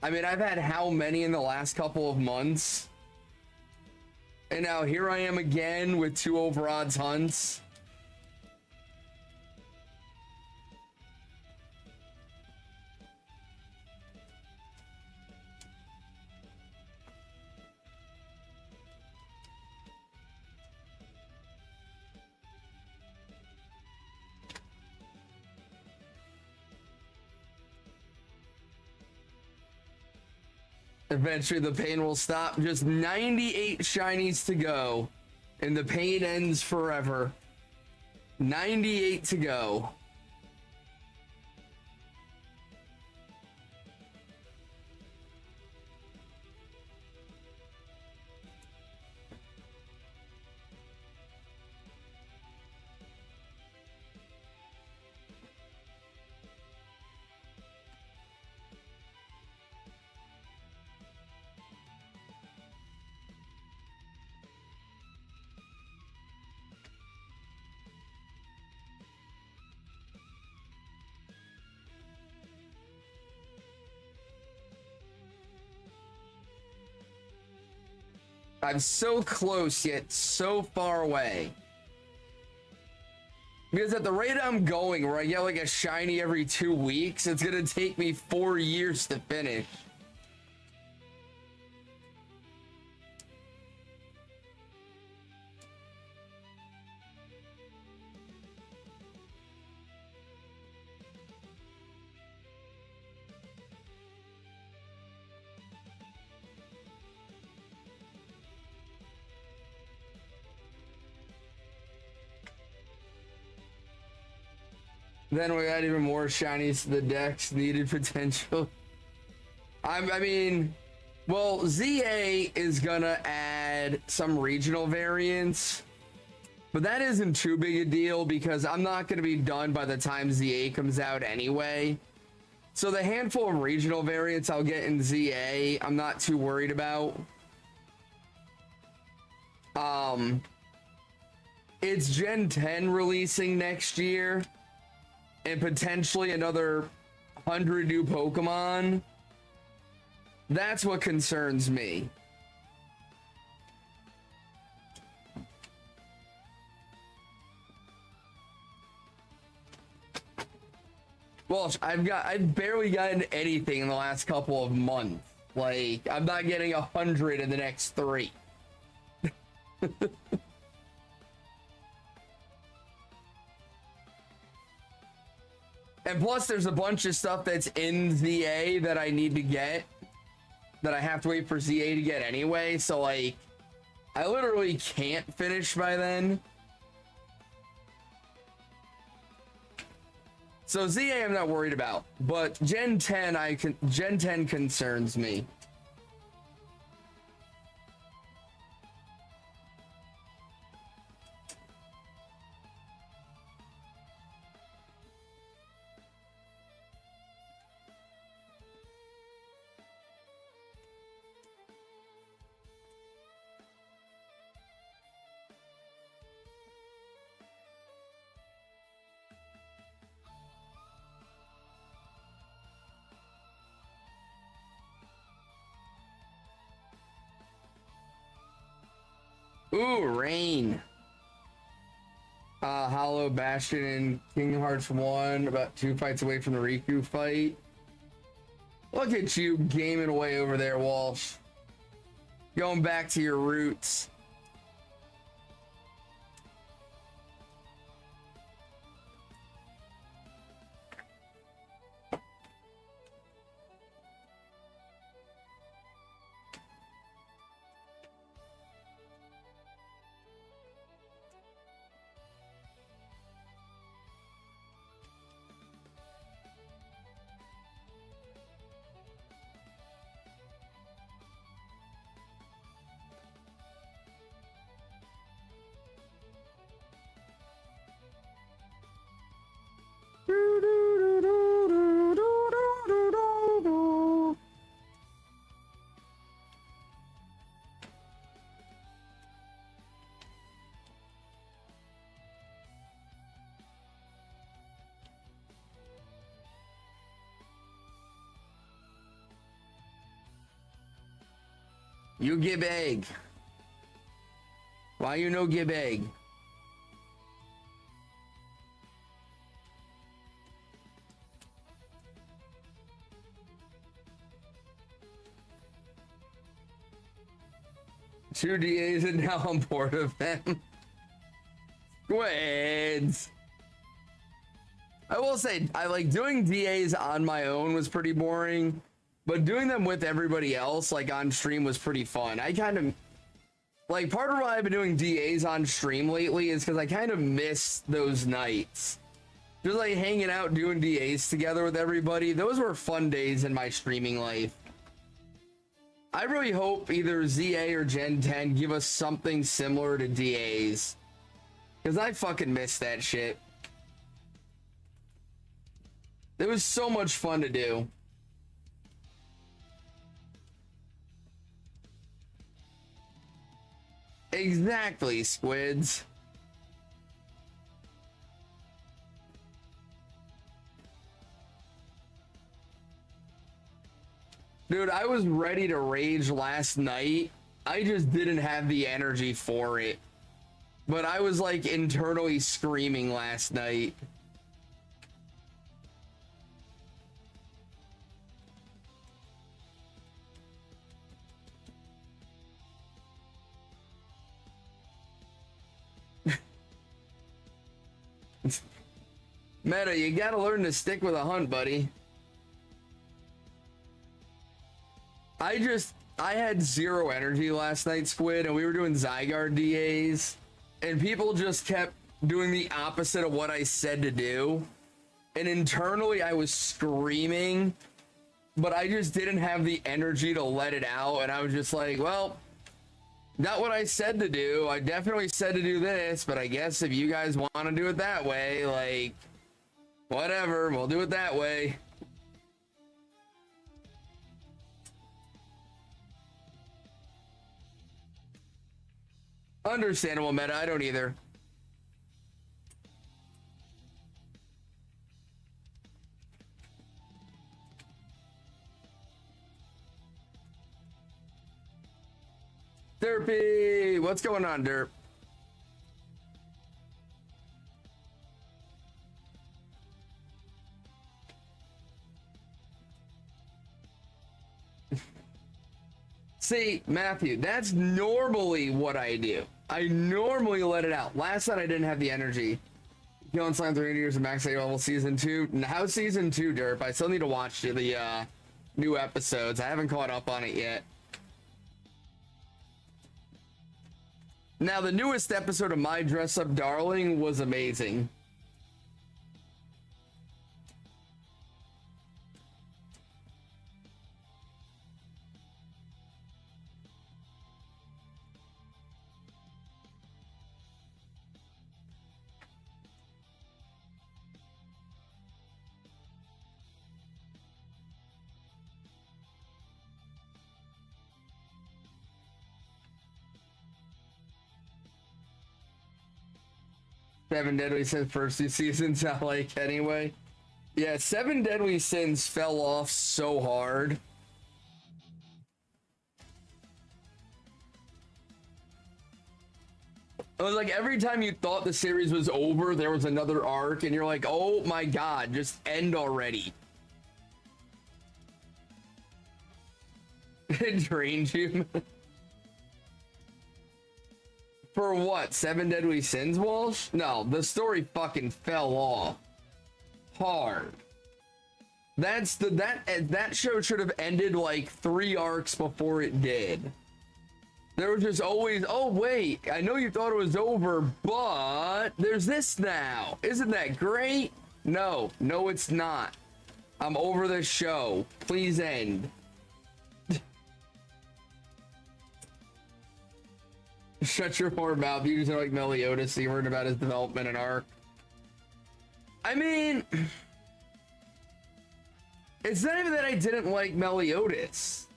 I mean, I've had how many in the last couple of months? And now here I am again with 2 over odds hunts. Eventually the pain will stop. Just 98 shinies to go. And the pain ends forever. 98 to go. I'm so close yet so far away. Because at the rate I'm going, where I get like a shiny every 2 weeks, it's gonna take me 4 years to finish. Then we got even more shinies to the decks, needed potential. I mean, well, ZA is gonna add some regional variants, but that isn't too big a deal because I'm not gonna be done by the time ZA comes out anyway. So the handful of regional variants I'll get in ZA, I'm not too worried about. It's Gen 10 releasing next year. And potentially another 100 new Pokemon. That's what concerns me. Well, I've barely gotten anything in the last couple of months. Like, I'm not getting 100 in the next 3. And plus, there's a bunch of stuff that's in ZA that I need to get, that I have to wait for ZA to get anyway. So, like, I literally can't finish by then. So ZA I'm not worried about, but Gen 10 Gen 10 concerns me. Ooh, rain. Hollow Bastion and Kingdom Hearts 1, about 2 fights away from the Riku fight. Look at you gaming away over there, Walsh. Going back to your roots. You give egg. Why you no give egg? Two DAs and now I'm bored of them. Squids. I will say, I like doing DAs on my own was pretty boring. But doing them with everybody else, like on stream, was pretty fun. I kind of, like, part of why I've been doing DAs on stream lately is because I kind of miss those nights. Just like hanging out, doing DAs together with everybody. Those were fun days in my streaming life. I really hope either ZA or Gen 10 give us something similar to DAs. Because I fucking miss that shit. It was so much fun to do. Exactly, squids. Dude, I was ready to rage last night I just didn't have the energy for it. But I was like internally screaming last night. Meta, you gotta learn to stick with a hunt, buddy. I had zero energy last night, Squid, and we were doing Zygarde DAs, and people just kept doing the opposite of what I said to do. And internally, I was screaming, but I just didn't have the energy to let it out, and I was just like, well, not what I said to do. I definitely said to do this, but I guess if you guys want to do it that way, like, whatever, we'll do it that way. Understandable, Meta. I don't either. Derpy! What's going on, Derp? See, Matthew, that's normally what I do. I normally let it out. Last night I didn't have the energy. Killing Slime 300 years of max level season 2. How's season 2, Derp? I still need to watch the new episodes. I haven't caught up on it yet. Now, the newest episode of My Dress Up Darling was amazing. Seven Deadly Sins first two seasons I like anyway. Yeah, Seven Deadly Sins fell off so hard. It was like every time you thought the series was over, there was another arc, and you're like, oh my god, just end already. It drained you. For what? Seven Deadly Sins, Walsh? No, the story fucking fell off hard. That show should have ended like 3 arcs before it did. There was just always, oh wait, I know you thought it was over, but there's this now. Isn't that great? No, it's not. I'm over this show. Please end. Shut your whore mouth. You just are like Meliodas, so you learned about his development and arc. I mean, it's not even that I didn't like Meliodas.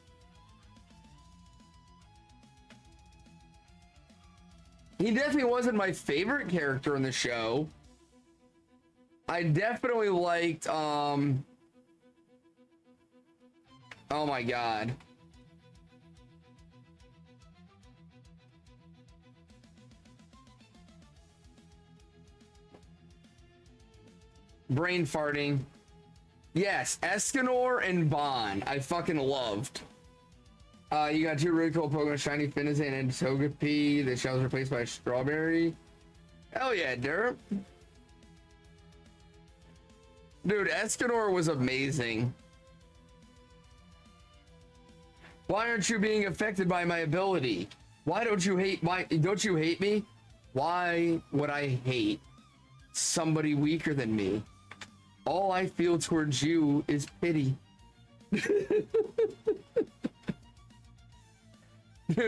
He definitely wasn't my favorite character in the show. I definitely liked, oh my god. Brain farting. Yes, Escanor and Bon. I fucking loved. You got 2 really cool Pokemon, Shiny Finizen and Togepi. The shell was replaced by a Strawberry. Hell yeah, Derp. Dude, Escanor was amazing. Why aren't you being affected by my ability? Why don't you hate me? Why would I hate somebody weaker than me? All I feel towards you is pity. Dude,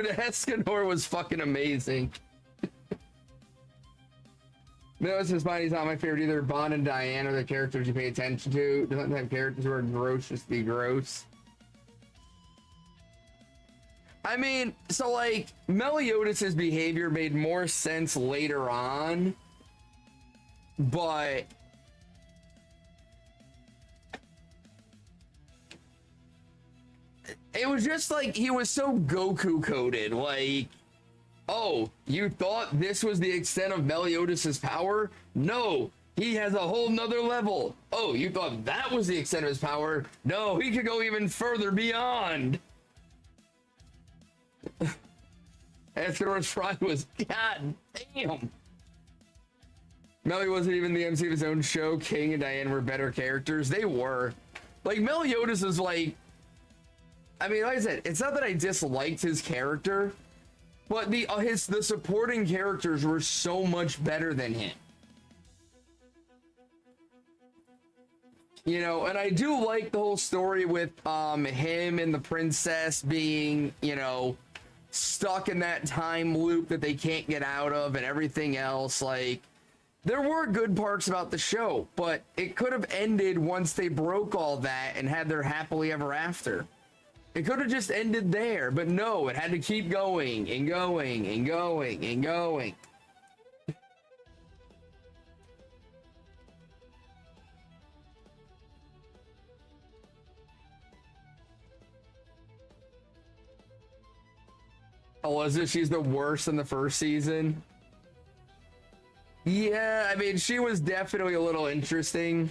Escanor was fucking amazing. No, it's just fine. He's not my favorite either. Bond and Diane are the characters you pay attention to. Doesn't have characters who are gross just to be gross. I mean, so like, Meliodas' behavior made more sense later on, but It was just like he was so Goku coded. Like, oh, you thought this was the extent of Meliodas' power? No, he has a whole nother level. Oh, you thought that was the extent of his power? No, he could go even further beyond. Escanor's pride was, god damn. Melly wasn't even the MC of his own show. King and Diane were better characters. They were. Like, Meliodas is like, I mean, like I said, it's not that I disliked his character, but the supporting characters were so much better than him. You know, and I do like the whole story with him and the princess being, you know, stuck in that time loop that they can't get out of and everything else. Like, there were good parts about the show, but it could have ended once they broke all that and had their happily ever after. It could have just ended there, but no, it had to keep going and going and going and going. Alyssa, she's the worst in the first season. Yeah, I mean, she was definitely a little interesting.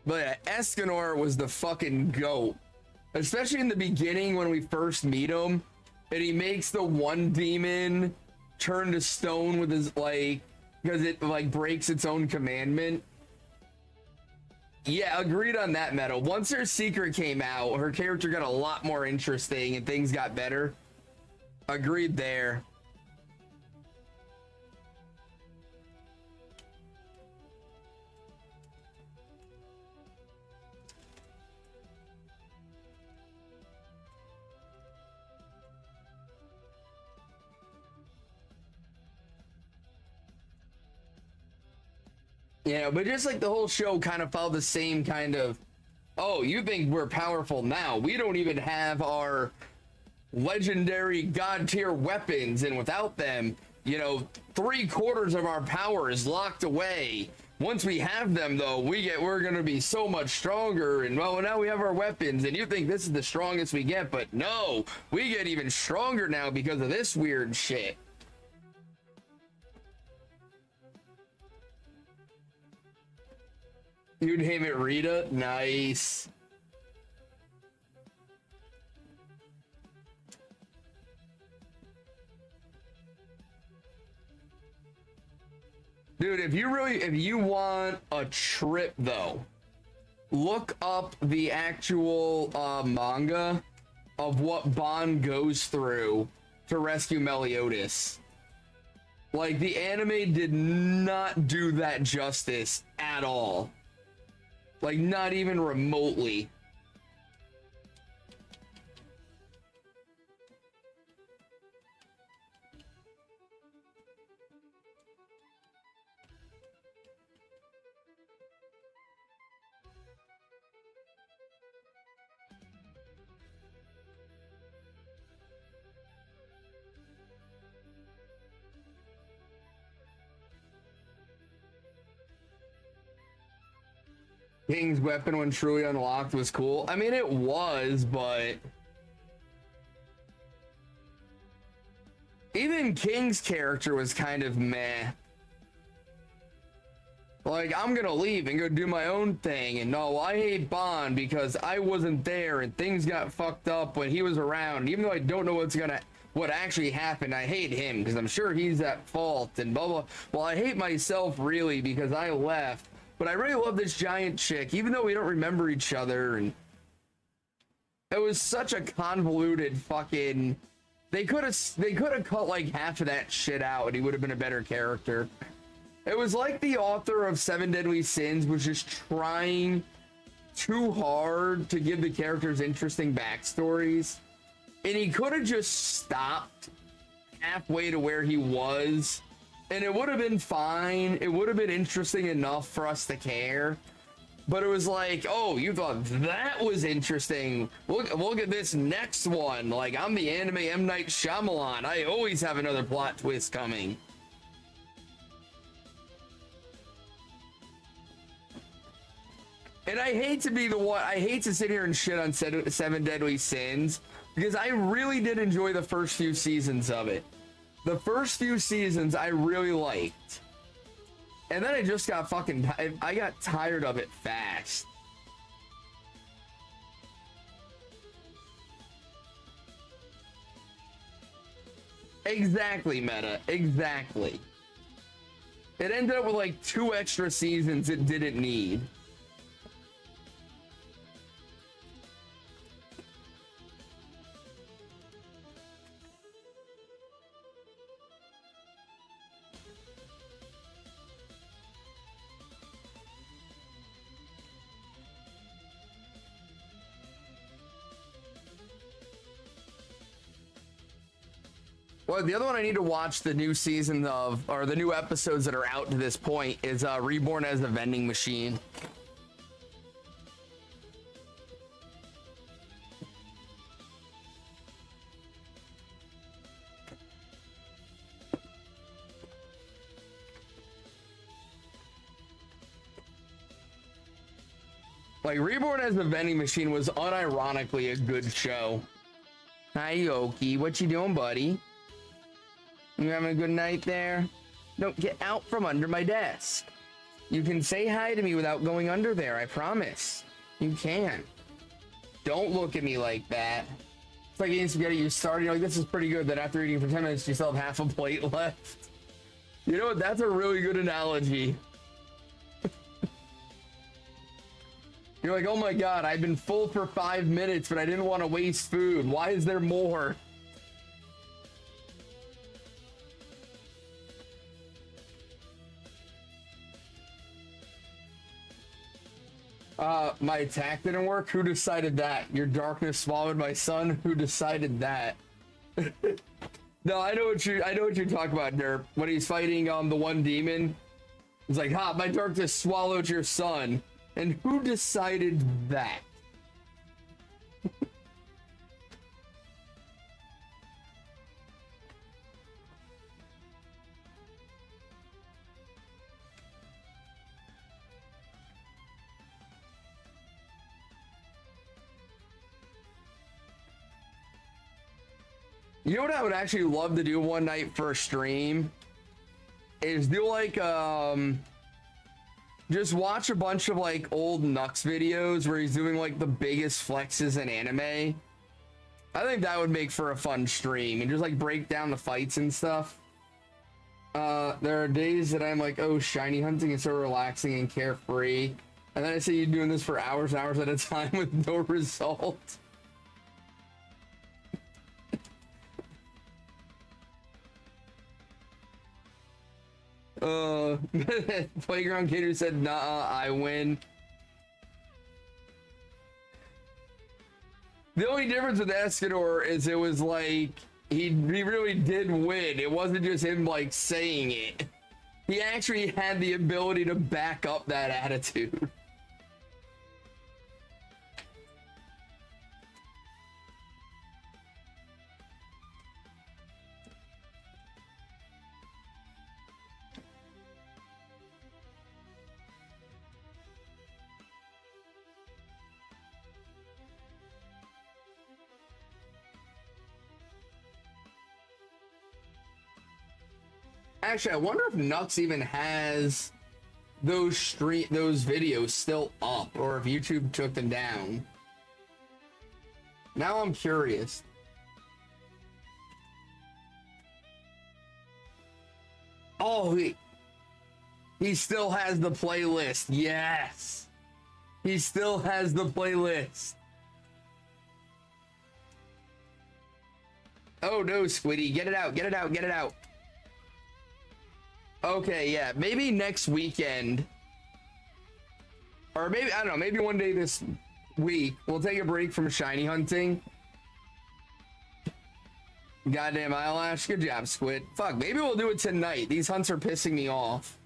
But Escanor was the fucking GOAT. Especially in the beginning when we first meet him. And he makes the one demon turn to stone with his, like, because it, like, breaks its own commandment. Yeah, agreed on that, Metal. Once her secret came out, her character got a lot more interesting and things got better. Agreed there. Yeah, but just like the whole show kind of followed the same kind of, oh, you think we're powerful now? We don't even have our legendary god tier weapons, and without them, you know, 3/4 of our power is locked away. Once we have them, though, we're gonna be so much stronger. And well, now we have our weapons, and you think this is the strongest we get, but no, we get even stronger now because of this weird shit. You name it Rita? Nice. Dude, if you want a trip though, look up the actual manga of what Bond goes through to rescue Meliodas. Like, the anime did not do that justice at all. Like, not even remotely. King's weapon when truly unlocked was cool. I mean, it was, but even King's character was kind of meh. Like, I'm gonna leave and go do my own thing, and no, I hate Bond because I wasn't there and things got fucked up when he was around. Even though I don't know what actually happened, I hate him because I'm sure he's at fault and blah blah. Well, I hate myself really because I left. But I really love this giant chick, even though we don't remember each other. And it was such a convoluted fucking. They could have cut like half of that shit out, and he would have been a better character. It was like the author of Seven Deadly Sins was just trying too hard to give the characters interesting backstories, and he could have just stopped halfway to where he was. And it would have been fine. It would have been interesting enough for us to care. But it was like, oh, you thought that was interesting. Look at this next one. Like, I'm the anime M. Night Shyamalan. I always have another plot twist coming. And I hate to be the one, I hate to sit here and shit on Seven Deadly Sins, because I really did enjoy the first few seasons of it. The first few seasons I really liked. And then I just got fucking, I got tired of it fast. Exactly, Meta. Exactly. It ended up with like 2 extra seasons it didn't need. Well, the other one I need to watch the new season of, or the new episodes that are out to this point, is Reborn as a Vending Machine. Like, Reborn as a Vending Machine was unironically a good show. Hi, Yoki. What you doing, buddy? You having a good night there? Don't get out from under my desk. You can say hi to me without going under there, I promise. You can. Don't look at me like that. It's like eating spaghetti, you started, you're like, this is pretty good. Then after eating for 10 minutes, you still have half a plate left. You know what? That's a really good analogy. You're like, oh my god, I've been full for 5 minutes, but I didn't want to waste food. Why is there more? My attack didn't work? Who decided that? Your darkness swallowed my son? Who decided that? No, I know what you're talking about, Derp. When he's fighting the one demon, he's like, ha, my darkness swallowed your son. And who decided that? You know what I would actually love to do one night for a stream? Is do like, just watch a bunch of like old Nux videos where he's doing like the biggest flexes in anime. I think that would make for a fun stream and just like break down the fights and stuff. There are days that I'm like, oh, shiny hunting is so relaxing and carefree. And then I see you doing this for hours and hours at a time with no result. Playground kid who said, nah, I win. The only difference with Escador is it was like, he really did win. It wasn't just him like saying it. He actually had the ability to back up that attitude. Actually, I wonder if Nux even has those videos still up, or if YouTube took them down. Now I'm curious. Oh, he still has the playlist. Yes. He still has the playlist. Oh no, Squiddy, get it out, get it out, get it out. Okay, yeah, maybe next weekend, or maybe, I don't know, maybe one day this week, we'll take a break from shiny hunting. Goddamn eyelash, good job, Squid. Fuck, maybe we'll do it tonight. These hunts are pissing me off.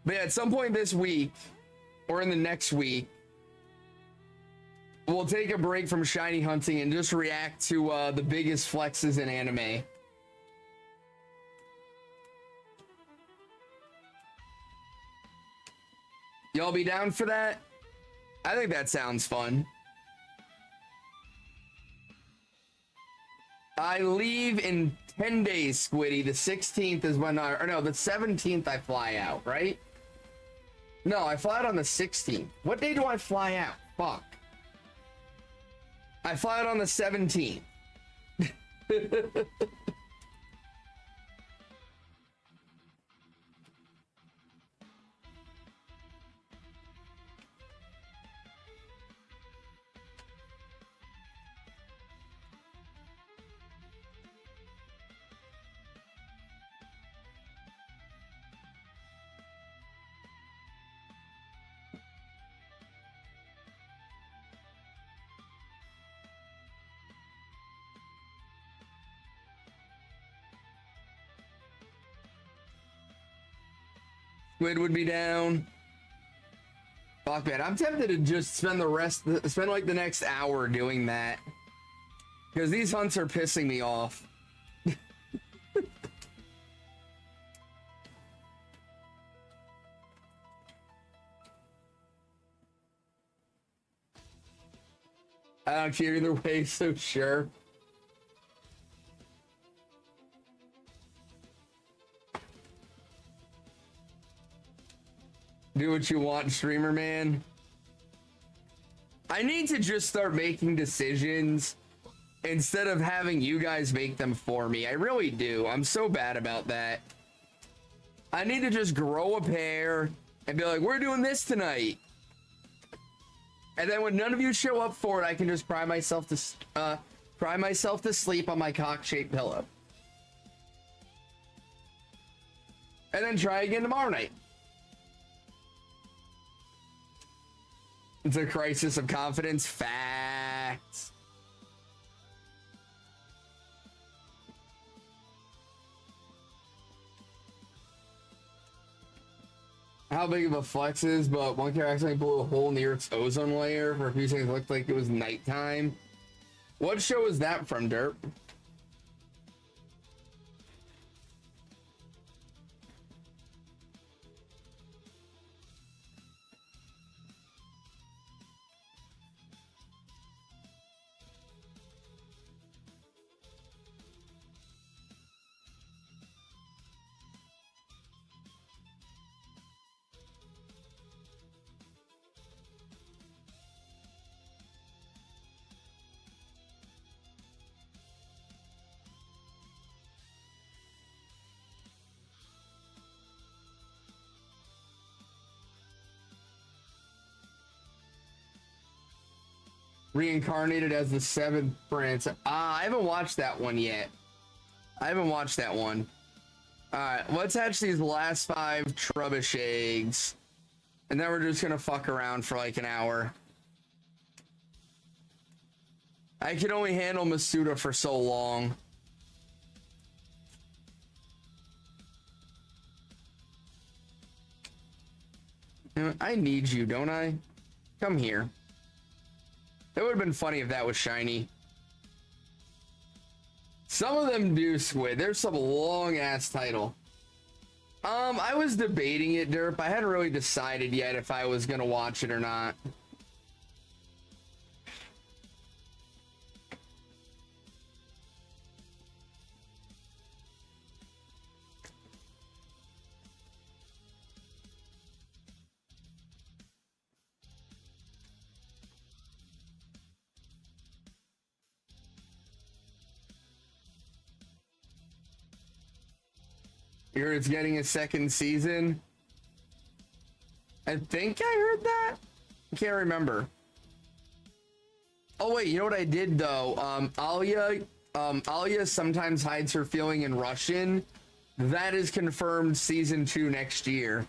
But yeah, at some point this week, or in the next week, we'll take a break from shiny hunting and just react to the biggest flexes in anime. Y'all be down for that? I think that sounds fun. I leave in 10 days, Squiddy. The 16th is when I, or no, the 17th I fly out, right? No, I fly out on the 16th. What day do I fly out? Fuck. I fly out on the 17th. Squid would be down. Fuck man, I'm tempted to just spend like the next hour doing that. Because these hunts are pissing me off. I don't care either way, so sure. Do what you want, streamer man. I need to just start making decisions instead of having you guys make them for me. I really do. I'm so bad about that. I need to just grow a pair and be like, we're doing this tonight. And then when none of you show up for it, I can just cry myself to sleep on my cock-shaped pillow. And then try again tomorrow night. It's a crisis of confidence. Facts. How big of a flex is, but one character accidentally blew a hole in the Earth's ozone layer for a few seconds. It looked like it was nighttime. What show is that from, Derp? Reincarnated as the seventh prince. I haven't watched that one yet. I haven't watched that one. Alright, let's hatch these last 5 Trubbish eggs. And then we're just gonna fuck around for like an hour. I can only handle Masuda for so long. You know, I need you, don't I? Come here. It would have been funny if that was shiny. Some of them do, Squid. There's some long-ass title. I was debating it, Derp. I hadn't really decided yet if I was gonna watch it or not. It's getting a second season. I think I heard that. I can't remember. Oh wait, you know what I did though? Alia sometimes hides her feeling in Russian. That is confirmed season 2 next year.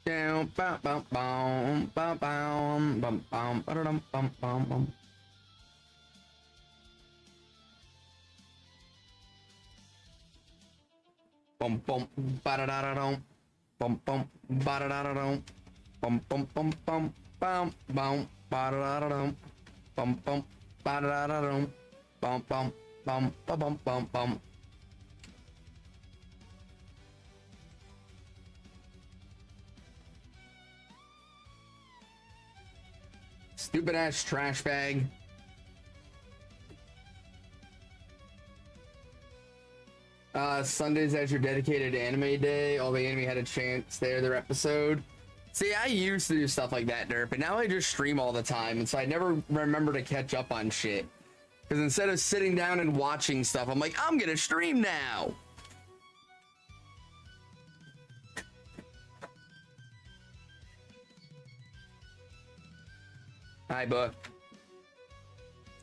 Down, bum, bum, bum, bum, bum, bum, bum, ba-da-dum, bum, bum, bum. Bum, bum, ba-da-da-da-dum. Bum, bum, ba-da-da-da-dum. Bum, bum, bum, bum, bum, bum, ba-da-da-da-dum. Bum, bum, ba-da-da-da-dum. Bum, bum, bum, ba-bum, bum, bum. Stupid ass trash bag. Sundays as your dedicated anime day. All the anime had a chance there, their episode. See, I used to do stuff like that, Derp, but now I just stream all the time, and so I never remember to catch up on shit. Because instead of sitting down and watching stuff, I'm like, I'm gonna stream now. Hi, Buck.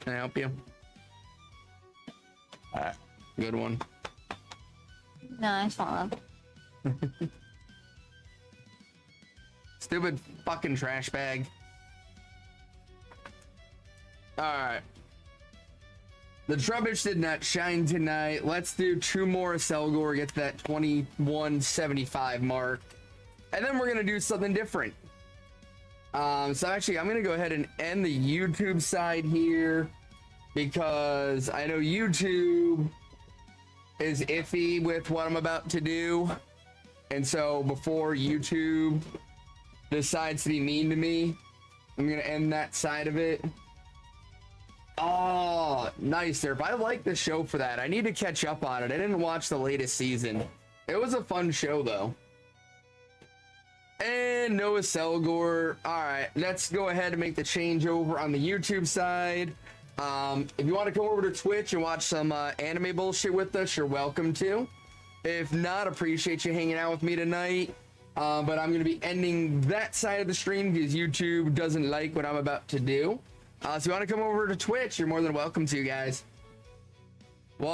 Can I help you? Good one. No, I swallowed. Stupid fucking trash bag. Alright. The Trubbish did not shine tonight. Let's do 2 more Selgor, get to that 2175 mark. And then we're gonna do something different. So actually, I'm gonna go ahead and end the YouTube side here because I know YouTube is iffy with what I'm about to do. And so before YouTube decides to be mean to me, I'm gonna end that side of it. Oh, nice, Derp. I like the show for that. I need to catch up on it. I didn't watch the latest season. It was a fun show, though. And Noah Selgor. Alright, let's go ahead and make the change over on the YouTube side. If you want to come over to Twitch and watch some anime bullshit with us, you're welcome to. If not, appreciate you hanging out with me tonight. But I'm going to be ending that side of the stream because YouTube doesn't like what I'm about to do. So if you want to come over to Twitch, you're more than welcome to, guys. 1